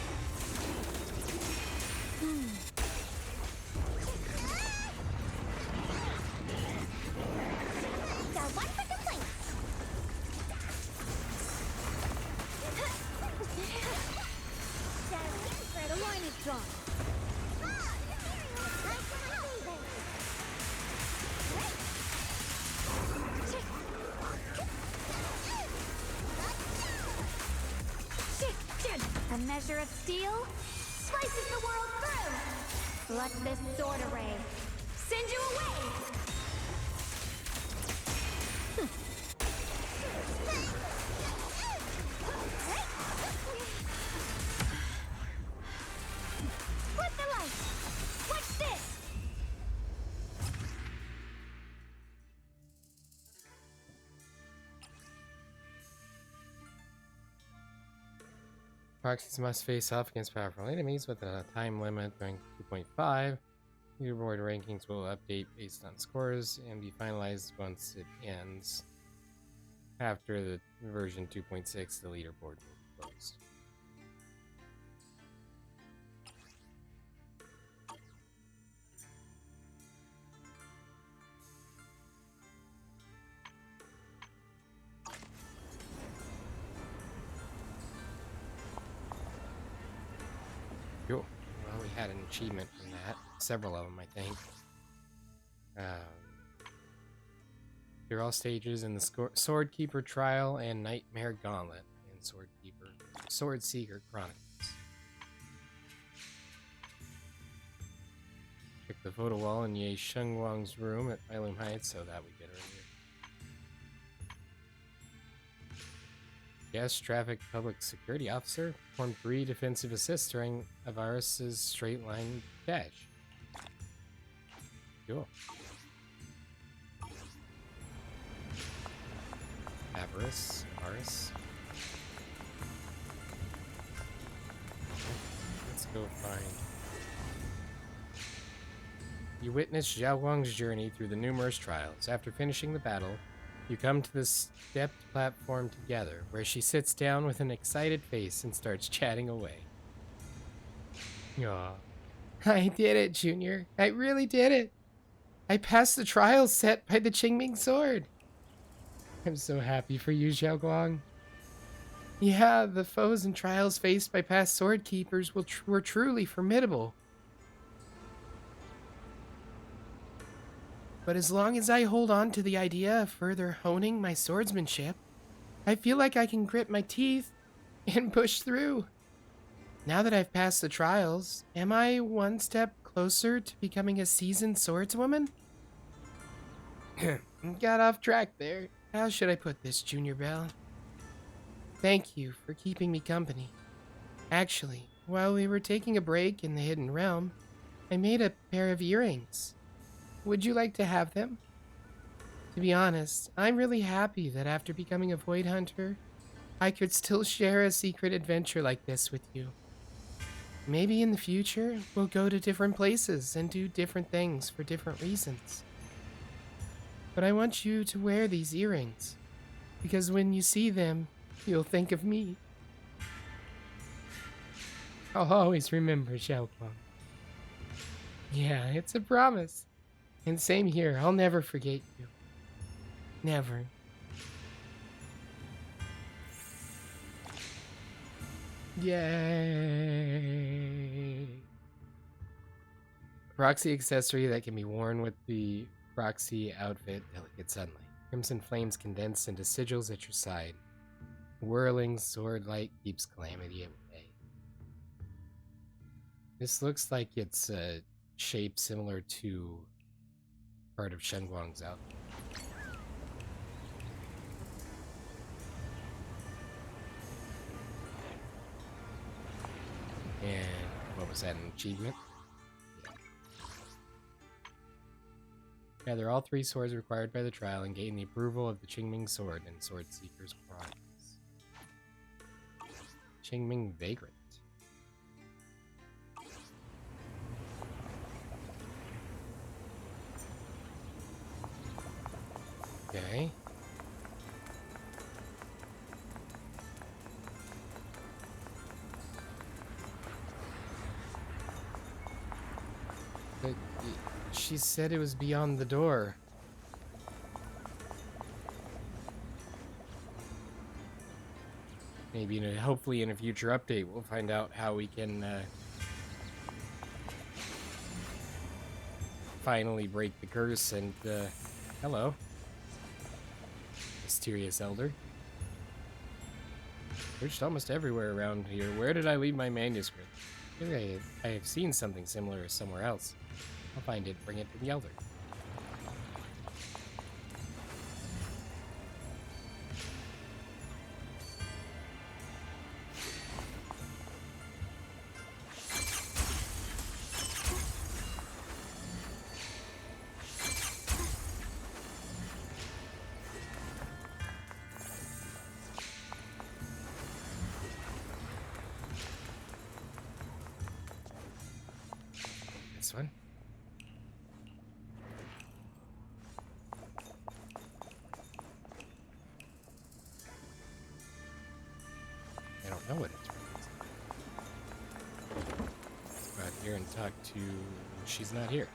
Got one for complaints. The line is drawn. A measure of steel slices the world through. Let this sword array send you away. Flip the light. What's this? Proxies must face off against powerful enemies with a time limit during 2.5. Leaderboard rankings will update based on scores and be finalized once it ends. After the version 2.6, the leaderboard will be closed. had an achievement from that. Several of them, I think. They're all stages in the Sword Keeper Trial and Nightmare Gauntlet and Sword Seeker Chronicles. Check the photo wall in Ye Shengwang's room at Island Heights, so that we did earlier. Yes, traffic public security officer performed 3 defensive assists during Avaris's straight line dash. Cool. Avaris. Let's go find. You witness Xiao Guang's journey through the numerous trials. After finishing the battle, you come to the stepped platform together, where she sits down with an excited face and starts chatting away. Aw. I did it, Junior. I really did it. I passed the trial set by the Qingming sword. I'm so happy for you, Xiao Guang. Yeah, the foes and trials faced by past sword keepers were truly formidable. But as long as I hold on to the idea of further honing my swordsmanship, I feel like I can grit my teeth and push through. Now that I've passed the trials, am I one step closer to becoming a seasoned swordswoman? Got off track there. How should I put this, Junior Belle? Thank you for keeping me company. Actually, while we were taking a break in the Hidden Realm, I made a pair of earrings. Would you like to have them? To be honest, I'm really happy that after becoming a Void Hunter, I could still share a secret adventure like this with you. Maybe in the future, we'll go to different places and do different things for different reasons. But I want you to wear these earrings, because when you see them, you'll think of me. I'll always remember Xiao Guang. Yeah, it's a promise. And same here, I'll never forget you. Never. Yay! Proxy accessory that can be worn with the Proxy outfit, Delicate Sunlight. Crimson flames condense into sigils at your side. Whirling sword light keeps calamity at bay. This looks like it's a shape similar to part of Shenguang's outfit. And what was that, an achievement? Gather all 3 swords required by the trial and gain the approval of the Qingming sword and Sword Seeker's Chronicles. Qingming Vagrant. Okay. But she said it was beyond the door. Maybe hopefully in a future update we'll find out how we can finally break the curse and hello. Mysterious Elder. Searched almost everywhere around here. Where did I leave my manuscript? I have seen something similar somewhere else. I'll find it, bring it to the Elder. This one. I don't know what it's from. Let's go out here and talk to... She's not here.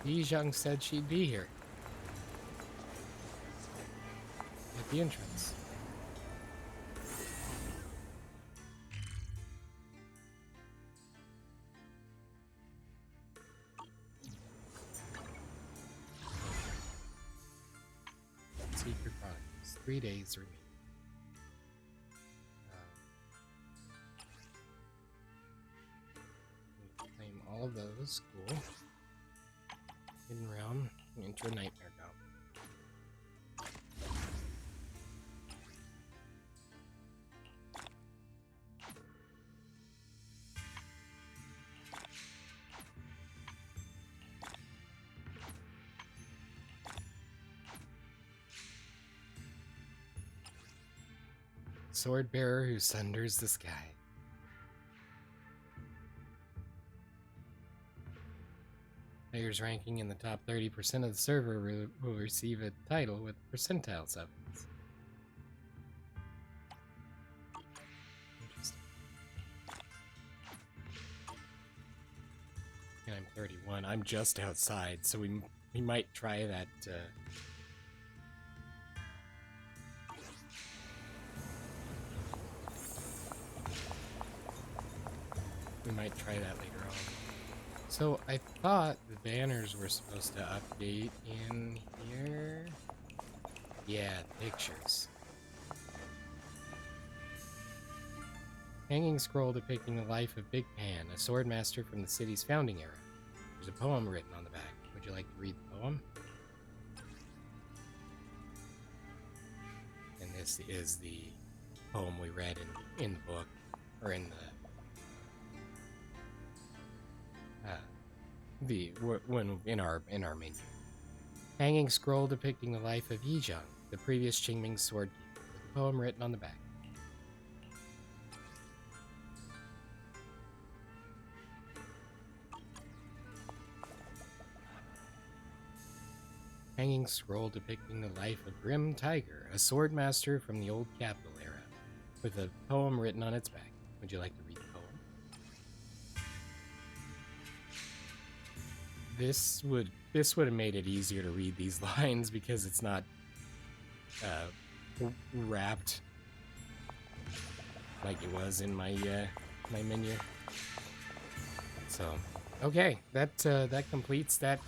Yi Zhang said she'd be here. At the entrance. 3 days remain. Claim all of those. Cool. Hidden realm. Into a nightmare dome. Sword bearer who sunders the sky. Players ranking in the top 30% of the server will receive a title with percentile suffix. Interesting. And I'm 31. I'm just outside, so we might try that. We might try that later on. So I thought the banners were supposed to update in here. Yeah, pictures. Hanging scroll depicting the life of Big Pan, a sword master from the city's founding era. There's a poem written on the back. Would you like to read the poem? And this is the poem we read in the book, or in in our menu. Hanging scroll depicting the life of Yizhang, the previous Qingming sword keeper, with a poem written on the back. Hanging scroll depicting the life of Grim Tiger, a sword master from the old capital era, with a poem written on its back. Would you like to read the poem? This would have made it easier to read these lines because it's not wrapped like it was in my my menu. So, okay, that completes that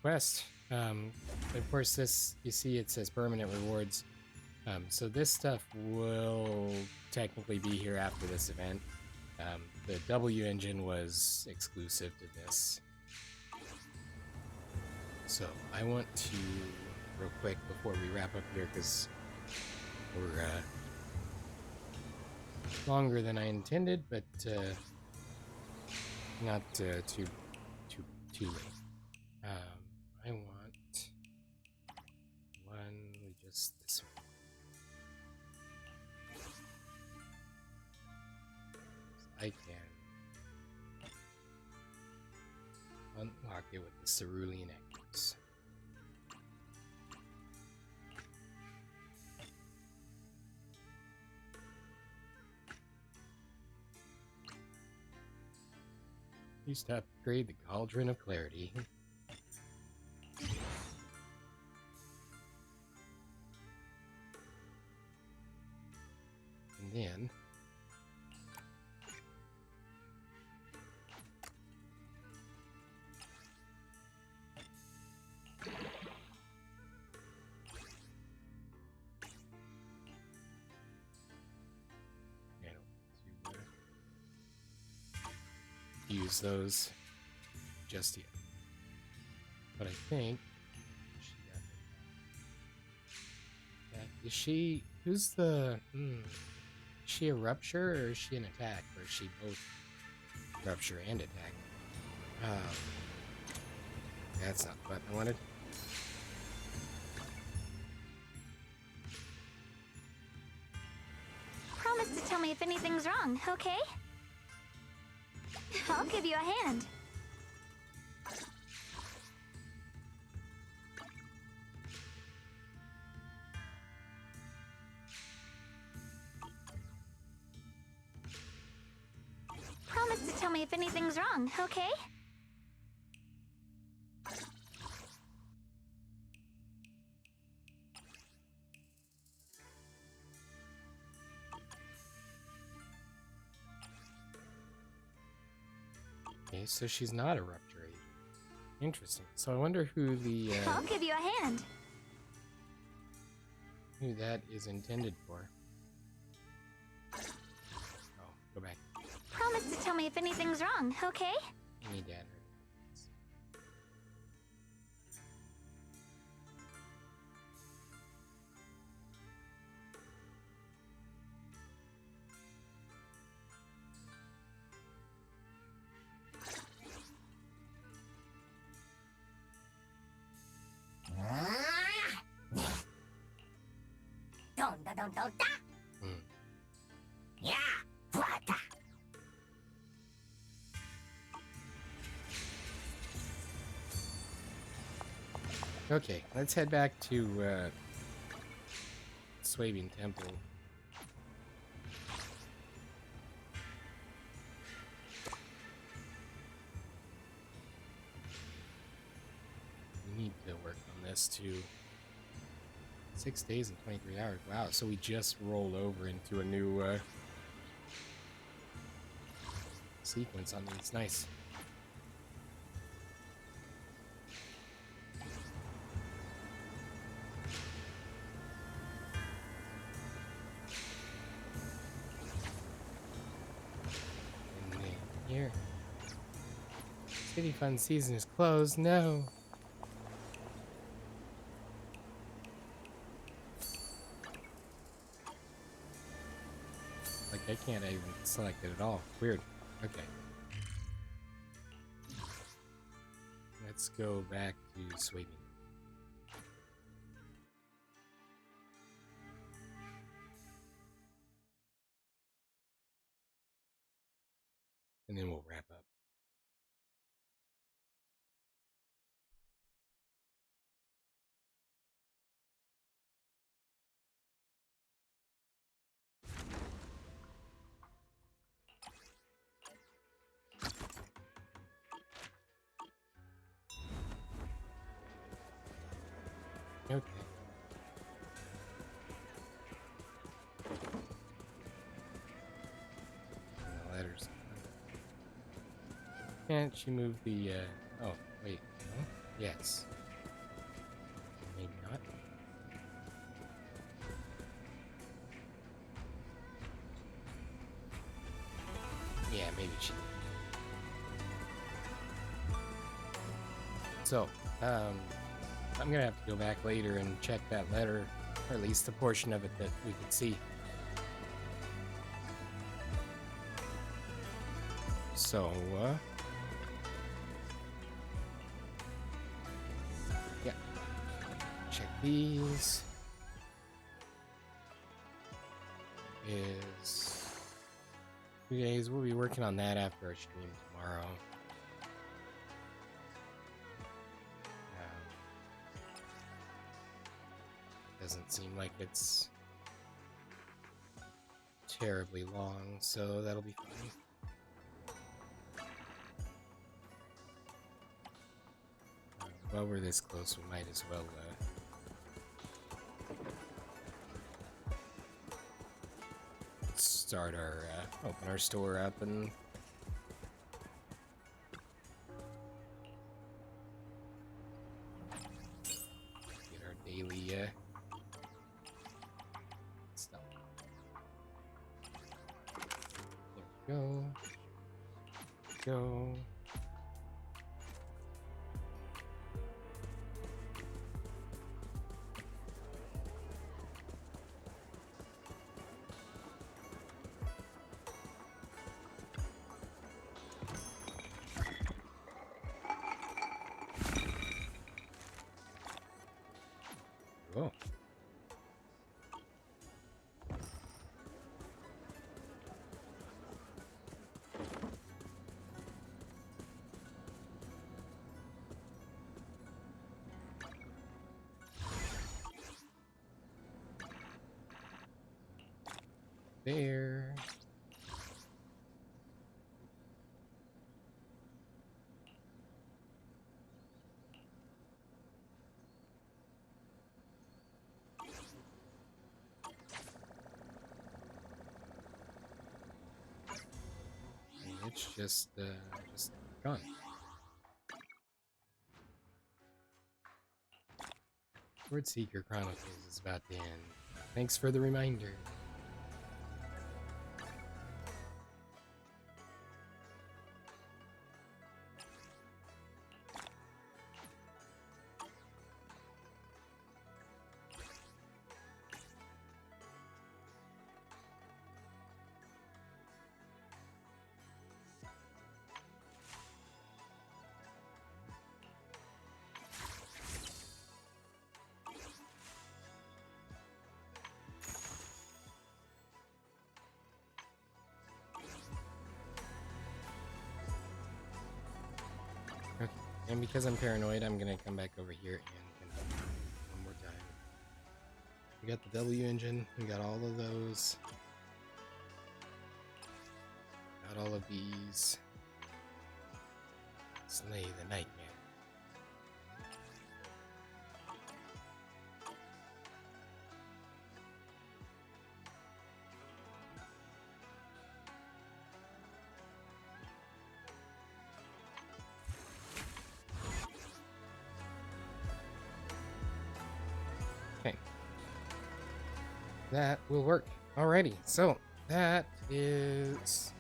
quest. Of course, this, you see it says permanent rewards. So this stuff will technically be here after this event. The W engine was exclusive to this. So I want to, real quick before we wrap up here, because we're longer than I intended, but not too late. I want one, this one. I can unlock it with the cerulean echoes. Used to upgrade the Cauldron of Clarity. And then use those just yet. But I think is she, who's the is she a rupture or is she an attack, or is she both rupture and attack? That's not what I wanted. Promise to tell me if anything's wrong, okay? I'll give you a hand. Promise to tell me if anything's wrong, okay? Okay, so she's not a rupture agent. Interesting. So I wonder who the I'll give you a hand. who that is intended for. Oh, go back. Promise to tell me if anything's wrong, okay? I need that. Okay, let's head back to Swabian Temple. We need to work on this too. 6 days and 23 hours. Wow, so we just rolled over into a new sequence on these. Nice. And then here. City Fun season is closed. No. Like, I can't even select it at all. Weird. Okay. Let's go back to Sweden. And then we'll wrap up. Okay. And the letters. Can't she move the, oh, wait, no? Yes. Maybe not. Yeah, maybe she. So, I'm gonna have to go back later and check that letter, or at least the portion of it that we could see. So, yeah, check these. Is 2 days. We'll be working on that after our stream tomorrow. Doesn't seem like it's terribly long, so that'll be fine. While we're this close, we might as well start our open our store up and get our daily stuff. There we go. Oh. There. It's just gone. Word Seeker Chronicles is about to end. Thanks for the reminder. Okay, and because I'm paranoid, I'm gonna come back over here and confirm one more time. We got the W engine, we got all of those. Got all of these. Slay the nightmare. Okay. That will work. Alrighty, so that is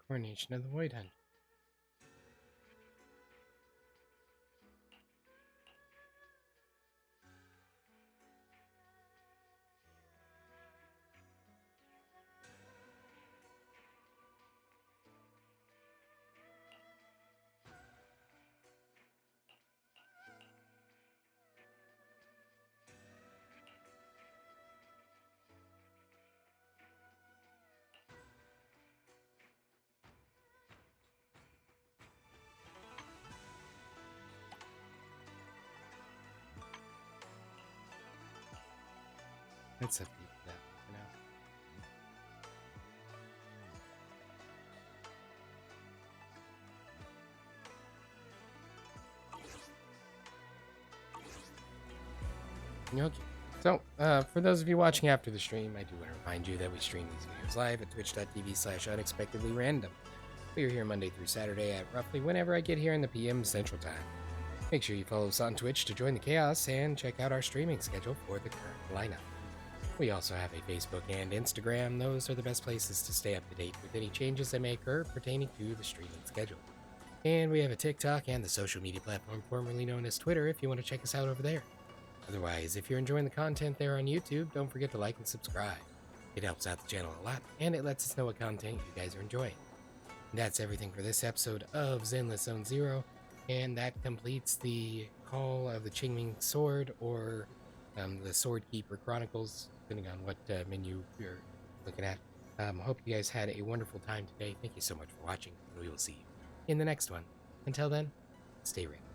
Coronation of the Void Hunt. Let's update that for now. Okay. So, for those of you watching after the stream, I do want to remind you that we stream these videos live at twitch.tv/unexpectedlyrandom. We are here Monday through Saturday at roughly whenever I get here in the PM Central Time. Make sure you follow us on Twitch to join the chaos and check out our streaming schedule for the current lineup. We also have a Facebook and Instagram. Those are the best places to stay up to date with any changes that may occur pertaining to the streaming schedule. And we have a TikTok and the social media platform formerly known as Twitter if you want to check us out over there. Otherwise, if you're enjoying the content there on YouTube, don't forget to like and subscribe. It helps out the channel a lot, and it lets us know what content you guys are enjoying. That's everything for this episode of Zenless Zone Zero, and that completes the Call of the Qingming Sword, or the Sword Keeper Chronicles, depending on what menu you're looking at. Hope you guys had a wonderful time today. Thank you so much for watching, and we will see you in the next one. Until then, stay ready.